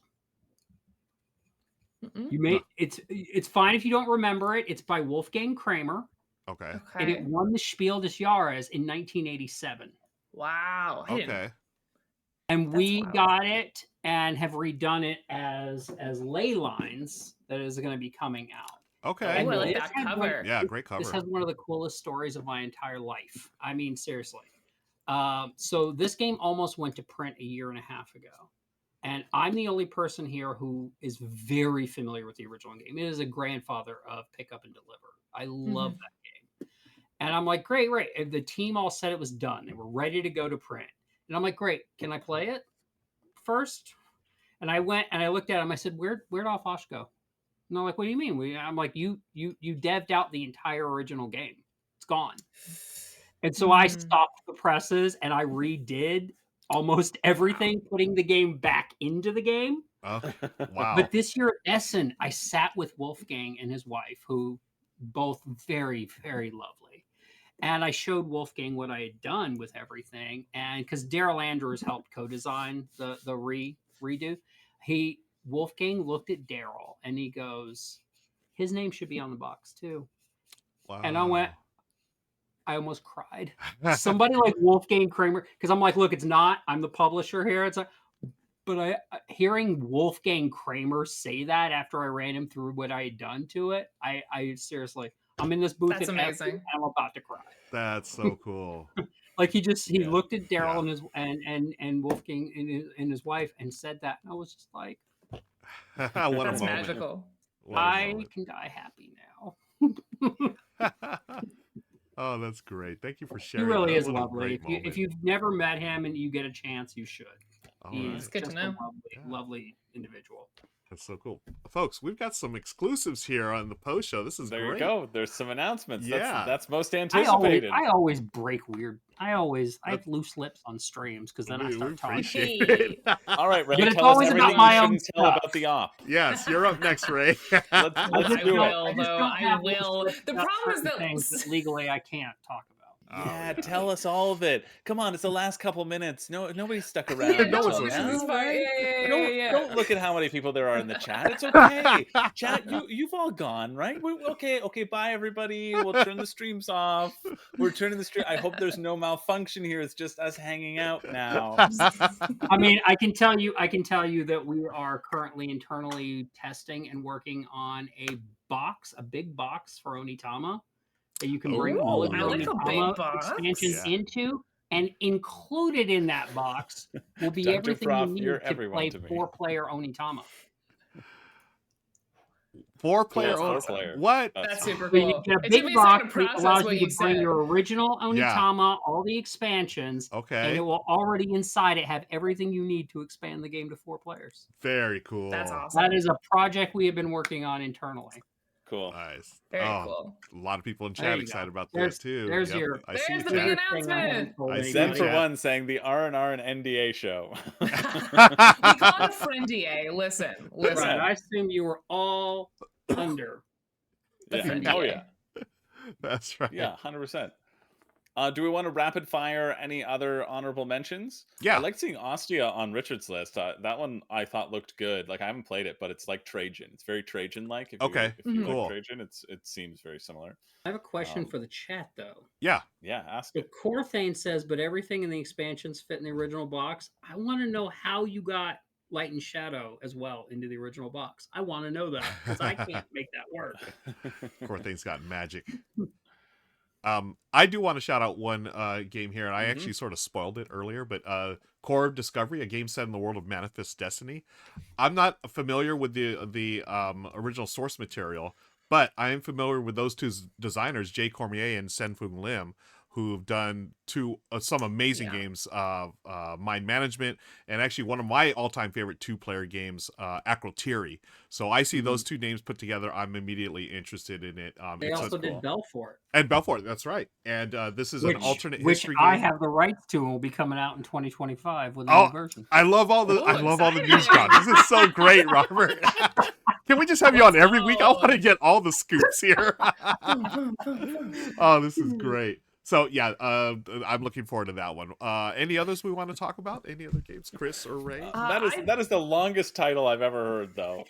Mm-mm. You may it's fine if you don't remember it. It's by Wolfgang Kramer, Okay. and it Okay. won the Spiel des Jahres in 1987. Wow. I didn't. Okay. And That's we wild. got it and have redone it as Ley Lines that is going to be coming out. Okay. Oh, I like this that has one- cover. Yeah, great This cover. has one of the coolest stories of my entire life. I mean, seriously. So this game almost went to print a year and a half ago. And I'm the only person here who is very familiar with the original game. It is a grandfather of Pick Up and Deliver. I love Mhm. that game. And I'm like, great. And the team all said it was done. They were ready to go to print. And I'm like, great. Can I play it first? And I went and I looked at him. I said, where'd Off Osh go? And they're like, what do you mean? I'm like, you devved out the entire original game. It's gone. And so I stopped the presses and I redid almost everything, putting the game back into the game. Okay. Wow. But this year at Essen, I sat with Wolfgang and his wife, who both very, very lovely. And I showed Wolfgang what I had done with everything. And because Daryl Andrews helped co-design the redo, Wolfgang looked at Daryl and he goes, his name should be on the box too. Wow. And I almost cried. Somebody like Wolfgang Kramer, because I'm like, look, it's not. I'm the publisher here. It's like, but hearing Wolfgang Kramer say that after I ran him through what I had done to it, I seriously, I'm in this booth. That's at amazing. and I'm about to cry. That's so cool. Like he Yeah. looked at Daryl Yeah. and Wolfgang and his wife and said that, and I was just like, What That's a moment. magical. What a I moment. can die happy now. Oh, that's great. Thank you for He sharing. really that. is What a lovely. great If you've never met him and you get a chance, you should. All He's right. It's good to just know. a lovely, Yeah. lovely individual. That's so cool. Folks, we've got some exclusives here on the post show. This is There great. you go. There's some announcements. Yeah. That's most I anticipated. always break weird. I have loose lips on streams because then I We start talking. appreciate Hey. it. All right, Ray, But it's tell us always about everything my you own shouldn't tell stuff. about the op. Yes, you're up next, Ray. Let's I do just it. don't I have loose will. lips The about problem is certain that things that legally I can't talk about. Oh, Yeah, tell us all of it. Come on, it's the last couple minutes. Nobody's stuck Yeah, around. No no, one's until this listening. is now, fine. right? Yeah. Don't look at how many people there are in the chat. It's okay. Chat, you've all gone, right? Okay. Bye, everybody. We'll turn the streams off. We're turning the stream. I hope there's no malfunction here. It's just us hanging out now. I mean, I can tell you that we are currently internally testing and working on a big box for Onitama that you can bring all of Ooh, your I like a big Onitama box. expansions Yeah. into, and included in that box will be Dr. everything Prof, you need you're to everyone play to me. 4-player Onitama. 4-player. Yes, only. 4-player. What? That's super So you cool. get a It took big me a second box to that process allows what you you to bring said. your original Yeah. Onitama, all the expansions, and Okay. it will already inside it have everything you need to expand the game to 4 players. Very cool. That's awesome. That is a project we have been working on internally. Cool. Nice. Very Oh, cool. a lot of people in There chat you excited go. about There's- that too. there's Yep, your- I see there's the the big chat. Thing I haven't announcement. told I see Zen anybody. for Yeah. one saying the R&R and NDA show. We call it a friendier. Listen. Right, Right. I assume you were all under. The Yeah. NDA. Oh yeah. That's right. Yeah, 100%. Do we want to rapid fire any other honorable mentions? Yeah. I like seeing Ostia on Richard's list. That one I thought looked good. Like I haven't played it, but it's like Trajan. It's very Trajan-like. If Okay, you cool. like Trajan, it seems very similar. I have a question Um, for the chat though. Yeah. Yeah, ask So it. Corthane says, but everything in the expansions fit in the original box. I want to know how you got Light and Shadow as well into the original box. I want to know that because I can't make that work. Corthane's got magic. I do want to shout out one game here, and I Mhm. actually sort of spoiled it earlier, but Core of Discovery, a game set in the world of Manifest Destiny. I'm not familiar with the original source material, but I am familiar with those two designers, Jay Cormier and Sen-Fung Lim, who've done some amazing games, Mind Management, and actually one of my all-time favorite 2-player games, Akrotiri. So I see those two names put together, I'm immediately interested in it. They It's also a- did Belfort, and Belfort, that's right. And this is an alternate which history I game. have the rights to and will be coming out in 2025 with a Oh, new version. I love all the Ooh, I love all the exciting. news drops. This is so great, Robert. Can we just have you on every week? I go. want to get all the scoops here. Oh, this is great. So yeah, I'm looking forward to that one. Any others we want to talk about? Any other games, Chris or Ray? That is the longest title I've ever heard, though.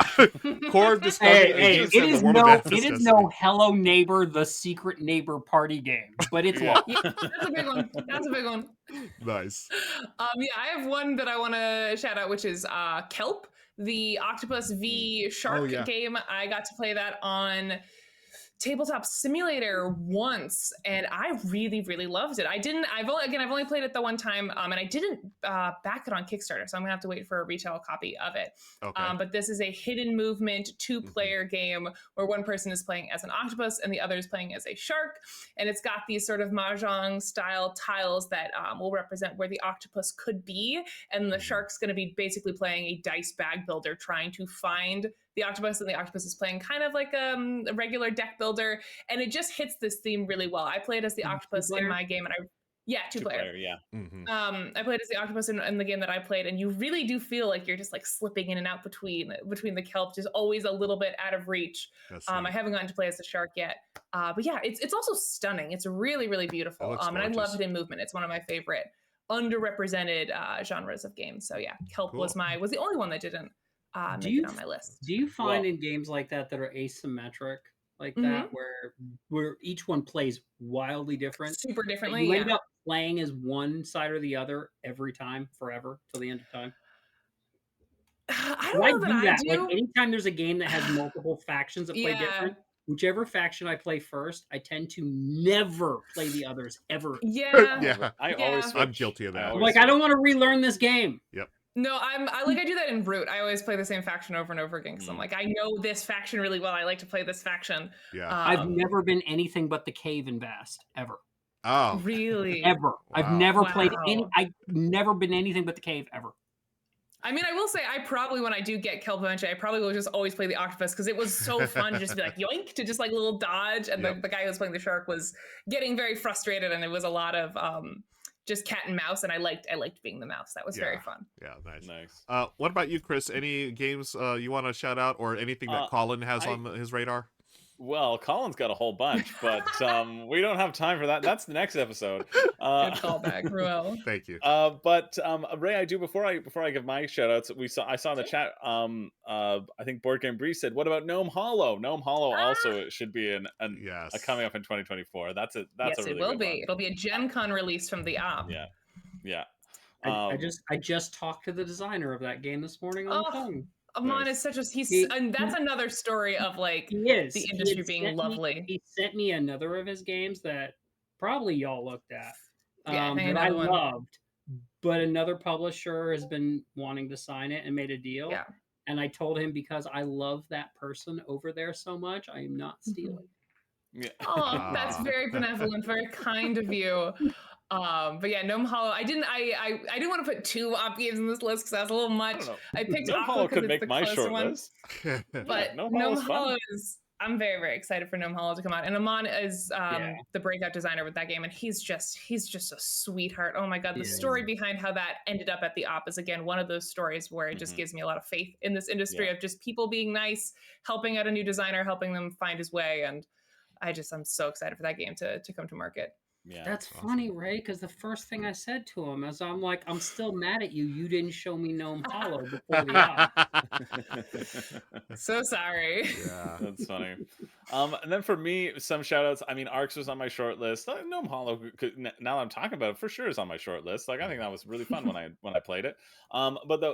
Core discovery. Hey, Agents it and the is World of no, Manifest it is Destiny. no Hello Neighbor, the secret neighbor party game, but it's Yeah. long. Yeah, that's a big one. That's a big one. Nice. Yeah, I have one that I want to shout out, which is Kelp, the Octopus v Shark Oh, yeah. game. I got to play that on Tabletop Simulator once, and I really, really loved it. I've only played it the one time, and I didn't back it on Kickstarter, so I'm gonna have to wait for a retail copy of it. Okay. But this is a hidden movement two-player game where one person is playing as an octopus and the other is playing as a shark, and it's got these sort of mahjong style tiles that will represent where the octopus could be, and the shark's going to be basically playing a dice bag builder, trying to find the octopus, and the octopus is playing kind of like a regular deck builder, and it just hits this theme really well. I played as the octopus in my game, and two-player. Yeah. Mhm. I played as the octopus in the game that I played, and you really do feel like you're just like slipping in and out between the kelp, just always a little bit out of reach. That's I neat. haven't gotten to play as the shark yet, but yeah, it's also stunning. It's really, really beautiful, looks and I love gorgeous. hidden movement. It's one of my favorite underrepresented genres of games. So yeah, kelp Cool. was the only one that didn't Do make you- it on my list. Do you find Well- in games like that are asymmetric like Mhm. that, where each one plays wildly different? Super But differently. you Yeah. end up playing as one side or the other every time, forever, till the end of time. I So don't know that I do. Like anytime there's a game that has multiple factions that play Yeah. different, whichever faction I play first, I tend to never play the others ever. Yeah. Yeah. I Yeah. always switch. I'm guilty of that. I I'm always like, I don't want to relearn this game. No, I do that in Root. I always play the same faction over and over again because I'm like, I know this faction really well. I like to play this faction. Yeah. I've never been anything but the cave in Vast ever. Oh. Really. Ever. I've Wow. never played any. Wow. I've never been anything but the cave ever. I mean, I will say, I probably, when I do get kelp eventually, I probably will just always play the octopus because it was so fun to just be like, yoink, to just like little dodge. And Yep. the guy who was playing the shark was getting very frustrated, and it was a lot of just cat and mouse. And I liked being the mouse. That was very Yeah. fun. Yeah. Nice. Nice. What about you, Chris? Any games you want to shout out, or anything that Colin has on his radar? Well, Colin's got a whole bunch, but we don't have time for that. That's the next episode. Good callback, Ruel. Thank you. But Ray, I do before I give my shout outs, I saw in the chat, I think Board Game Breeze said, what about Gnome Hollow? Gnome Hollow also should be a Yes. coming up in 2024. That's Yes, a really it will good be. one. It'll be a Gen Con release from the op. Yeah. I just talked to the designer of that game this morning on the phone. Amon Nice. is and that's another story of like He is. the He industry had being sent lovely. He sent me another of his games that probably y'all looked at. Yeah, I think that I another one. loved. But another publisher has been wanting to sign it and made a deal. Yeah. And I told him, because I love that person over there so much, I am not stealing. Yeah. Oh, that's very benevolent, very kind of you. But yeah, Gnome Hollow. I didn't want to put two op games in this list because that's a little much. I picked Gnome Aqua Hollow because could it's make the my closer short one. list. But Gnome Gnome Hollow's fun. Hollow is. I'm very, very excited for Gnome Hollow to come out, and Amon is the breakout designer with that game, and he's just a sweetheart. Oh my god, the story behind how that ended up at the op is again one of those stories where it just gives me a lot of faith in this industry of just people being nice, helping out a new designer, helping them find his way, and I'm so excited for that game to come to market. Yeah. That's funny, Ray, because the first thing I said to him is, I'm like, I'm still mad at you. You didn't show me Gnome Hollow before the op. So sorry. Yeah. That's funny. And then for me, some shout outs. I mean, Arcs was on my short list. Gnome Hollow, now that I'm talking about it, for sure is on my short list. Like, I think that was really fun when I played it. But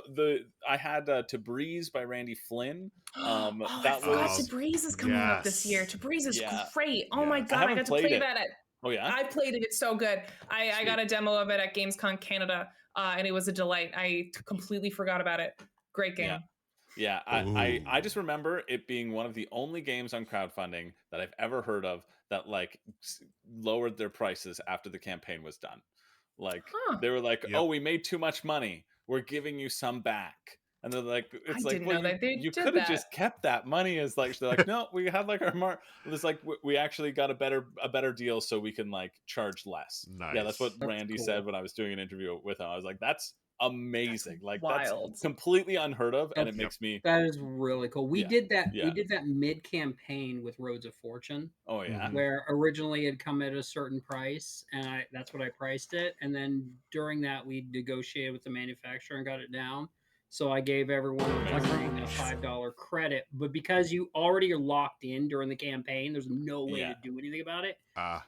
I had To Breeze by Randy Flynn. I That forgot was Tabriz is coming out this year. yes. Tabriz is Yeah. great. Oh my Yes. god, I haven't got to played play it. that at Oh yeah. I played it. It's so good. I Sweet. got a demo of it at Gamescom Canada, and it was a delight. I completely forgot about it. Great game. Yeah, I just remember it being one of the only games on crowdfunding that I've ever heard of that like lowered their prices after the campaign was done. Like they were like, Yep. "Oh, we made too much money. We're giving you some back." And they're like, "It's like, didn't well, know that they you did could have that. just kept that money." As like, they're like, "No, we had like our mark. It's like we actually got a better deal, so we can like charge less." Yeah, that's what Nice. That's Randy cool. said when I was doing an interview with him. I was like, "That's amazing. Like wild. that's completely unheard of, and it That's- makes me. That is really cool. We Yeah, did that. yeah. We did that mid campaign with Roads of Fortune, Oh yeah. Mhm. where originally it come at a certain price, and that's what I priced it. And then during that, we negotiated with the manufacturer and got it down. So I gave everyone listening a $5 credit, but because you already are locked in during the campaign, there's no way Yeah. to do anything about it. Ah,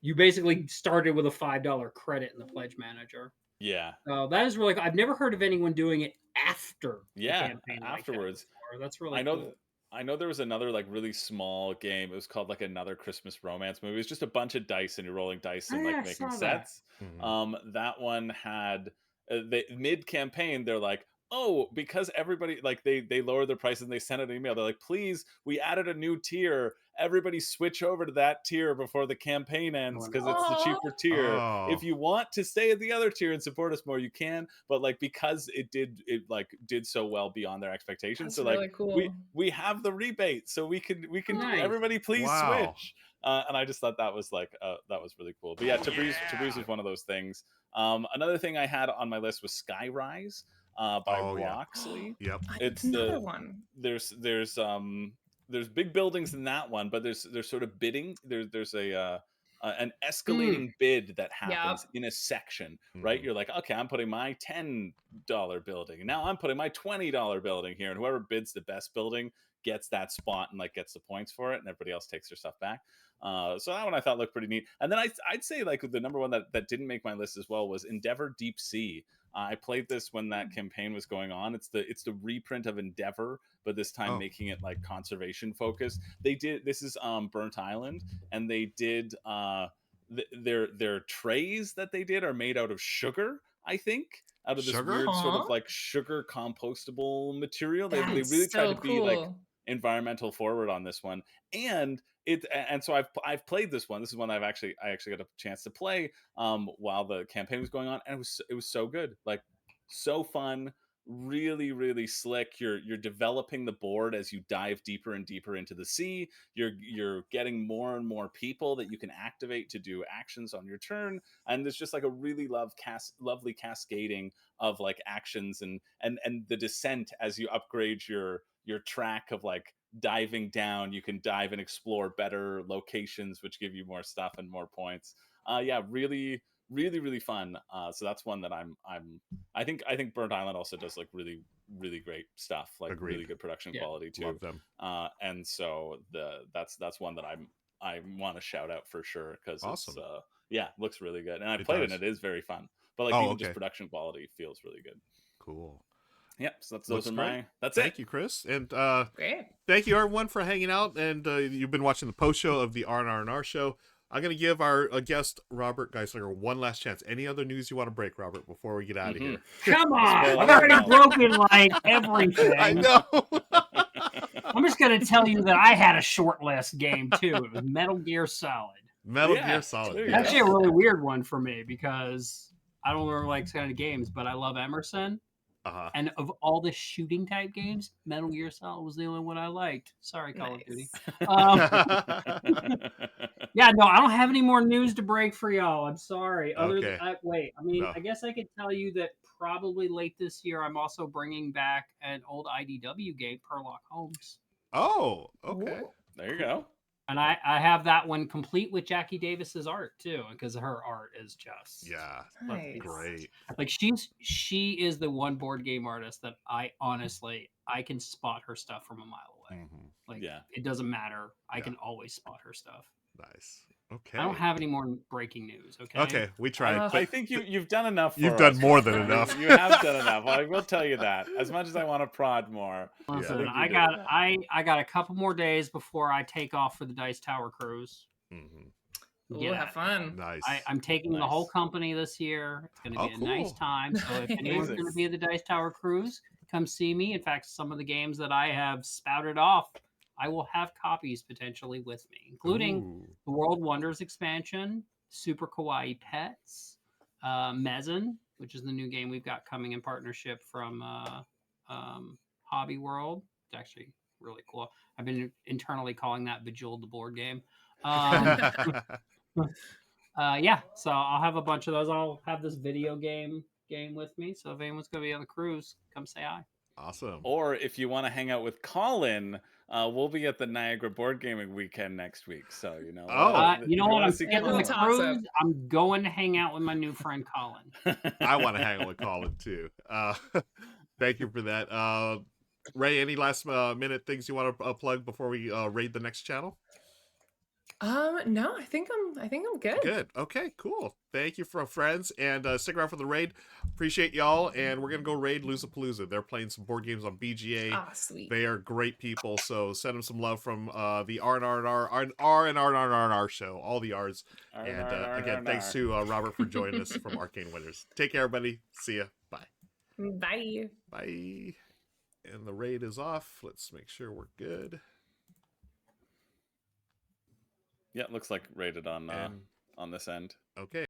You basically started with a $5 credit in the pledge manager. Yeah. That is really cool. I've never heard of anyone doing it after Yeah, the campaign afterwards. Like that before. That's really I know. cool. I know there was another like really small game. It was called like Another Christmas Romance Movie. It was just a bunch of dice and you're rolling dice and Oh, yeah, like I making saw that. sets. mhm. That one had the mid campaign. They're like, oh, because everybody like they lowered their prices and they sent an email. They're like, please, we added a new tier. Everybody switch over to that tier before the campaign ends because it's the Aw. cheaper tier. Oh. If you want to stay at the other tier and support us more, you can. But like because it did so well beyond their expectations. That's So like really cool. we have the rebate, so we can Nice. everybody please Wow. switch. And I just thought that was like that was really cool. But yeah, Tabriz was one of those things. Another thing I had on my list was Skyrise by Oh, yeah. Roxley. Yep. It's Another one. there's big buildings in that one, but there's sort of bidding. There's an escalating bid that happens in a section, right? Mhm. You're like, okay, I'm putting my $10 building, and now I'm putting my $20 building here, and whoever bids the best building gets that spot and like gets the points for it, and everybody else takes their stuff back. So that one I thought looked pretty neat. And then I'd say like the number one that didn't make my list as well was Endeavor Deep Sea. I played this when that campaign was going on. It's the reprint of Endeavor, but this time making it like conservation focused. This is Burnt Island, and they did their trays that they did are made out of sugar, I think, out of this Sugar? weird sort of Aw. like sugar compostable material. They That's really tried so to be like cool. environmental forward on this one, and so I've played this one. This is one I actually got a chance to play while the campaign was going on, and it was so good, like so fun, really slick. You're developing the board as you dive deeper and deeper into the sea. You're getting more and more people that you can activate to do actions on your turn, and there's just like a really lovely cascading of like actions and the descent as you upgrade your track of like diving down. You can dive and explore better locations, which give you more stuff and more points. Yeah, really fun. So that's one that I think Burnt Island also does like really great stuff, like Agreed. really good production Yeah. quality too. Love them. And so that's one that I want to shout out for sure because Awesome. it's looks really good, and I It played does. it and it is very fun. But like Oh, even okay. just production quality feels really good. Cool. Yep. So Looks those are great. that's Thank it. you, Chris. And Great. thank you, everyone, for hanging out. And you've been watching the post show of the R&R&R show. I'm going to give our guest, Robert Geistlinger, one last chance. Any other news you want to break, Robert, before we get out of here? Come on. Spoiler I've already alert. broken like everything. I know. I'm just going to tell you that I had a short list game too. It was Metal Gear Solid. Metal Yeah, Gear Solid. there you yes. Actually, a really weird one for me because I don't really like kind of games, but I love Emerson. Uh-huh. And of all the shooting type games, Metal Gear Solid was the only one I liked. Sorry, Call of Duty. Yeah, no, I don't have any more news to break for y'all. I'm sorry. Okay. No. I guess I could tell you that probably late this year, I'm also bringing back an old IDW game, Perlock Holmes. Oh, okay. Ooh. There you go. And I have that one complete with Jackie Davis's art too, because her art is just Yeah, Nice. great. like she is the one board game artist that I can spot her stuff from a mile away. Mhm. Like Yeah. it doesn't matter. I Yeah. can always spot her stuff. Nice. Okay. I don't have any more breaking news. Okay. Okay, we tried. I but think you've done enough. For You've done us, more than Robert. enough. You have done enough. I will tell you that. As much as I want to prod more, Listen, think you I did got enough. I got a couple more days before I take off for the Dice Tower cruise. Mhm. Ooh, Yeah. have fun. Nice. I'm taking the Nice. whole company this year. It's going to be Oh, a nice cool. time. So if anyone's Amazing. going to be at the Dice Tower cruise, come see me. In fact, some of the games that I have spouted off, I will have copies potentially with me, including Ooh. the World Wonders expansion, Super Kawaii Pets, Mezen, which is the new game we've got coming in partnership from Hobby World. It's actually really cool. I've been internally calling that Bejeweled the board game. Yeah, so I'll have a bunch of those. I'll have this video game game with me. So if anyone's going to be on the cruise, come say hi. Awesome. Or if you want to hang out with Colin, we'll be at the Niagara Board Gaming Weekend next week. So, you know, You know what? I'm get skipping the toss up. cruise. I'm going to hang out with my new friend Colin. I want to hang out with Colin too. Thank you for that. Ray, any last minute things you want to plug before we raid the next channel? No, I think I'm good. Good. Okay, cool. Thank you for friends, and stick around for the raid. Appreciate y'all, and we're gonna go raid Losapalooza. They're playing some board games on BGA. Ah, sweet. They are great people, so send them some love from the R&R&R show, all the R's. And again, thanks to Robert for joining us from Arcane Winners. Take care, everybody. See ya. Bye. Bye. Bye. And the raid is off. Let's make sure we're good. Yeah, it looks like rated on this end. Okay.